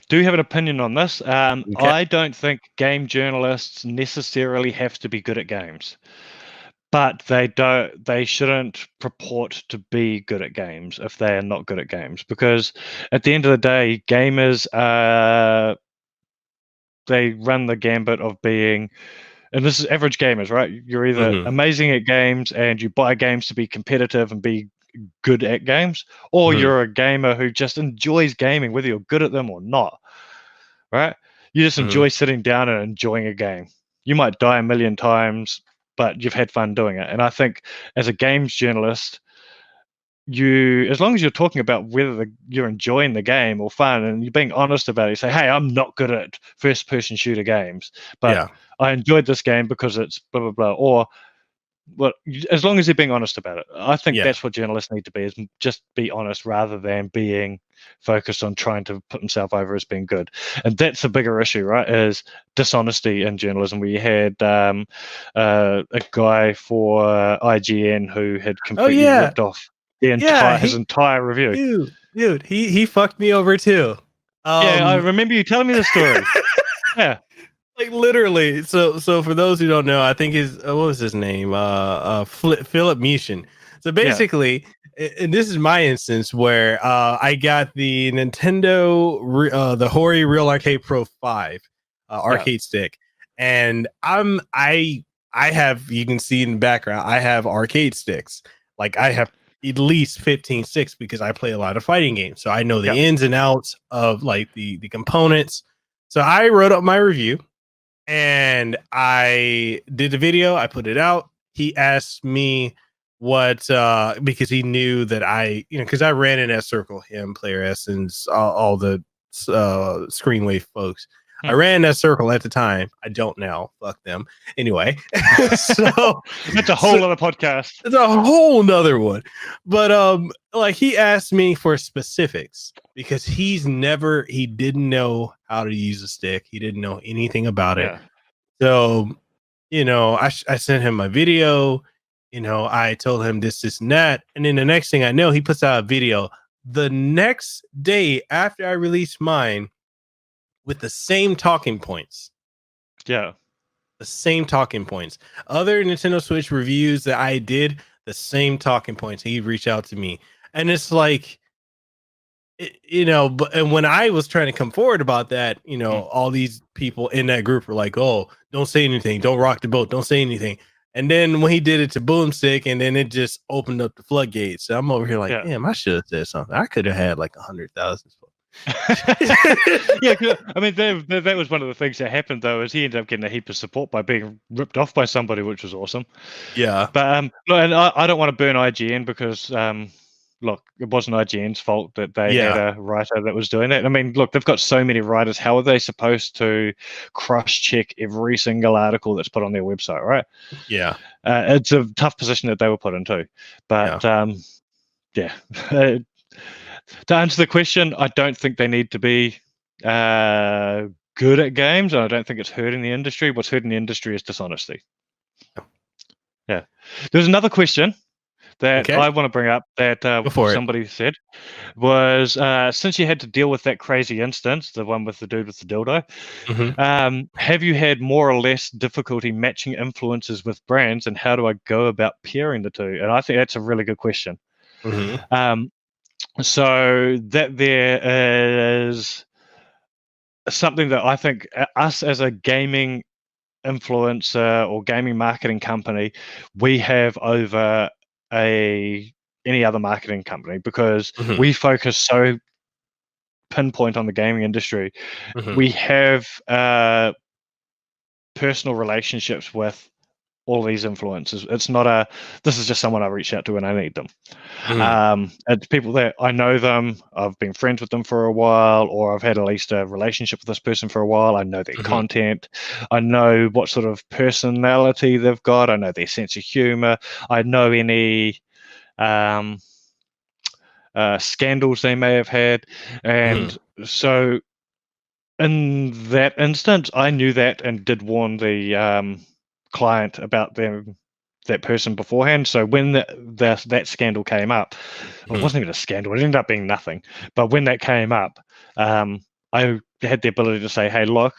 do have an opinion on this. I don't think game journalists necessarily have to be good at games. But they shouldn't purport to be good at games if they are not good at games, because at the end of the day, gamers they run the gambit of being, and this is average gamers, right? You're either amazing at games and you buy games to be competitive and be good at games, or you're a gamer who just enjoys gaming, whether you're good at them or not, right? You just enjoy sitting down and enjoying a game. You might die a million times, but you've had fun doing it. And I think as a games journalist, as long as you're talking about whether you're enjoying the game or fun, and you're being honest about it, you say, hey, I'm not good at first-person shooter games, but I enjoyed this game because it's blah blah blah, or well, as long as you're being honest about it. I think that's what journalists need to be, is just be honest rather than being focused on trying to put himself over as being good. And that's a bigger issue, right, is dishonesty in journalism. We had a guy for IGN who had completely ripped off his entire review. Dude, he fucked me over too. I remember you telling me the story. Yeah. Like literally, so for those who don't know, I think what was his name? Philip Mishin. So basically, and this is my instance where I got the Nicktendo the Hori Real Arcade Pro 5 arcade stick, and I have, you can see in the background, I have arcade sticks. Like I have at least 15 sticks because I play a lot of fighting games, so I know the ins and outs of like the components. So I wrote up my review. And I did the video. I put it out. He asked me what, because he knew that because I ran in that circle, him, Player Essence, all the Screenwave folks. I ran that circle at the time. I don't now. Fuck them. Anyway, so it's a whole other podcast. It's a whole nother one. But like he asked me for specifics because he didn't know how to use a stick. He didn't know anything about it. So, I sent him my video. I told him this and that. And then the next thing I know, he puts out a video the next day after I released mine with the same talking points. Yeah. The same talking points. Other Nintendo Switch reviews that I did, the same talking points. He reached out to me. And it's like, and when I was trying to come forward about that, all these people in that group were like, oh, don't say anything. Don't rock the boat. Don't say anything. And then when he did it to Boomstick, and then it just opened up the floodgates. So I'm over here like, damn, I should have said something. I could have had like 100,000. Yeah, I mean, that was one of the things that happened, though, is he ended up getting a heap of support by being ripped off by somebody, which was awesome. Yeah. But and I don't want to burn IGN because look, it wasn't IGN's fault that they had a writer that was doing that. I mean, look, they've got so many writers. How are they supposed to cross-check every single article that's put on their website, right? Yeah. It's a tough position that they were put into. But, to answer the question, I don't think they need to be good at games, and I don't think it's hurting the industry. What's hurting the industry is dishonesty. Yeah. There's another question that I want to bring up that somebody said was, since you had to deal with that crazy instance, the one with the dude with the dildo, have you had more or less difficulty matching influencers with brands, and how do I go about pairing the two? And I think that's a really good question. So that there is something that I think us as a gaming influencer or gaming marketing company, we have over any other marketing company, because we focus so pinpoint on the gaming industry. We have personal relationships with all these influencers. It's not this is just someone I reach out to when I need them. It's people that I know them, I've been friends with them for a while, or I've had at least a relationship with this person for a while. I know their content. I know what sort of personality they've got. I know their sense of humor. I know any scandals they may have had. And so in that instance, I knew that and did warn the client about that person beforehand. So when that scandal came up, it wasn't even a scandal, it ended up being nothing, but when that came up, I had the ability to say, hey, look,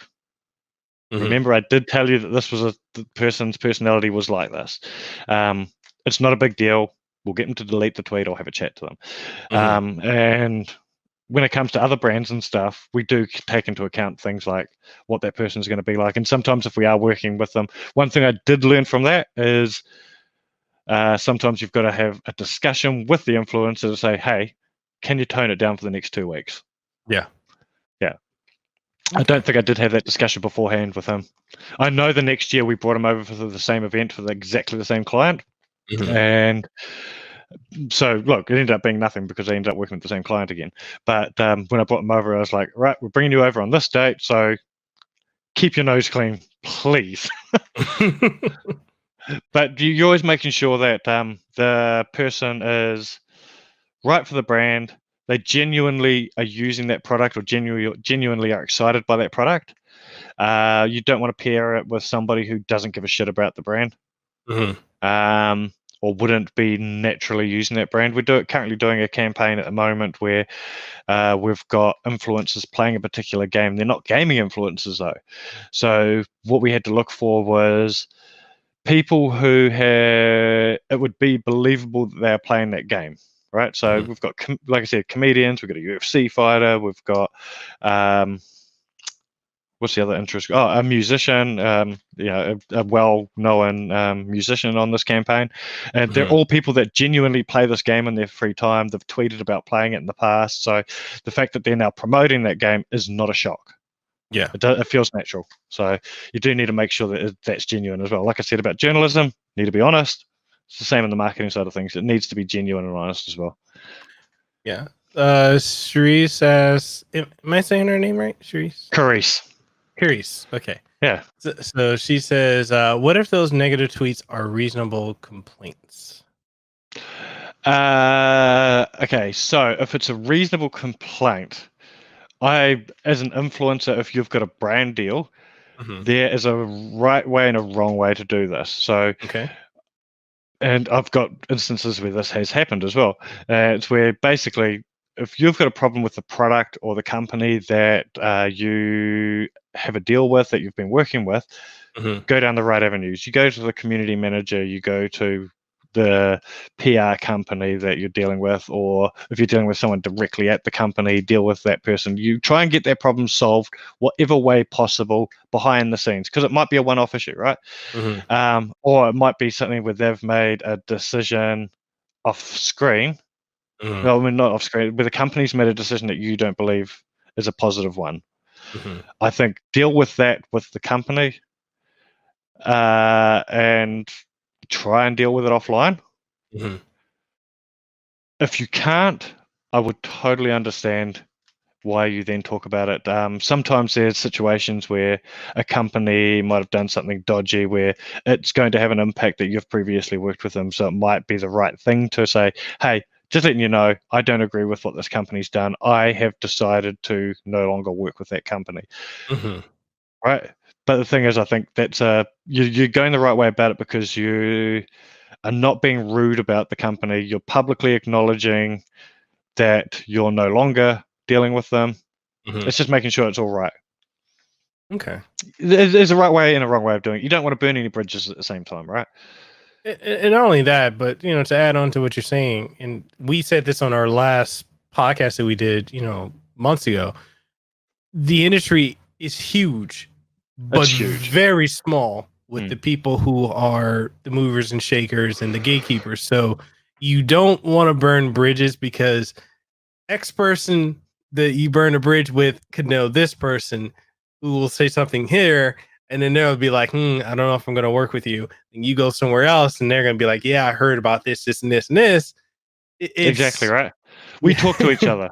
remember I did tell you that this was the person's personality was like this. It's not a big deal, we'll get them to delete the tweet or have a chat to them. And when it comes to other brands and stuff, we do take into account things like what that person is going to be like. And sometimes if we are working with them, one thing I did learn from that is sometimes you've got to have a discussion with the influencer to say, hey, can you tone it down for the next 2 weeks? Yeah. I don't think I did have that discussion beforehand with him. I know the next year we brought him over for the same event for exactly the same client. And So look, it ended up being nothing because I ended up working with the same client again. But when I brought them over, I was like, right, we're bringing you over on this date, so keep your nose clean, please. But you're always making sure that the person is right for the brand. They genuinely are using that product or genuinely are excited by that product. You don't want to pair it with somebody who doesn't give a shit about the brand. Or wouldn't be naturally using that brand. We're currently doing a campaign at the moment where we've got influencers playing a particular game. They're not gaming influencers though. So what we had to look for was people who it would be believable that they're playing that game, right? So we've got, like I said, comedians. We've got a UFC fighter. We've got what's the other interest? Oh, a musician, a well-known musician on this campaign. And they're all people that genuinely play this game in their free time. They've tweeted about playing it in the past. So the fact that they're now promoting that game is not a shock. Yeah. It feels natural. So you do need to make sure that that's genuine as well. Like I said about journalism, need to be honest. It's the same on the marketing side of things. It needs to be genuine and honest as well. Yeah. Sharice says, am I saying her name right? Carice. Okay. Yeah. So she says, what if those negative tweets are reasonable complaints? Okay. So if it's a reasonable complaint, as an influencer, if you've got a brand deal, there is a right way and a wrong way to do this. So, and I've got instances where this has happened as well. It's where basically, if you've got a problem with the product or the company that you have a deal with, that you've been working with, go down the right avenues. You go to the community manager, you go to the PR company that you're dealing with, or if you're dealing with someone directly at the company, deal with that person. You try and get that problem solved whatever way possible behind the scenes, because it might be a one-off issue, right? Or it might be something where they've made a decision off screen. No, I mean, not off screen, but the company's made a decision that you don't believe is a positive one. I think deal with that with the company and try and deal with it offline. If you can't, I would totally understand why you then talk about it. Sometimes there's situations where a company might have done something dodgy where it's going to have an impact that you've previously worked with them. So it might be the right thing to say, hey, just letting you know, I don't agree with what this company's done. I have decided to no longer work with that company. Right? But the thing is, I think that's you're going the right way about it because you are not being rude about the company. You're publicly acknowledging that you're no longer dealing with them. It's just making sure it's all right. Okay. There's a right way and a wrong way of doing it. You don't want to burn any bridges at the same time, right? And not only that, but to add on to what you're saying, and we said this on our last podcast that we did, months ago, the industry is huge, but very small with the people who are the movers and shakers and the gatekeepers. So you don't want to burn bridges because X person that you burn a bridge with could know this person who will say something here. And then they'll be like, I don't know if I'm going to work with you. And you go somewhere else and they're going to be like, yeah, I heard about this, this, and this, and this. Exactly right. We talk to each other.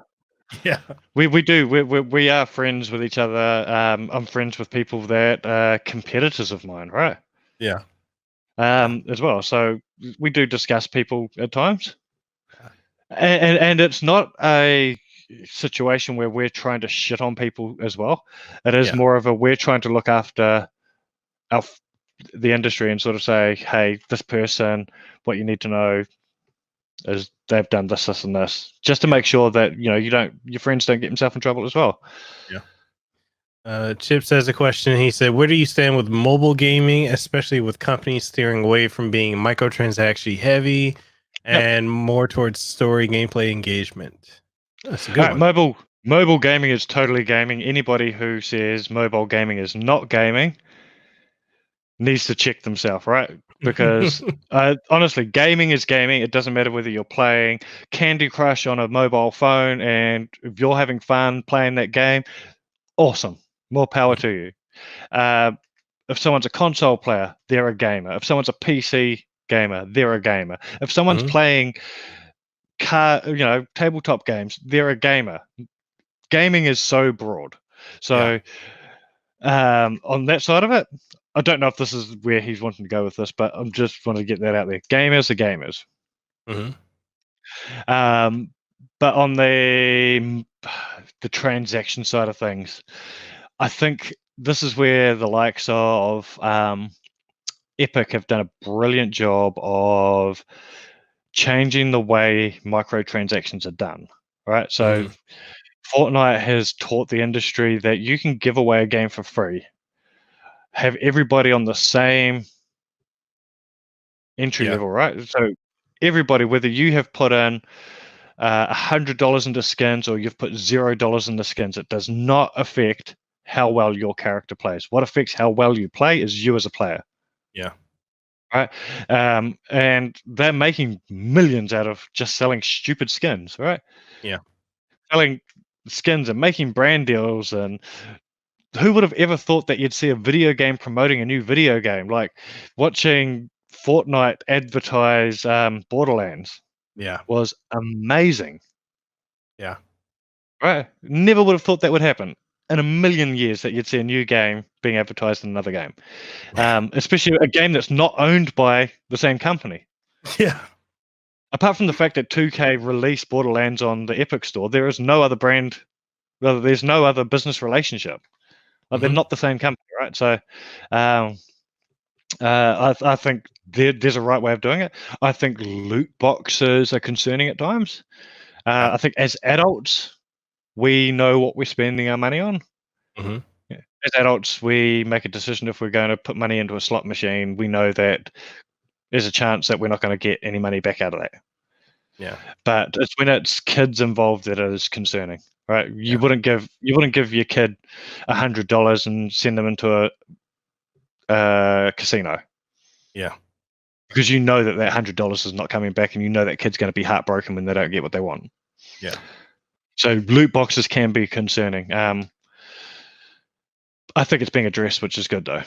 Yeah. We do. We are friends with each other. I'm friends with people that are competitors of mine, right? Yeah. As well. So we do discuss people at times. And it's not a situation where we're trying to shit on people as well. It is more of we're trying to look after the industry and sort of say, hey, this person, what you need to know is they've done this, this, and this, just to make sure that your friends don't get themselves in trouble as well. Yeah. Chipz has a question. He said, where do you stand with mobile gaming, especially with companies steering away from being microtransaction heavy and more towards story gameplay engagement? That's a good one. Mobile gaming is totally gaming. Anybody who says mobile gaming is not gaming needs to check themselves, right? Because honestly, gaming is gaming. It doesn't matter whether you're playing Candy Crush on a mobile phone, and if you're having fun playing that game, awesome. More power to you. If someone's a console player, they're a gamer. If someone's a PC gamer, they're a gamer. If someone's playing tabletop games, they're a gamer. Gaming is so broad. So on that side of it, I don't know if this is where he's wanting to go with this, but I'm just wanting to get that out there. Gamers are gamers. But on the transaction side of things, I think this is where the likes of Epic have done a brilliant job of changing the way microtransactions are done. Right, so Fortnite has taught the industry that you can give away a game for free, have everybody on the same entry level, right? So everybody, whether you have put in $100 into skins or you've put $0 into skins, it does not affect how well your character plays. What affects how well you play is you as a player. Yeah. Right. And they're making millions out of just selling stupid skins, right? Yeah. Selling skins and making brand deals. And who would have ever thought that you'd see a video game promoting a new video game? Like watching Fortnite advertise Borderlands. Yeah. Was amazing. Yeah. Right. Never would have thought that would happen in a million years, that you'd see a new game being advertised in another game. Especially a game that's not owned by the same company. Yeah. Apart from the fact that 2K released Borderlands on the Epic Store, there is no other brand, rather, there's no other business relationship. Like they're not the same company, right? So I think there's a right way of doing it. I think loot boxes are concerning at times. I think as adults, we know what we're spending our money on. As adults, we make a decision if we're going to put money into a slot machine. We know that there's a chance that we're not going to get any money back out of that. Yeah. But it's when it's kids involved that it is concerning, right? You wouldn't give your kid $100 and send them into a casino. Yeah. Because you know that $100 is not coming back, and you know that kid's going to be heartbroken when they don't get what they want. Yeah. So loot boxes can be concerning. I think it's being addressed, which is good though.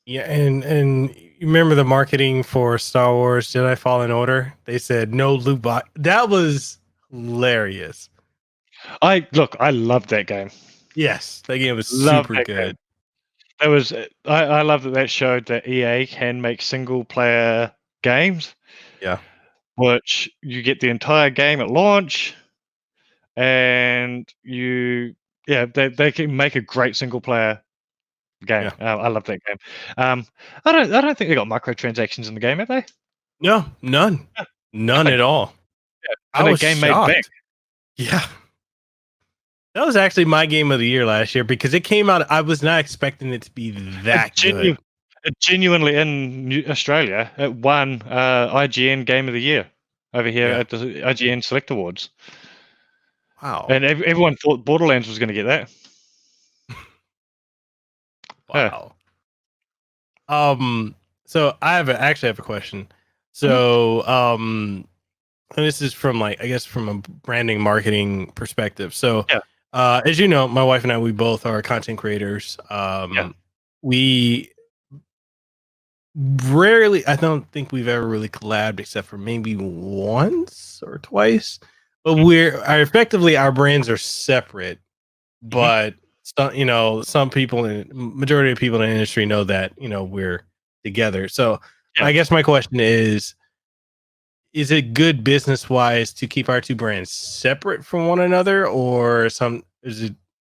Yeah, and you remember the marketing for Star Wars Jedi Fallen Order? They said no loot box. That was hilarious. I loved that game. Yes, that game was super good. That was I love that showed that EA can make single player games. Yeah. Which you get the entire game at launch, and they can make a great single player game. I love that game. I don't think they got microtransactions in the game, have they? No, none. None at all. Yeah. And I was game shocked. Made back. Yeah. That was actually my game of the year last year because it came out. I was not expecting it to be that good. It genuinely in Australia, it won IGN Game of the Year over here at the IGN Select Awards. Wow. And everyone thought Borderlands was going to get that. Wow. So I actually have a question. So and this is from from a branding marketing perspective. So as you know, my wife and I, we both are content creators. We rarely, I don't think we've ever really collabed except for maybe once or twice. But effectively our brands are separate. But some people, majority of people in the industry know that we're together. So I guess my question is it good business wise to keep our two brands separate from one another, or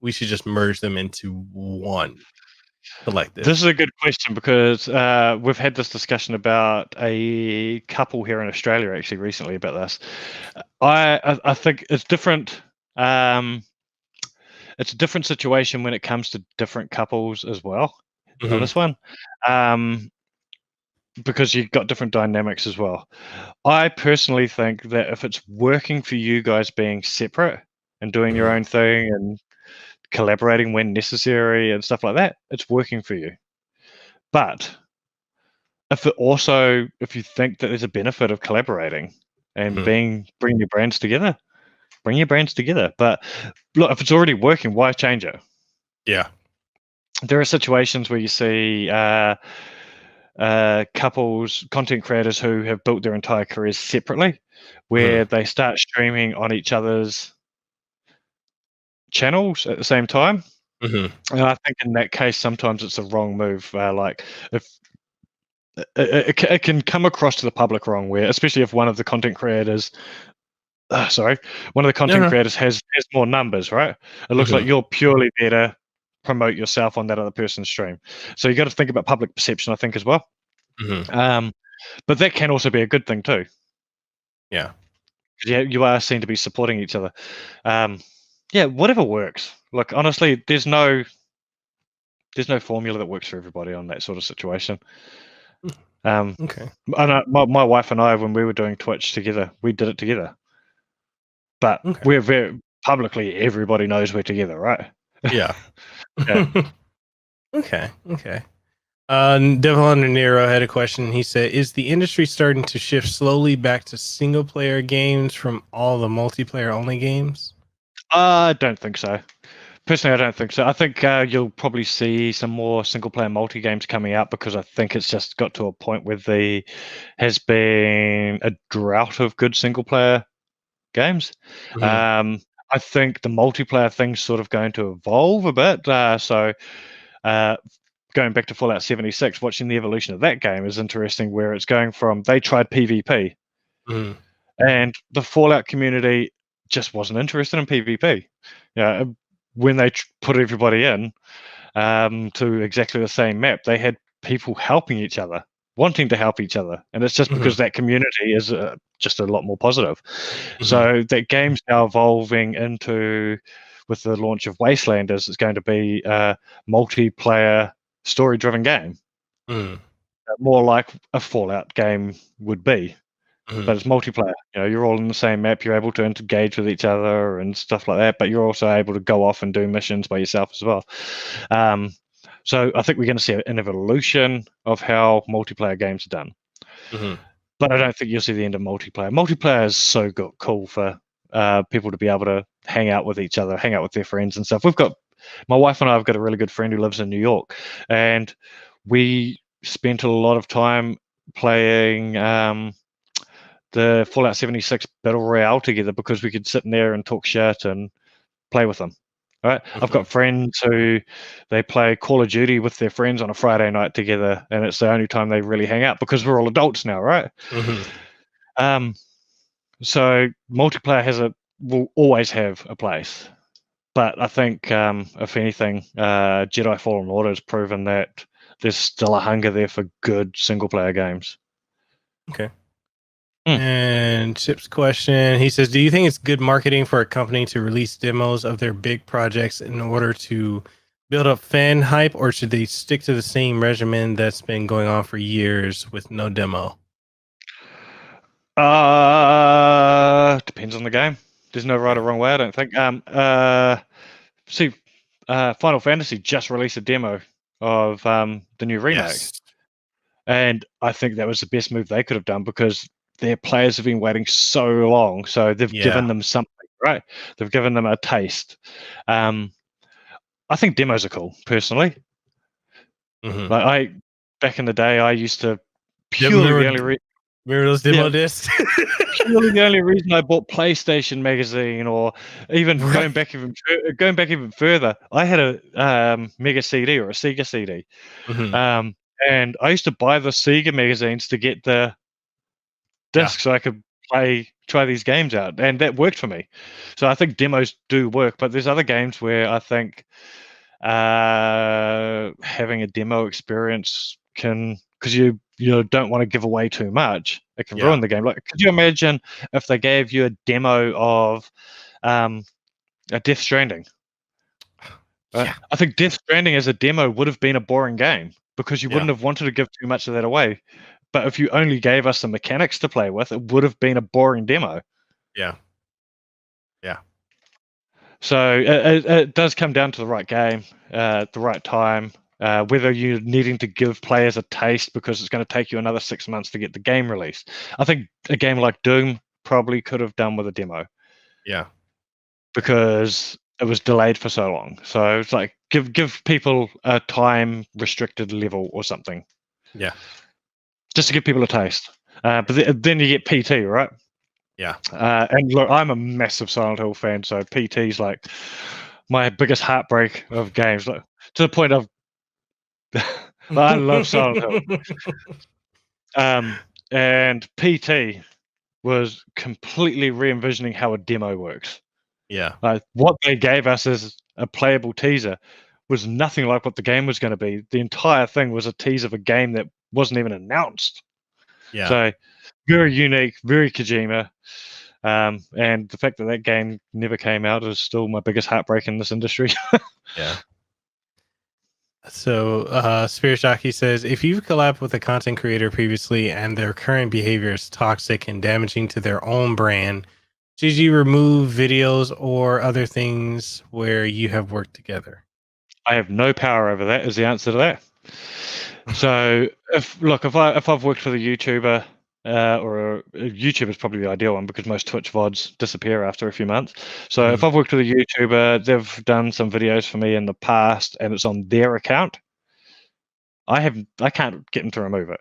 we should just merge them into one collective? This is a good question because we've had this discussion about a couple here in Australia actually recently about this. I think it's different. It's a different situation when it comes to different couples as well. On this one, because you've got different dynamics as well. I personally think that if it's working for you guys being separate and doing your own thing and collaborating when necessary and stuff like that, it's working for you. But if you think that there's a benefit of collaborating and bring your brands together, bring your brands together. But look, if it's already working, why change it? Yeah. There are situations where you see couples, content creators who have built their entire careers separately, where they start streaming on each other's channels at the same time. And I think in that case, sometimes it's a wrong move. Like if it can come across to the public wrong, where especially if one of the content creators, creators has more numbers, right? It looks like you're purely there to promote yourself on that other person's stream. So you got to think about public perception, I think, as well. But that can also be a good thing too. Yeah. You are seen to be supporting each other. Yeah, whatever works. Look, honestly, there's no formula that works for everybody on that sort of situation. Okay. I know my wife and I, when we were doing Twitch together, we did it together. But we're very publicly, everybody knows we're together, right? Yeah. Okay. Devil Under Nero had a question. He said, "Is the industry starting to shift slowly back to single player games from all the multiplayer only games?" I don't think so. Personally, I don't think so. I think you'll probably see some more single player multi games coming out, because I think it's just got to a point where there has been a drought of good single player games. I think the multiplayer thing's sort of going to evolve a bit. Going back to Fallout 76, watching the evolution of that game is interesting, where it's going from, they tried PvP, and the Fallout community just wasn't interested in PvP. When they put everybody in to exactly the same map, they had people helping each other, wanting to help each other, and it's just because that community is just a lot more positive. So that game's now evolving into, with the launch of Wastelanders, it's going to be a multiplayer story-driven game, more like a Fallout game would be, but it's multiplayer. You're all in the same map, you're able to engage with each other and stuff like that, but you're also able to go off and do missions by yourself as well. So I think we're going to see an evolution of how multiplayer games are done. But I don't think you'll see the end of multiplayer. Multiplayer is so cool for people to be able to hang out with each other, hang out with their friends and stuff. My wife and I have got a really good friend who lives in New York, and we spent a lot of time playing the Fallout 76 Battle Royale together, because we could sit in there and talk shit and play with them. Right? I've got friends who they play Call of Duty with their friends on a Friday night together, and it's the only time they really hang out, because we're all adults now, right? So multiplayer will always have a place, but I think if anything, Jedi Fallen Order has proven that there's still a hunger there for good single player games. Okay. And Chip's question, he says, "Do you think it's good marketing for a company to release demos of their big projects in order to build up fan hype, or should they stick to the same regimen that's been going on for years with no demo?" Depends on the game. There's no right or wrong way, I don't think. Final Fantasy just released a demo of the new remake. And I think that was the best move they could have done, because their players have been waiting so long. So they've given them something, right? They've given them a taste. I think demos are cool, personally. Like back in the day, I used to remember those demo discs? Purely the only reason I bought PlayStation Magazine, or even going back even further, I had a Mega CD or a Sega CD, and I used to buy the Sega magazines to get the disc so I could try these games out, and that worked for me. So I think demos do work, but there's other games where I think having a demo experience can, because you don't want to give away too much, it can ruin the game. Like, could you imagine if they gave you a demo of a Death Stranding? Right? I think Death Stranding as a demo would have been a boring game, because you wouldn't have wanted to give too much of that away. But if you only gave us the mechanics to play with, it would have been a boring demo. Yeah. So it does come down to the right game at the right time. Whether you're needing to give players a taste, because it's going to take you another 6 months to get the game released. I think a game like Doom probably could have done with a demo. Because it was delayed for so long. So it's like give people a time restricted level or something. just to give people a taste. But then you get PT, right? Yeah. And look, I'm a massive Silent Hill fan, so PT's like my biggest heartbreak of games, like, to the point of I love Silent Hill. And PT was completely re-envisioning how a demo works. Yeah. Like what they gave us as a playable teaser was nothing like what the game was going to be. The entire thing was a tease of a game that wasn't even announced. Yeah. So very unique, very Kojima. And the fact that that game never came out is still my biggest heartbreak in this industry. Yeah. So, Spirishaki says, if you've collabed with a content creator previously and their current behavior is toxic and damaging to their own brand, should you remove videos or other things where you have worked together? I have no power over that is the answer to that. So if I've worked with a YouTuber, or a YouTuber is probably the ideal one because most Twitch VODs disappear after a few months. So if I've worked with a YouTuber, they've done some videos for me in the past and it's on their account, I can't get them to remove it.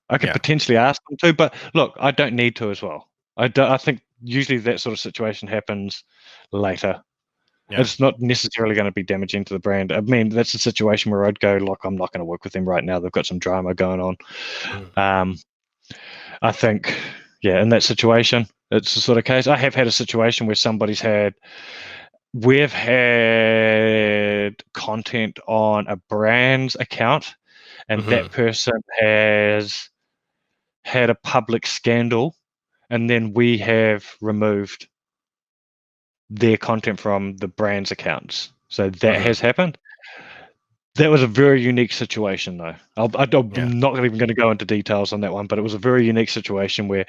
I could potentially ask them to, but look, I don't need to as well. I think usually that sort of situation happens later. Yeah. It's not necessarily going to be damaging to the brand. I mean, that's a situation where I'd go, look, I'm not going to work with them right now. They've got some drama going on. I think, in that situation, it's the sort of case. I have had a situation where we've had content on a brand's account, and that person has had a public scandal, and then we have removed their content from the brand's accounts. So that has happened. That was a very unique situation, though. I'm not even going to go into details on that one, but it was a very unique situation where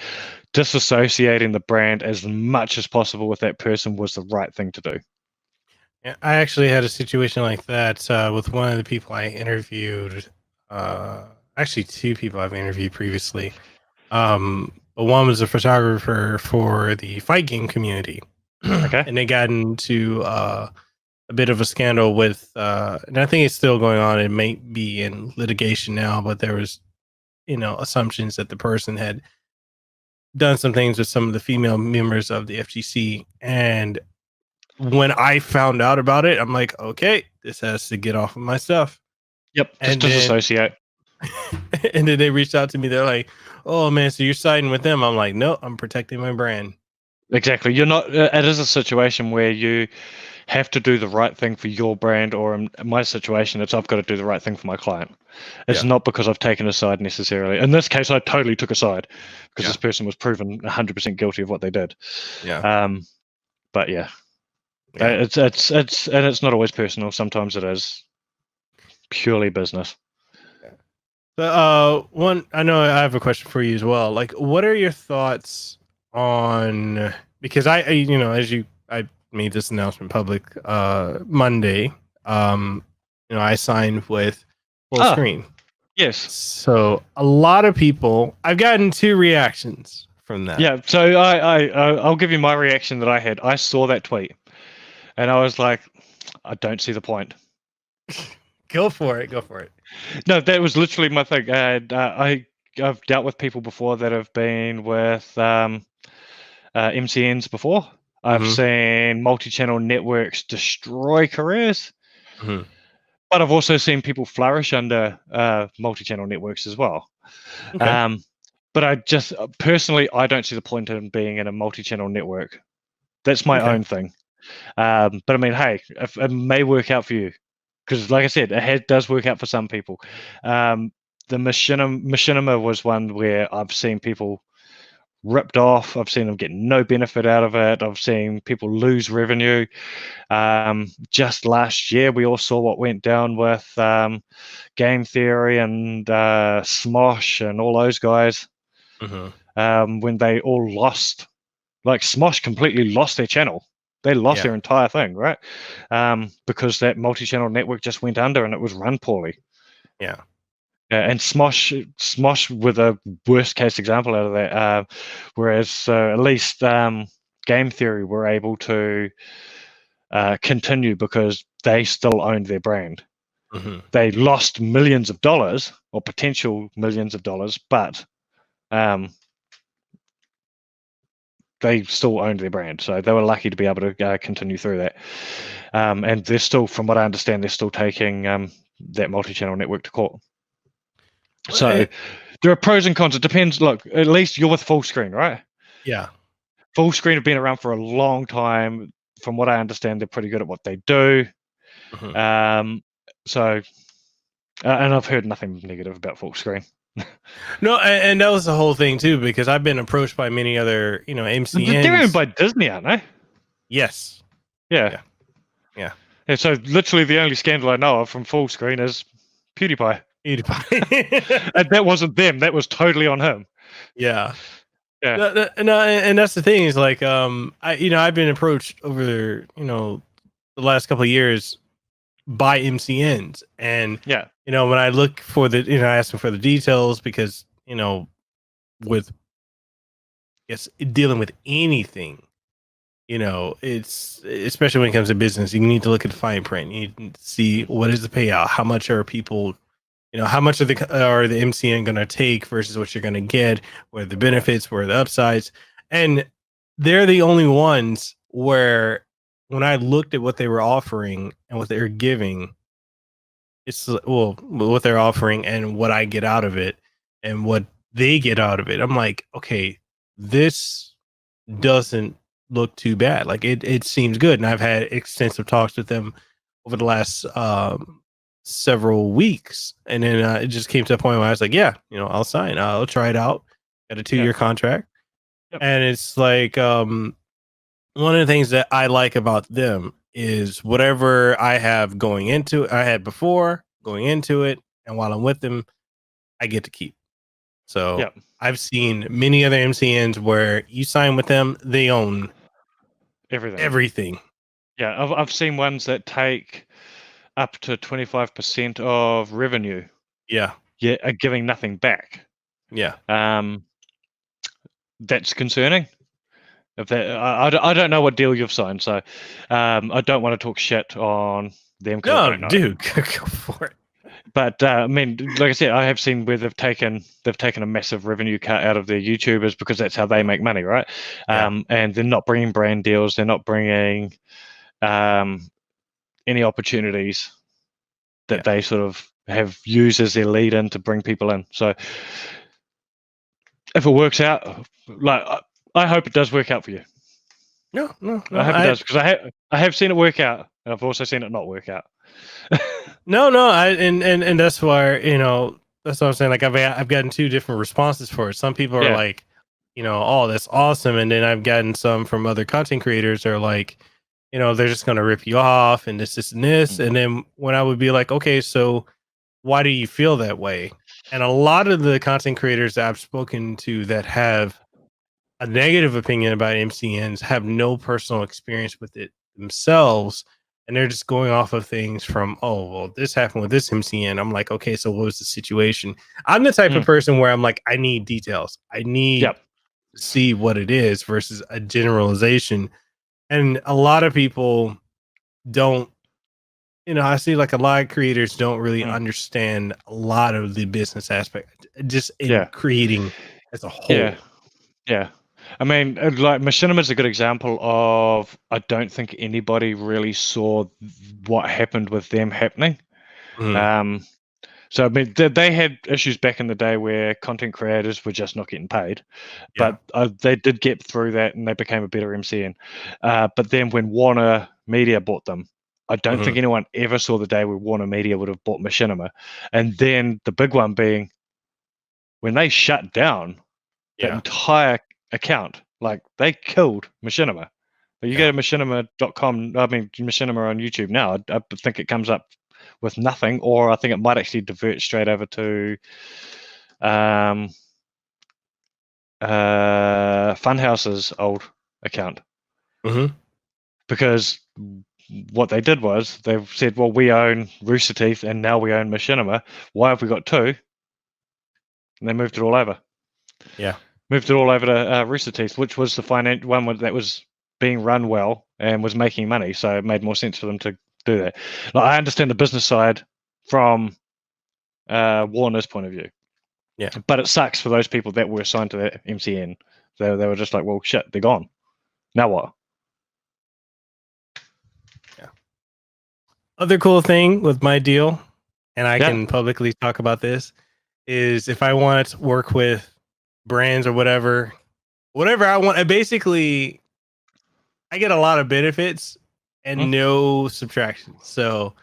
disassociating the brand as much as possible with that person was the right thing to do. Yeah, I actually had a situation like that with one of the people I interviewed. Actually, two people I've interviewed previously. But one was a photographer for the fight game community. Okay. And they got into a bit of a scandal with, and I think it's still going on. It may be in litigation now, but there was, assumptions that the person had done some things with some of the female members of the FGC. And when I found out about it, I'm like, okay, this has to get off of my stuff. Yep, just disassociate. And then they reached out to me. They're like, oh man, so you're siding with them? I'm like, no, I'm protecting my brand. Exactly. You're not. It is a situation where you have to do the right thing for your brand, or in my situation, it's I've got to do the right thing for my client. It's not because I've taken a side necessarily. In this case, I totally took a side because this person was proven 100% guilty of what they did. Yeah. But it's not always personal. Sometimes it is purely business. So, I know I have a question for you as well. Like, what are your thoughts on, because I made this announcement public Monday. I signed with Full Screen. Yes. So a lot of people, I've gotten two reactions from that. Yeah. So I'll give you my reaction that I had. I saw that tweet, and I was like, I don't see the point. Go for it. No, that was literally my thing. I've dealt with people before that have been with MCNs before. I've seen multi-channel networks destroy careers, but I've also seen people flourish under multi-channel networks as well. Okay. But I just personally, I don't see the point in being in a multi-channel network. That's my own thing. But I mean, hey, if it may work out for you, because like I said, it does work out for some people. The machinima was one where I've seen people ripped off. I've seen them get no benefit out of it. I've seen people lose revenue. Just last year, we all saw what went down with Game Theory and Smosh and all those guys. When they all lost, like Smosh completely lost their channel. They lost their entire thing, right? Because that multi-channel network just went under and it was run poorly. Yeah. And Smosh with a worst case example out of that. Whereas at least Game Theory were able to continue because they still owned their brand. They lost millions of dollars or potential millions of dollars, but they still owned their brand, so they were lucky to be able to continue through that. And they're still, from what I understand, they're still taking that multi-channel network to court. So there are pros and cons. It depends. Look, at least you're with Full Screen, right? Yeah. Full Screen have been around for a long time. From what I understand, they're pretty good at what they do. So, and I've heard nothing negative about Full Screen. No, and that was the whole thing too, because I've been approached by many other, MCNs. They're owned by Disney, aren't they? Yes. Yeah. And so literally the only scandal I know of from Full Screen is PewDiePie. And that wasn't them. That was totally on him. Yeah. Yeah. No, and that's the thing is like, I've been approached over the last couple of years by MCNs, and when I look for the, I ask them for the details because with dealing with anything, it's especially when it comes to business, you need to look at the fine print. You need to see what is the payout, how much are people, how much are the MCN going to take versus what you're going to get, what are the benefits, what are the upsides, and they're the only ones where when I looked at what they were offering and what they're giving, it's what they're offering and what I get out of it and what they get out of it. I'm like, okay, this doesn't look too bad. Like it seems good. And I've had extensive talks with them over the last several weeks. And then it just came to a point where I was like, yeah, I'll sign. I'll try it out. Got a 2-year contract. Yep. And it's like, one of the things that I like about them is whatever I have going into it, I had before going into it, and while I'm with them, I get to keep. So I've seen many other MCNs where you sign with them, they own everything. Yeah, I've seen ones that take up to 25% of revenue. Yeah, are giving nothing back. Yeah, that's concerning. If that, I don't know what deal you've signed, so I don't want to talk shit on them. No, dude, go for it. But I mean, like I said, I have seen where they've taken a massive revenue cut out of their YouTubers because that's how they make money, right? And they're not bringing brand deals, they're not bringing any opportunities that they sort of have used as their lead in to bring people in. So if it works out, like I hope it does work out for you. No, I hope it does, because I have seen it work out, and I've also seen it not work out. No, and that's why that's what I'm saying. Like I've gotten 2 different responses for it. Some people are like, oh, that's awesome, and then I've gotten some from other content creators that are like, they're just gonna rip you off and this and this. And then when I would be like, okay, so why do you feel that way? And a lot of the content creators that I've spoken to that have a negative opinion about MCNs have no personal experience with it themselves, and they're just going off of things from, oh, well, this happened with this MCN. I'm like, okay, so what was the situation? I'm the type of person where I'm like, I need details. I need to see what it is versus a generalization. And a lot of people don't, I see like a lot of creators don't really understand a lot of the business aspect, just in creating as a whole. Yeah. I mean, like Machinima is a good example of, I don't think anybody really saw what happened with them happening. So I mean, they had issues back in the day where content creators were just not getting paid, but they did get through that and they became a better MCN. But then when Warner Media bought them, I don't think anyone ever saw the day where Warner Media would have bought Machinima. And then the big one being when they shut down the entire account, like they killed Machinima. You go to machinima.com, I mean Machinima on YouTube now, I think it comes up with nothing, or I think it might actually divert straight over to Funhouse's old account. Because what they did was they said, well, we own Rooster Teeth and now we own Machinima. Why have we got 2? And they moved it all over. Moved it all over to Rooster Teeth, which was the one that was being run well and was making money. So it made more sense for them to do that. Like, I understand the business side from Warner's point of view. Yeah. But it sucks for those people that were assigned to that MCN. They were just like, well, shit, they're gone. Now what? Yeah. Other cool thing with my deal, and I can publicly talk about this, is if I want to work with brands or whatever I want, basically I get a lot of benefits and no subtractions. So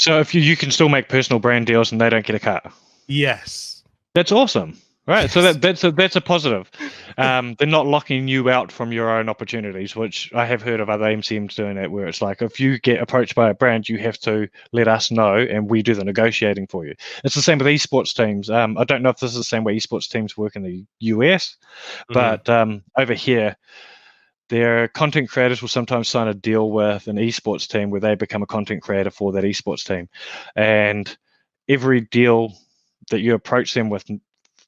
if you can still make personal brand deals and they don't get a cut. Yes. That's awesome. Right. Yes. So that's a positive. They're not locking you out from your own opportunities, which I have heard of other MCMs doing it, where it's like, if you get approached by a brand, you have to let us know and we do the negotiating for you. It's the same with esports teams. I don't know if this is the same way esports teams work in the US, but over here, their content creators will sometimes sign a deal with an esports team where they become a content creator for that esports team. And every deal that you approach them with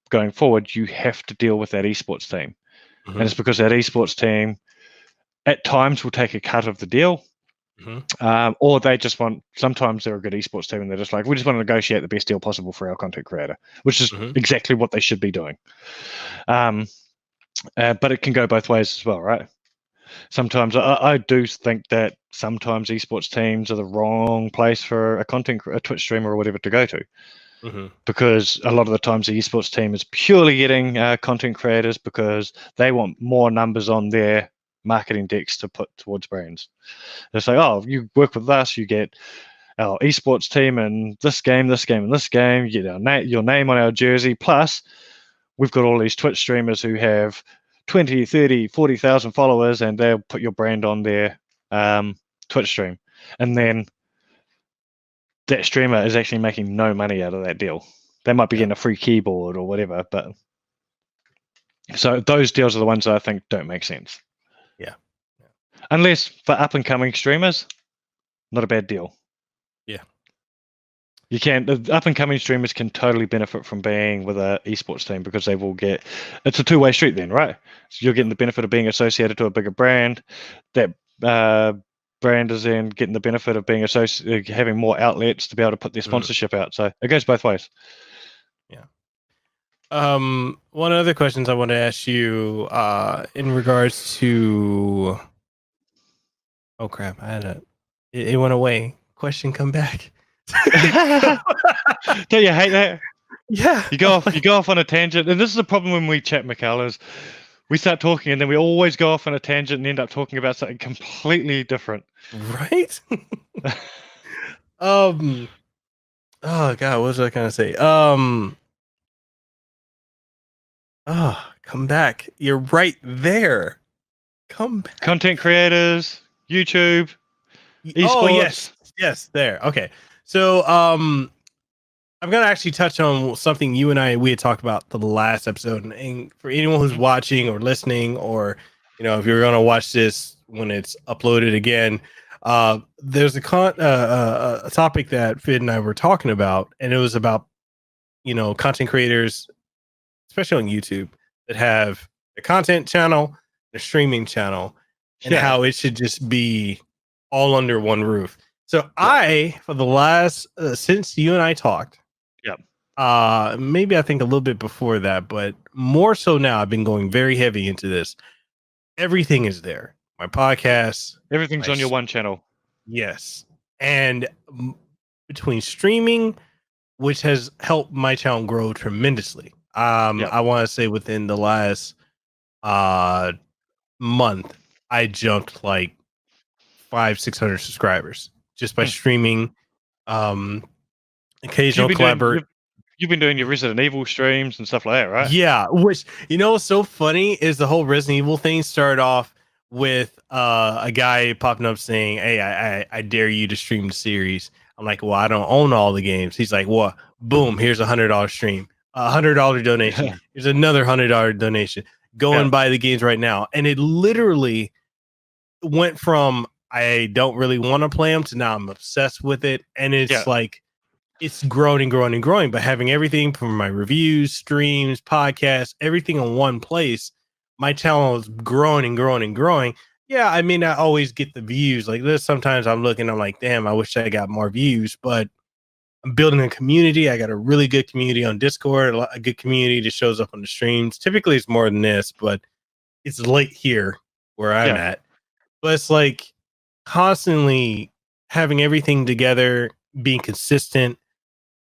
going forward, you have to deal with that esports team. And it's because that esports team at times will take a cut of the deal, or they just want, sometimes they're a good esports team and they're just like, we just want to negotiate the best deal possible for our content creator, which is exactly what they should be doing. But it can go both ways as well, right? Sometimes I do think that sometimes esports teams are the wrong place for a Twitch streamer or whatever to go to. Because a lot of the times the esports team is purely getting content creators because they want more numbers on their marketing decks to put towards brands. They say, oh, you work with us, you get our esports team and this game, this game, and this game, you get your name on our jersey, plus we've got all these Twitch streamers who have 20, 30, 40,000 followers, and they'll put your brand on their Twitch stream. And then that streamer is actually making no money out of that deal. They might be getting a free keyboard or whatever, but so those deals are the ones that I think don't make sense. Yeah. Unless for up and coming streamers, not a bad deal. Yeah. You can, the up and coming streamers can totally benefit from being with a esports team because they will get, it's a two-way street then, right? So you're getting the benefit of being associated to a bigger brand. That brand is then getting the benefit of being associated, having more outlets to be able to put their sponsorship out. So it goes both ways. Yeah. One of the questions I want to ask you in regards to, oh crap, it went away. Question come back. Don't you hate that? Yeah. You go off on a tangent, and this is the problem when we chat, Mekel, is we start talking and then we always go off on a tangent and end up talking about something completely different. Right? Oh god, what was I gonna say? Oh, come back. You're right there. Come back. Content creators, YouTube, esports. Oh yes, there. Okay. So I'm gonna actually touch on something we had talked about the last episode, and for anyone who's watching or listening, or if you're gonna watch this when it's uploaded again, there's a topic that Phid and I were talking about, and it was about content creators, especially on YouTube, that have a content channel, a streaming channel, and how it should just be all under one roof. So for the last since you and I talked, maybe I think a little bit before that, but more so now, I've been going very heavy into this. Everything is there. My podcast, everything's on your one channel. Yes, and between streaming, which has helped my channel grow tremendously. I want to say within the last month, I jumped like 500-600 subscribers just by streaming. Occasional collaborate. You've been doing your Resident Evil streams and stuff like that, right? Yeah, which what's so funny is the whole Resident Evil thing started off with a guy popping up saying, "Hey, I dare you to stream the series." I'm like, "Well, I don't own all the games." He's like, "Well, boom, here's $100 stream, $100 donation. Here's another $100 donation. Go and buy the games right now." And it literally went from I don't really want to play them to now I'm obsessed with it, and it's like it's growing and growing and growing. But having everything from my reviews, streams, podcasts, everything in one place, my channel is growing and growing and growing. Yeah, I may not always get the views like this. Sometimes I'm looking, I'm like, damn, I wish I got more views, but I'm building a community. I got a really good community on Discord, a good community that shows up on the streams. Typically, it's more than this, but it's late here where I'm at. But it's like constantly having everything together, being consistent.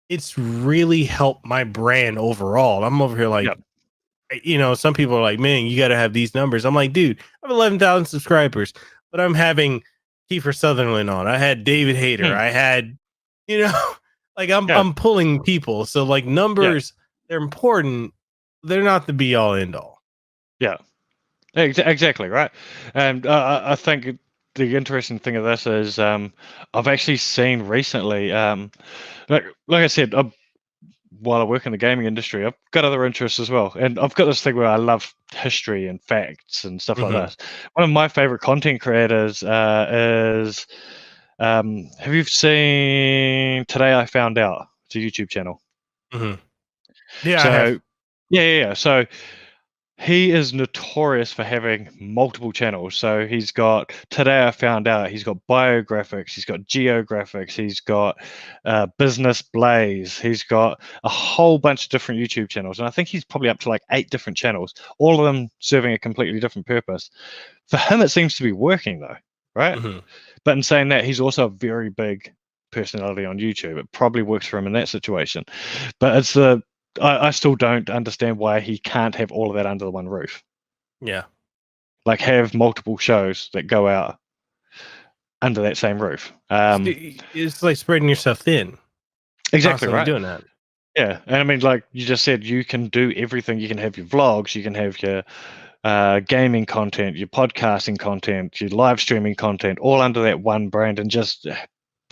It's really helped my brand overall. I'm over here like, some people are like, man, you got to have these numbers. I'm like, dude, I have 11,000 subscribers, but I'm having Kiefer Sutherland on. I had David Hayter. I had, like I'm pulling people. So like numbers, they're important. They're not the be all end all. Yeah, exactly. Right. And I think the interesting thing of this is I've actually seen recently, like I said, while I work in the gaming industry, I've got other interests as well. And I've got this thing where I love history and facts and stuff like that. One of my favorite content creators is, have you seen Today I Found Out? It's a YouTube channel. Yeah. So, yeah. So he is notorious for having multiple channels. So he's got Today I Found Out, he's got Biographics, he's got Geographics, he's got Business Blaze, he's got a whole bunch of different YouTube channels. And I think he's probably up to like 8 different channels, all of them serving a completely different purpose. For him, it seems to be working though, right? But in saying that, he's also a very big personality on YouTube. It probably works for him in that situation. But it's I still don't understand why he can't have all of that under the one roof. Yeah. Like have multiple shows that go out under that same roof. It's like spreading yourself thin. Exactly right. Doing that. Yeah. And I mean, like you just said, you can do everything. You can have your vlogs, you can have your gaming content, your podcasting content, your live streaming content, all under that one brand and just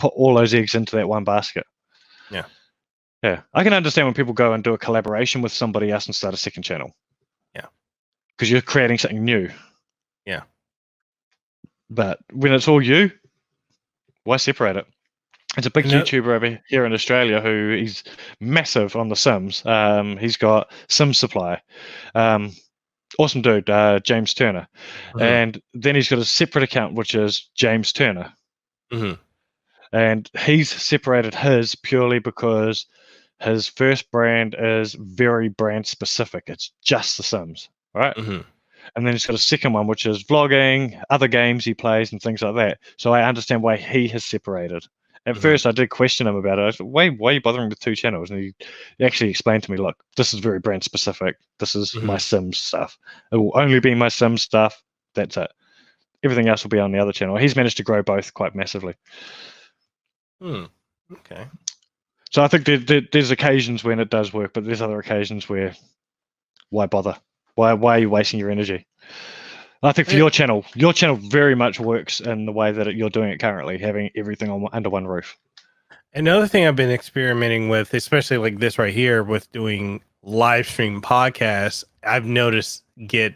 put all those eggs into that one basket. Yeah. Yeah, I can understand when people go and do a collaboration with somebody else and start a second channel. Yeah. Because you're creating something new. Yeah. But when it's all you, why separate it? It's a big YouTuber over here in Australia who he's massive on the Sims. He's got Sim Supply. Awesome dude, James Turner. And then he's got a separate account, which is James Turner. And he's separated his purely because his first brand is very brand specific. It's just The Sims, right? And then he's got a second one, which is vlogging, other games he plays, and things like that. So I understand why he has separated. At first, I did question him about it. I said, why are you bothering with 2 channels? And he actually explained to me, look, this is very brand specific. This is my Sims stuff. It will only be my Sims stuff. That's it. Everything else will be on the other channel. He's managed to grow both quite massively. Okay. So I think there's occasions when it does work, but there's other occasions where why bother? Why are you wasting your energy? I think for your channel very much works in the way that you're doing it currently, having everything under one roof. Another thing I've been experimenting with, especially like this right here, with doing live stream podcasts, I've noticed get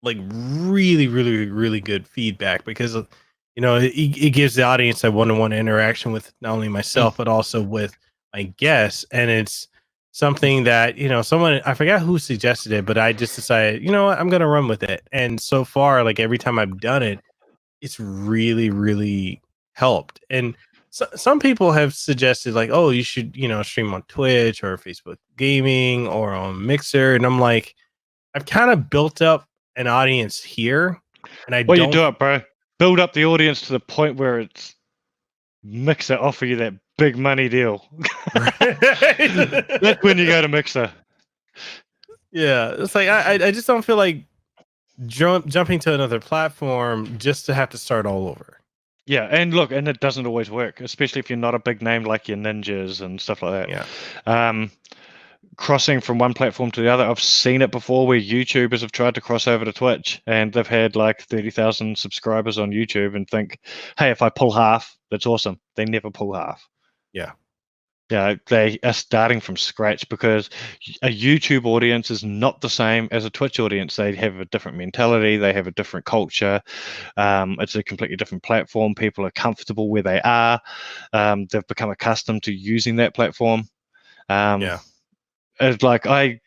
like really, really, really good feedback because it gives the audience a one-on-one interaction with not only myself but also with my guests, and it's something that someone, I forgot who suggested it, but I just decided, what, I'm gonna run with it. And so far, like every time I've done it, it's really, really helped. And some people have suggested like, oh, you should stream on Twitch or Facebook Gaming or on Mixer, and I'm like, I've kind of built up an audience here, and you do it, bro. Build up the audience to the point where it's Mixer offer you that big money deal. That's when you go to Mixer. Yeah, it's like I just don't feel like jumping to another platform just to have to start all over. Yeah, and look, and it doesn't always work, especially if you're not a big name like your Ninjas and stuff like that. Yeah. Crossing from one platform to the other, I've seen it before where YouTubers have tried to cross over to Twitch and they've had like 30,000 subscribers on YouTube and think, hey, if I pull half, that's awesome. They never pull half. Yeah. Yeah, they are starting from scratch because a YouTube audience is not the same as a Twitch audience. They have a different mentality. They have a different culture. It's a completely different platform. People are comfortable where they are. They've become accustomed to using that platform. Yeah. It's like I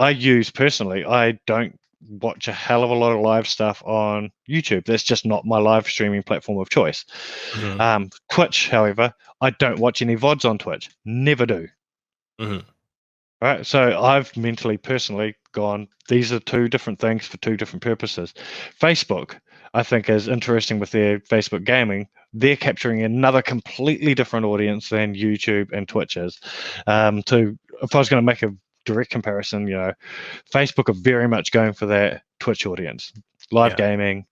use personally, I don't watch a hell of a lot of live stuff on YouTube. That's just not my live streaming platform of choice. Mm-hmm. Twitch, however, I don't watch any VODs on Twitch. Never do. Mm-hmm. Right, so I've mentally, personally gone, these are two different things for two different purposes. Facebook, I think, is interesting with their Facebook gaming. They're capturing another completely different audience than YouTube and Twitch is. If I was going to make a direct comparison, Facebook are very much going for that Twitch audience, live gaming,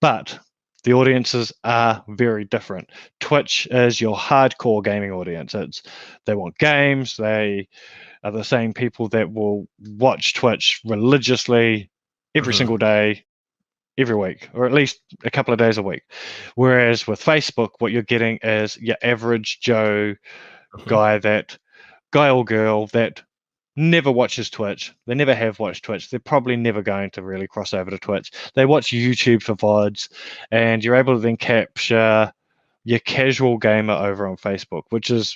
but the audiences are very different. Twitch is your hardcore gaming audience. They want games. They are the same people that will watch Twitch religiously every single day, every week, or at least a couple of days a week. Whereas with Facebook, what you're getting is your average Joe guy or girl that never watches Twitch. They never have watched Twitch. They're probably never going to really cross over to Twitch. They watch YouTube for VODs, and you're able to then capture your casual gamer over on Facebook, which is,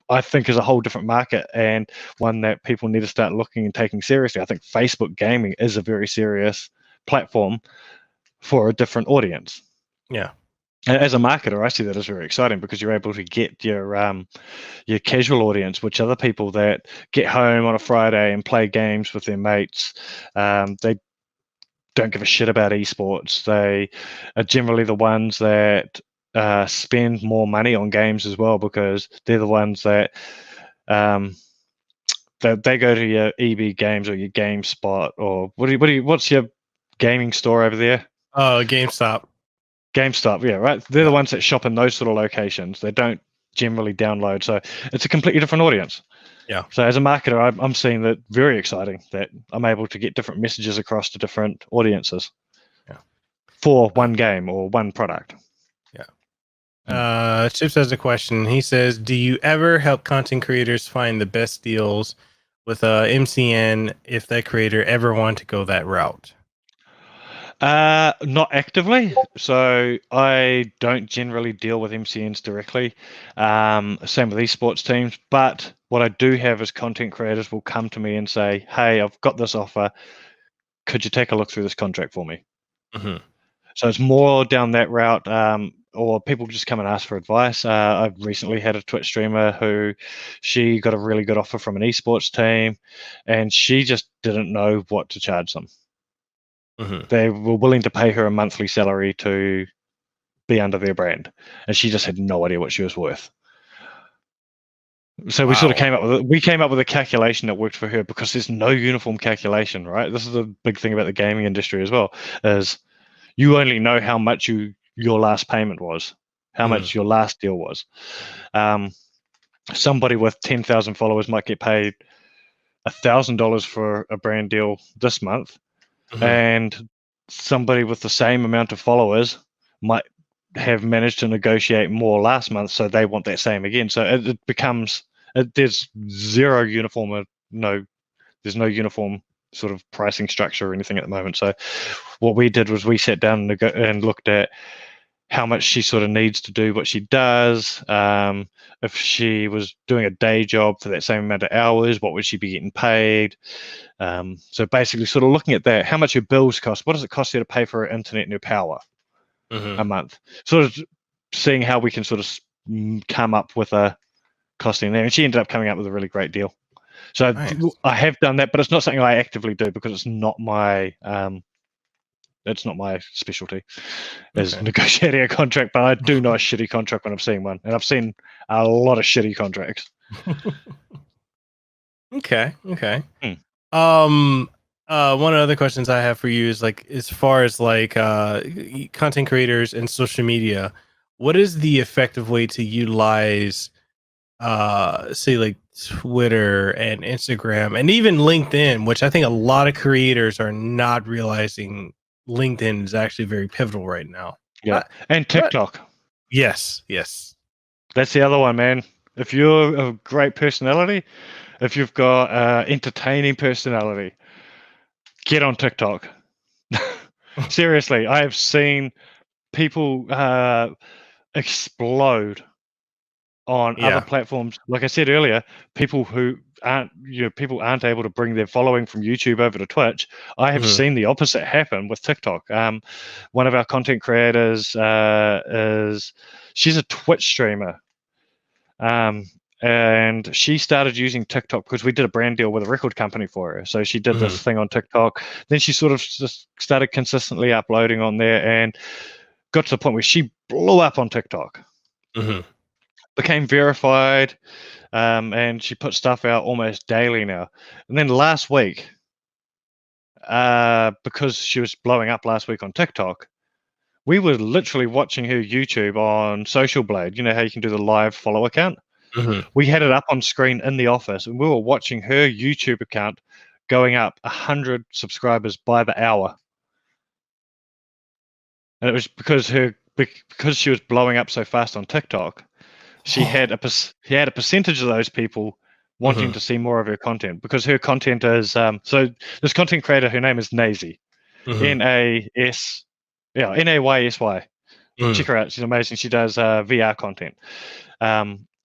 I think, is a whole different market and one that people need to start looking and taking seriously. I think Facebook gaming is a very serious platform for a different audience. Yeah. As a marketer, I see that as very exciting because you're able to get your casual audience, which are the people that get home on a Friday and play games with their mates. They don't give a shit about eSports. They are generally the ones that spend more money on games as well because they're the ones that they go to your EB Games or your GameSpot or what's your gaming store over there? GameStop. GameStop, yeah, right. They're the ones that shop in those sort of locations. They don't generally download, so it's a completely different audience. Yeah. So as a marketer, I'm seeing that very exciting that I'm able to get different messages across to different audiences. Yeah. For one game or one product. Yeah. Chipz has a question. He says, "Do you ever help content creators find the best deals with MCN if that creator ever want to go that route?" Not actively. So I don't generally deal with MCNs directly. Same with esports teams. But what I do have is content creators will come to me and say, "Hey, I've got this offer. Could you take a look through this contract for me?" So it's more down that route. Or people just come and ask for advice. I've recently had a Twitch streamer who she got a really good offer from an esports team, and she just didn't know what to charge them. They were willing to pay her a monthly salary to be under their brand, and she just had no idea what she was worth. So we sort of came up with a calculation that worked for her because there's no uniform calculation, right? This is the big thing about the gaming industry as well, is you only know how much your last payment was, how much your last deal was. Somebody with 10,000 followers might get paid $1,000 for a brand deal this month, and somebody with the same amount of followers might have managed to negotiate more last month, so they want that same again. So it becomes there's zero uniform, there's no uniform sort of pricing structure or anything at the moment. So what we did was we sat down and looked at how much she sort of needs to do what she does. If she was doing a day job for that same amount of hours, what would she be getting paid? So basically sort of looking at that, how much your bills cost, what does it cost you to pay for her internet and her power a month? Sort of seeing how we can sort of come up with a costing there. And she ended up coming up with a really great deal. So nice. I have done that, but it's not something I actively do because it's not my specialty is negotiating a contract, but I do know a shitty contract when I'm seeing one, and I've seen a lot of shitty contracts. Okay. One of the other questions I have for you is like, as far as like content creators and social media, what is the effective way to utilize say like Twitter and Instagram and even LinkedIn, which I think a lot of creators are not realizing LinkedIn is actually very pivotal right now. Yeah. And TikTok. Yes. That's the other one, man. If you're a great personality, if you've got entertaining personality, get on TikTok. Seriously, I have seen people explode on other platforms. Like I said earlier, people who people aren't able to bring their following from YouTube over to Twitch. I have seen the opposite happen with TikTok. One of our content creators she's a Twitch streamer, and she started using TikTok because we did a brand deal with a record company for her. So she did this thing on TikTok. Then she sort of just started consistently uploading on there and got to the point where she blew up on TikTok. Became verified, and she put stuff out almost daily now. And then last week, because she was blowing up last week on TikTok, we were literally watching her YouTube on Social Blade. You know how you can do the live follow account? We had it up on screen in the office, and we were watching her YouTube account going up 100 subscribers by the hour. And it was because she was blowing up so fast on TikTok. She had a percentage of those people wanting to see more of her content, because her content is so this content creator, her name is Nazy, Naysy. Check her out; she's amazing. She does VR content,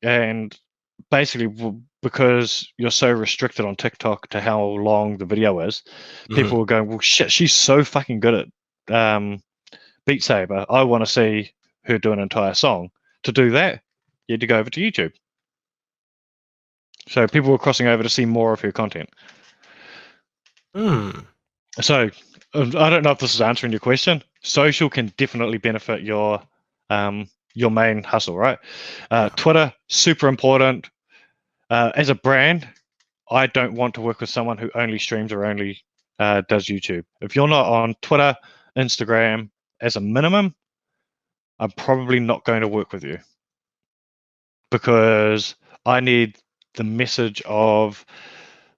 and basically because you're so restricted on TikTok to how long the video is, people were going, "Well, shit, she's so fucking good at Beat Saber. I want to see her do an entire song. To do that, you had to go over to YouTube." So people were crossing over to see more of her content. So I don't know if this is answering your question. Social can definitely benefit your main hustle, right? Twitter, super important. As a brand, I don't want to work with someone who only streams or only does YouTube. If you're not on Twitter, Instagram, as a minimum, I'm probably not going to work with you, because I need the message of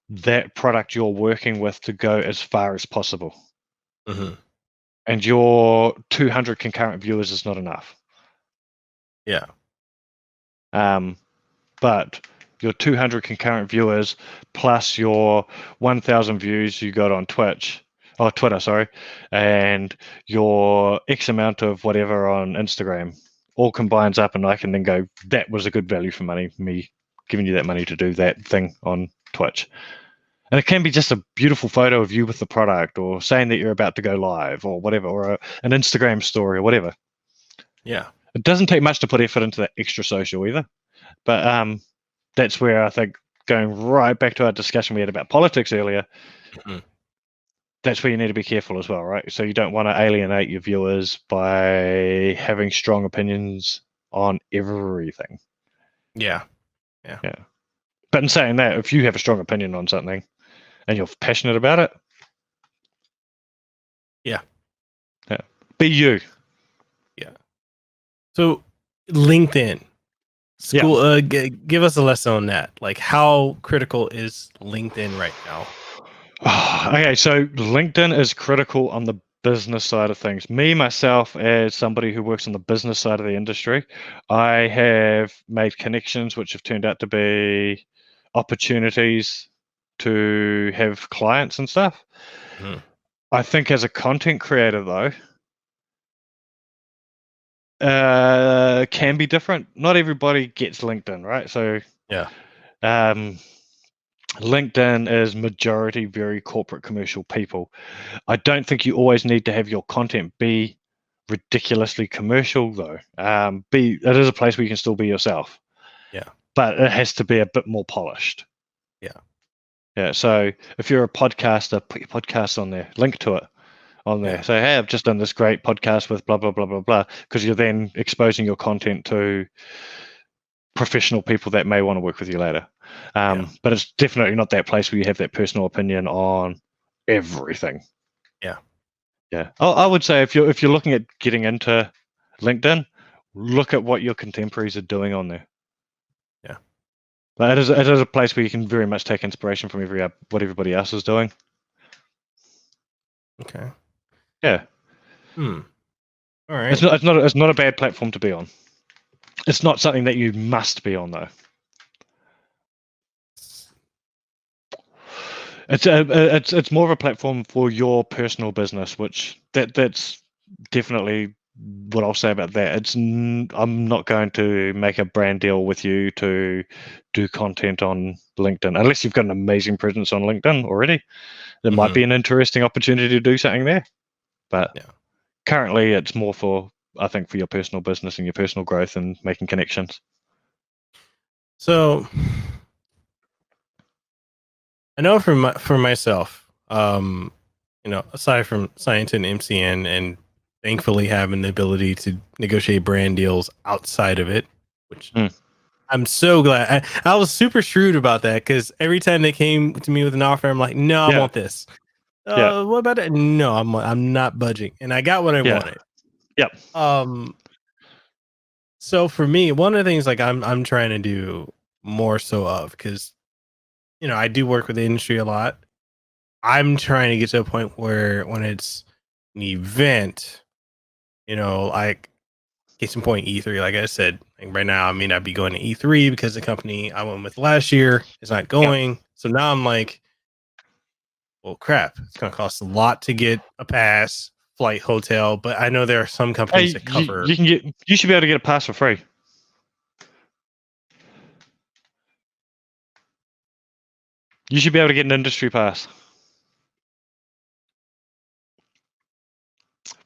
that product you're working with to go as far as possible. And your 200 concurrent viewers is not enough. But your 200 concurrent viewers plus your 1,000 views you got on Twitter, sorry, and your X amount of whatever on Instagram all combines up, and I can then go, that was a good value for money, me giving you that money to do that thing on Twitch. And it can be just a beautiful photo of you with the product, or saying that you're about to go live, or whatever, or an Instagram story, or whatever. It doesn't take much to put effort into that extra social either. But that's where I think, going right back to our discussion we had about politics earlier, that's where you need to be careful as well, right? So you don't want to alienate your viewers by having strong opinions on everything. But in saying that, if you have a strong opinion on something and you're passionate about it, be you. So LinkedIn, give us a lesson on that. Like, how critical is LinkedIn right now? Okay, so LinkedIn is critical on the business side of things. Me, myself, as somebody who works on the business side of the industry, I have made connections which have turned out to be opportunities to have clients and stuff. I think as a content creator, though, can be different. Not everybody gets LinkedIn, right? So LinkedIn is majority very corporate commercial people. I don't think you always need to have your content be ridiculously commercial, though. It is a place where you can still be yourself. But it has to be a bit more polished. So if you're a podcaster, put your podcast on there, link to it on there. Say, hey, I've just done this great podcast with blah, blah, blah, blah, blah, because you're then exposing your content to professional people that may want to work with you later. But it's definitely not that place where you have that personal opinion on everything. I would say if you're looking at getting into LinkedIn, look at what your contemporaries are doing on there. But it is a place where you can very much take inspiration from what everybody else is doing. Okay. All right. It's not a bad platform to be on. It's not something that you must be on, though. It's more of a platform for your personal business, which that's definitely what I'll say about that. I'm not going to make a brand deal with you to do content on LinkedIn unless you've got an amazing presence on LinkedIn already. There might be an interesting opportunity to do something there, but currently it's more for, I think, for your personal business and your personal growth and making connections. So I know for myself, aside from signing to an MCN and thankfully having the ability to negotiate brand deals outside of it, which I'm so glad. I was super shrewd about that because every time they came to me with an offer, I'm like, no, I want this. What about that? No, I'm not budging, and I got what I wanted. Yep. So for me, one of the things like I'm trying to do more so of, because I do work with the industry a lot. I'm trying to get to a point where when it's an event, like case in point E3, like I said, like right now I may not be going to E3 because the company I went with last year is not going. Yep. So now I'm like, well, crap, it's going to cost a lot to get a pass, flight, hotel, but I know there are some companies that cover. You should be able to get a pass for free. You should be able to get an industry pass.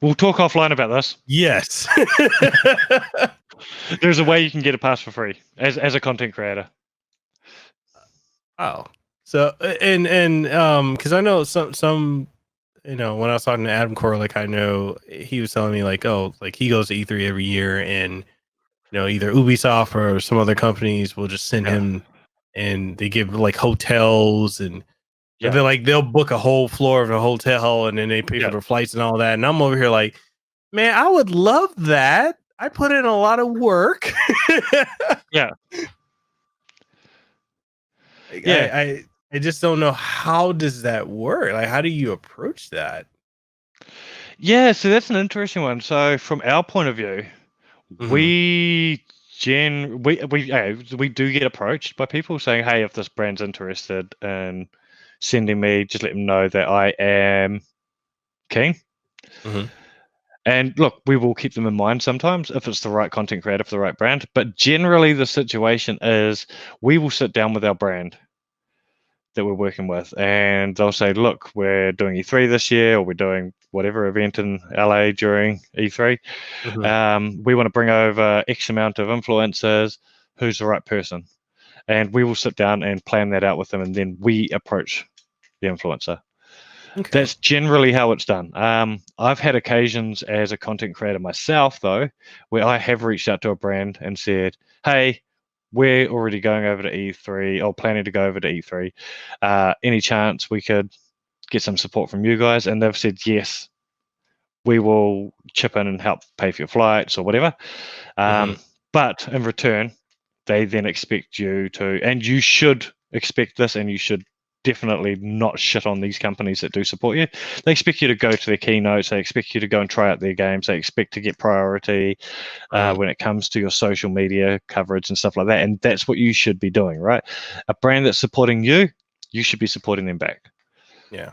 We'll talk offline about this. Yes. There's a way you can get a pass for free as a content creator. Oh. So and because I know some when I was talking to Adam Corlick, I know he was telling me like, oh, like he goes to E3 every year, and either Ubisoft or some other companies will just send him, and they give like hotels and they'll book a whole floor of a hotel, and then they pay for their flights and all that. And I'm over here like, man, I would love that. I put in a lot of work. I just don't know, how does that work? Like, how do you approach that? Yeah, so that's an interesting one. So from our point of view, we do get approached by people saying, hey, if this brand's interested in sending me, just let them know that I am keen. And look, we will keep them in mind sometimes if it's the right content creator for the right brand. But generally the situation is we will sit down with our brand that we're working with, and they'll say, look, we're doing E3 this year, or we're doing whatever event in LA during E3. We want to bring over X amount of influencers. Who's the right person? And we will sit down and plan that out with them, and then we approach the influencer. That's generally how it's done. I've had occasions as a content creator myself, though, where I have reached out to a brand and said, hey, we're already going over to E3 or planning to go over to E3. Any chance we could get some support from you guys? And they've said, yes, we will chip in and help pay for your flights or whatever. But in return, they then expect you to, and you should expect this, and you should definitely not shit on these companies that do support you. They expect you to go to their keynotes. They expect you to go and try out their games. They expect to get priority when it comes to your social media coverage and stuff like that. And that's what you should be doing, right? A brand that's supporting you, you should be supporting them back. Yeah.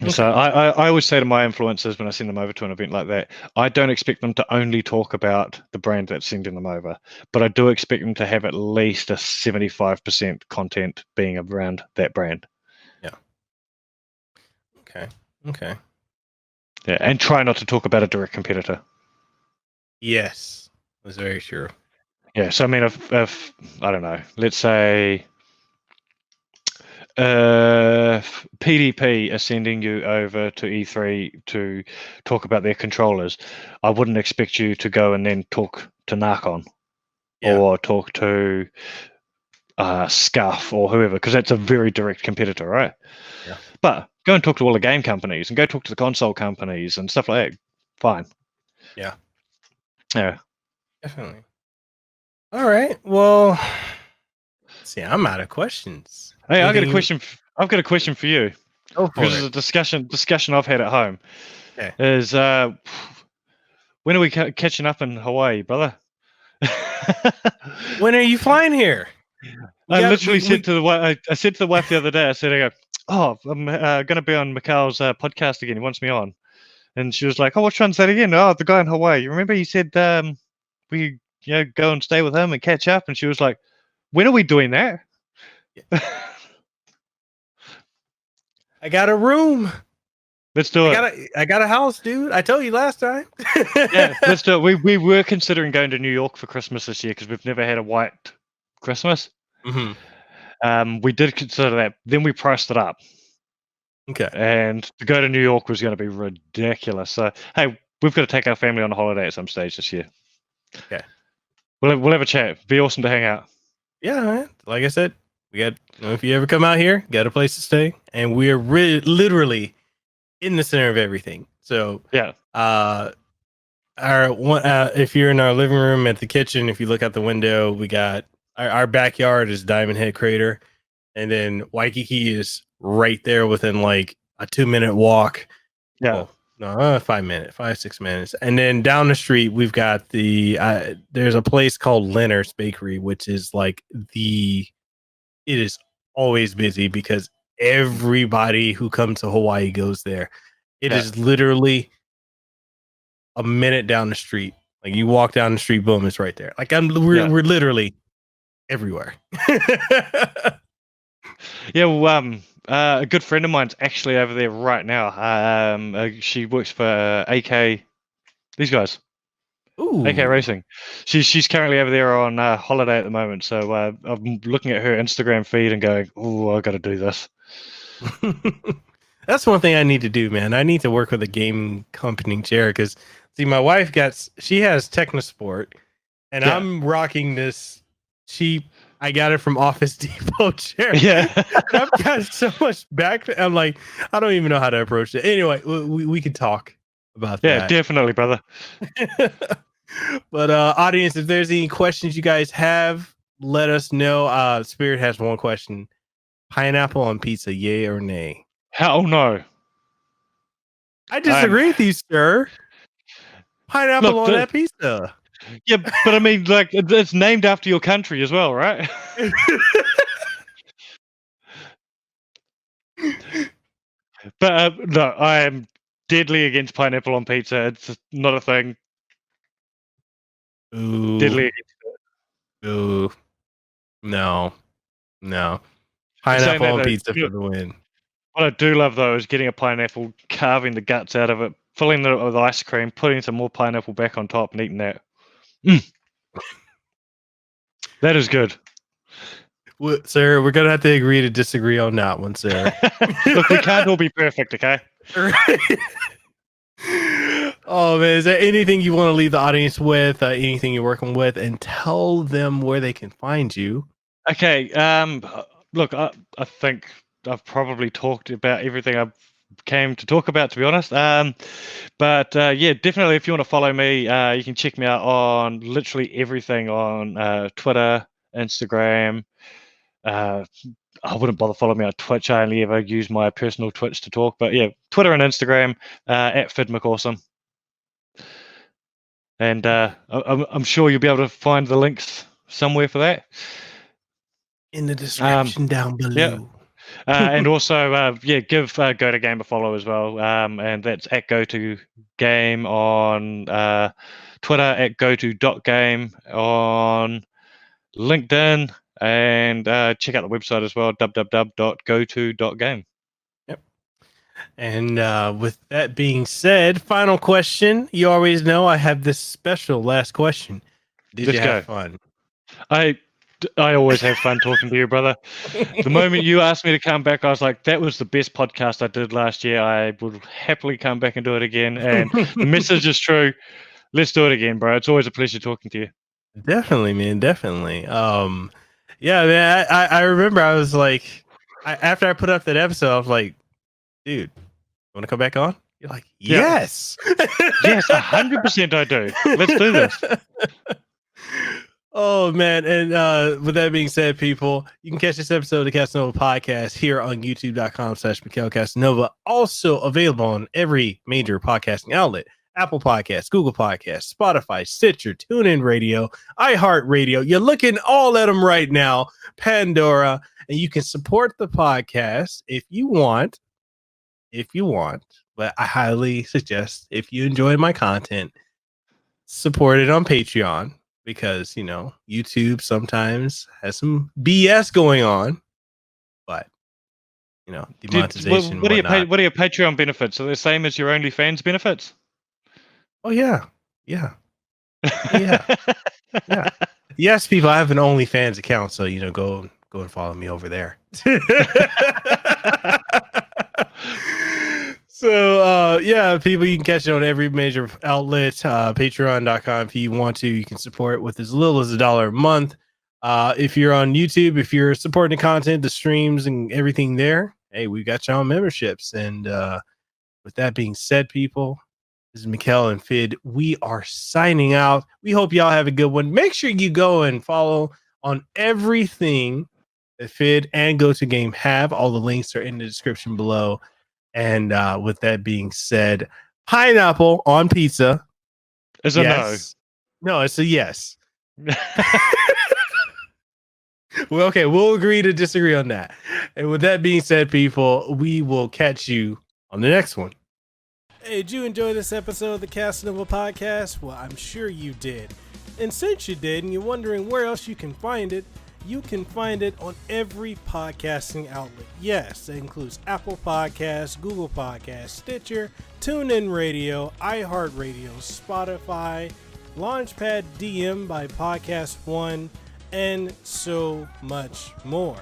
So I always say to my influencers when I send them over to an event like that, I don't expect them to only talk about the brand that's sending them over, but I do expect them to have at least a 75% content being around that brand. Yeah. Okay. Yeah, and try not to talk about a direct competitor. Yes, that's very true. Yeah, so I mean, if I don't know, let's say PDP are sending you over to E3 to talk about their controllers, I wouldn't expect you to go and then talk to Narcon or talk to Scuff or whoever, because that's a very direct competitor, right? Yeah. But go and talk to all the game companies and go talk to the console companies and stuff like that. Fine. Yeah. Yeah. Definitely. All right. Well, see, I'm out of questions. Hey, I've got a question. I've got a question for you. Go for because it. it's a discussion I've had at home. Is when are we catching up in Hawaii, brother? When are you flying here? I literally said to the wife. I said to the wife the other day. I go, oh, I'm going to be on Mekel's podcast again. He wants me on. And she was like, "Oh, which one's that again? Oh, the guy in Hawaii. You remember you said we go and stay with him and catch up?" And she was like, "When are we doing that?" I got a room. Let's do it. I got a house, dude. I told you last time. Yeah, let's do it. We were considering going to New York for Christmas this year because we've never had a white Christmas. We did consider that. Then we priced it up. Okay. And to go to New York was going to be ridiculous. So, hey, we've got to take our family on a holiday at some stage this year. Okay. We'll have a chat. Be awesome to hang out. Yeah, man. Like I said, we got, if you ever come out here, got a place to stay. And we're literally in the center of everything. So, yeah. If you're in our living room at the kitchen, if you look out the window, we got our backyard is Diamond Head Crater. And then Waikiki is right there within like a 2-minute walk. Yeah. Well, no, 5-6 minutes. And then down the street, we've got there's a place called Leonard's Bakery, which is like it is always busy because everybody who comes to Hawaii goes there. It is literally a minute down the street. Like you walk down the street, boom, it's right there. Like we're literally everywhere. Yeah, well, a good friend of mine's actually over there right now. She works for AK. These guys. Ooh. AK Racing. She's currently over there on holiday at the moment. So I'm looking at her Instagram feed and going, "Oh, I got to do this." That's one thing I need to do, man. I need to work with a gaming company chair because, see, my wife she has Technosport, and I'm rocking this cheap. I got it from Office Depot chair. Yeah, I've got so much back. I'm like, I don't even know how to approach it. Anyway, we could talk about that. Yeah, definitely, brother. But audience, if there's any questions you guys have, let us know. Spirit has one question: pineapple on pizza, yay or nay? Hell no. I disagree with you, sir. Pineapple on that pizza. Yeah, but I mean, like, it's named after your country as well, right? But no, I am deadly against pineapple on pizza. It's not a thing. Ooh. Deadly against it. Ooh. No. Pineapple on pizza for the win. What I do love, though, is getting a pineapple, carving the guts out of it, filling it with ice cream, putting some more pineapple back on top, and eating that. That is good. Well, sir, we're going to have to agree to disagree on that one, sir. Look, we can't all be perfect, okay? Oh, man. Is there anything you want to leave the audience with? Anything you're working with? And tell them where they can find you. Okay. Look, I think I've probably talked about everything I came to talk about, to be honest. But yeah, definitely, if you want to follow me, you can check me out on literally everything on Twitter, Instagram. I wouldn't bother following me on Twitch. I only ever use my personal Twitch to talk. But yeah, Twitter and Instagram at Phid McAwesome. And I'm sure you'll be able to find the links somewhere for that. In the description down below. Yeah. And also, give GoTo Game a follow as well. And that's at GoTo Game on Twitter, at GoTo.Game on LinkedIn, and check out the website as well, www.goto.game. Yep. And with that being said, final question. You always know I have this special last question. Did you have fun? I always have fun talking to you, brother. The moment you asked me to come back, I was like, that was the best podcast I did last year. I would happily come back and do it again. And the message is true. Let's do it again, bro. It's always a pleasure talking to you. Definitely, man. Definitely. Yeah, man. I remember I was like, after I put up that episode, I was like, dude, you want to come back on? You're like, yes. Yes, 100% I do. Let's do this. Oh, man. And with that being said, people, you can catch this episode of the Kasanova podcast here on youtube.com/Mekel Kasanova. Also available on every major podcasting outlet: Apple Podcasts, Google Podcasts, Spotify, Stitcher, TuneIn Radio, iHeartRadio. You're looking all at them right now. Pandora. And you can support the podcast if you want. but I highly suggest if you enjoy my content, support it on Patreon because, you know, YouTube sometimes has some BS going on, but you know, demonetization. What are your Patreon benefits? Are they the same as your OnlyFans benefits? Oh yeah. Yes, people, I have an OnlyFans account, so you know, go and follow me over there. So yeah, people, you can catch it on every major outlet. Patreon.com if you want to. You can support with as little as $1 a month. If you're on YouTube, if you're supporting the content, the streams and everything there, hey, we got you on memberships. And with that being said, people, this is Mekel and Phid. We are signing out. We hope y'all have a good one. Make sure you go and follow on everything that Phid and GoTo Game have. All the links are in the description below. And with that being said, pineapple on pizza is a yes. No, it's a yes. Well, okay, we'll agree to disagree on that. And with that being said, people, we will catch you on the next one. Hey, did you enjoy this episode of the Kasanova podcast? Well, I'm sure you did. And since you did, and you're wondering where else you can find it on every podcasting outlet. Yes, that includes Apple Podcasts, Google Podcasts, Stitcher, TuneIn Radio, iHeartRadio, Spotify, Launchpad DM by Podcast One, and so much more.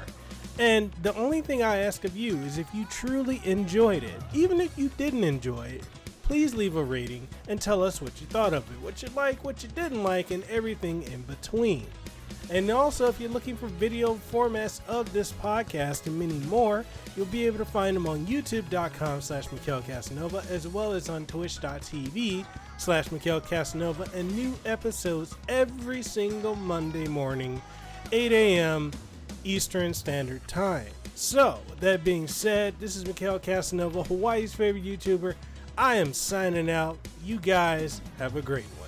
And the only thing I ask of you is if you truly enjoyed it, even if you didn't enjoy it, please leave a rating and tell us what you thought of it, what you like, what you didn't like, and everything in between. And also, if you're looking for video formats of this podcast and many more, you'll be able to find them on youtube.com/MikelCasanova, as well as on twitch.tv/MikelCasanova, and new episodes every single Monday morning, 8 a.m. Eastern Standard Time. So, that being said, this is Mekel Kasanova, Hawaii's favorite YouTuber. I am signing out. You guys have a great one.